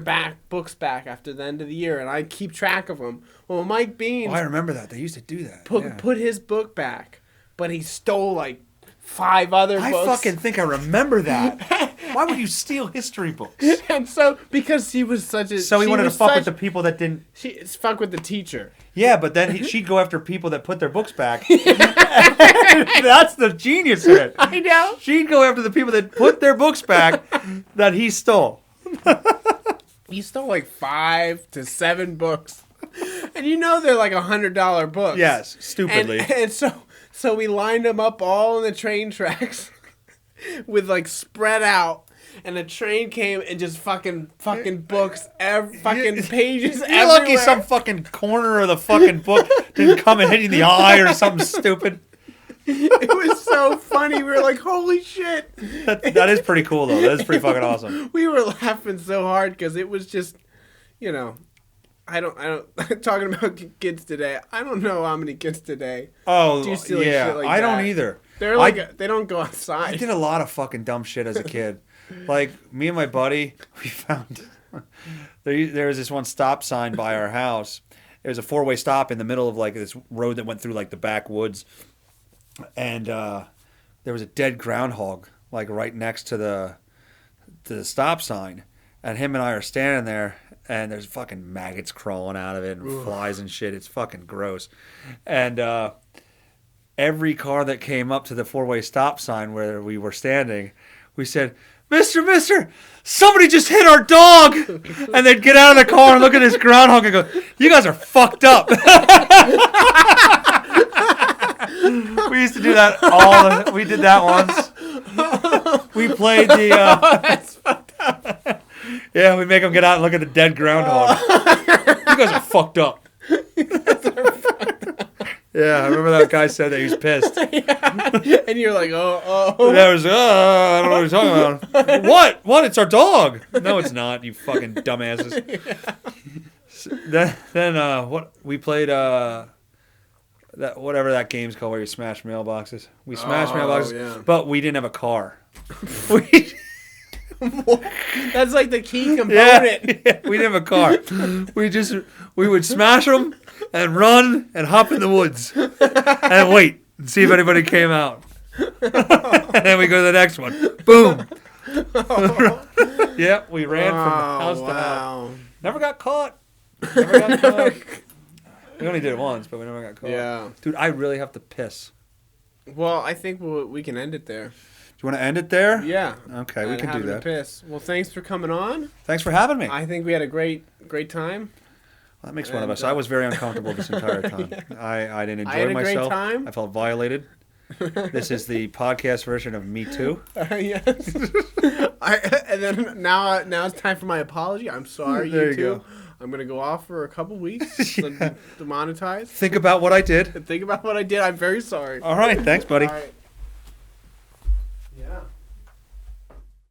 Speaker 2: books back after the end of the year, and I'd keep track of them. Well, Mike Beans...
Speaker 1: Oh, I remember that. They used to do that.
Speaker 2: Put his book back, but he stole like 5 other books.
Speaker 1: I fucking think I remember that. Why would you steal history books?
Speaker 2: And so, because he was such a...
Speaker 1: So he wanted to fuck with the people that didn't...
Speaker 2: Fuck with the teacher.
Speaker 1: Yeah, but then she'd go after people that put their books back. That's the genius of it.
Speaker 2: I know.
Speaker 1: She'd go after the people that put their books back that he stole.
Speaker 2: He stole like 5 to 7 books. And you know they're like $100 books.
Speaker 1: Yes, stupidly.
Speaker 2: And so we lined them up all in the train tracks with like spread out. And the train came and just fucking books, fucking pages
Speaker 1: You're
Speaker 2: everywhere.
Speaker 1: lucky some fucking corner of the fucking book didn't come and hit you in the eye or something stupid.
Speaker 2: It was so funny. We were like, holy shit.
Speaker 1: That is pretty cool, though. That is pretty fucking awesome.
Speaker 2: We were laughing so hard because it was just, you know, I don't, talking about kids today, I don't know how many kids today
Speaker 1: do
Speaker 2: silly
Speaker 1: yeah,
Speaker 2: shit like
Speaker 1: I
Speaker 2: that.
Speaker 1: don't either.
Speaker 2: They're like, they don't go outside.
Speaker 1: I did a lot of fucking dumb shit as a kid. Like, me and my buddy, we found, there was this one stop sign by our house. It was a 4-way stop in the middle of, like, this road that went through, like, the backwoods. And there was a dead groundhog, like, right next to the stop sign. And him and I are standing there, and there's fucking maggots crawling out of it and flies and shit. It's fucking gross. And every car that came up to the 4-way stop sign where we were standing, we said, Mister, somebody just hit our dog. And they'd get out of the car and look at this groundhog and go, you guys are fucked up. We used to do that we did that once. We played the...
Speaker 2: That's fucked up.
Speaker 1: Yeah, we make them get out and look at the dead groundhog. You guys are fucked up. Yeah, I remember that guy said that he was pissed.
Speaker 2: Yeah. And you're like, oh.
Speaker 1: That was, I don't know what you're talking about. What? It's our dog. No, it's not, you fucking dumbasses. Yeah. Then what? We played, that whatever that game's called where you smash mailboxes. We smashed mailboxes,
Speaker 2: yeah.
Speaker 1: but we didn't have a car.
Speaker 2: That's like the key component.
Speaker 1: Yeah, we didn't have a car. We would smash them and run and hop in the woods and wait and see if anybody came out. And then we go to the next one. Boom. Yeah, we ran from house to house. Never got caught. We only did it once, but we never got caught.
Speaker 2: Yeah.
Speaker 1: Dude, I really have to piss.
Speaker 2: Well, I think we can end it there.
Speaker 1: Do you want to end it there?
Speaker 2: Yeah.
Speaker 1: Okay, we can do that.
Speaker 2: Piss. Well, thanks for coming on.
Speaker 1: Thanks for having me.
Speaker 2: I think we had a great time.
Speaker 1: Well, that makes one of us. I was very uncomfortable this entire time. Yeah. I didn't enjoy
Speaker 2: I had a
Speaker 1: myself.
Speaker 2: Great time.
Speaker 1: I felt violated. This is the podcast version of Me Too.
Speaker 2: Yes. And then now it's time for my apology. I'm sorry,
Speaker 1: there you
Speaker 2: too.
Speaker 1: go.
Speaker 2: I'm going to go off for a couple weeks to monetize.
Speaker 1: Think about what I did.
Speaker 2: Think about what I did. I'm very sorry.
Speaker 1: All right. Thanks, buddy.
Speaker 2: All right.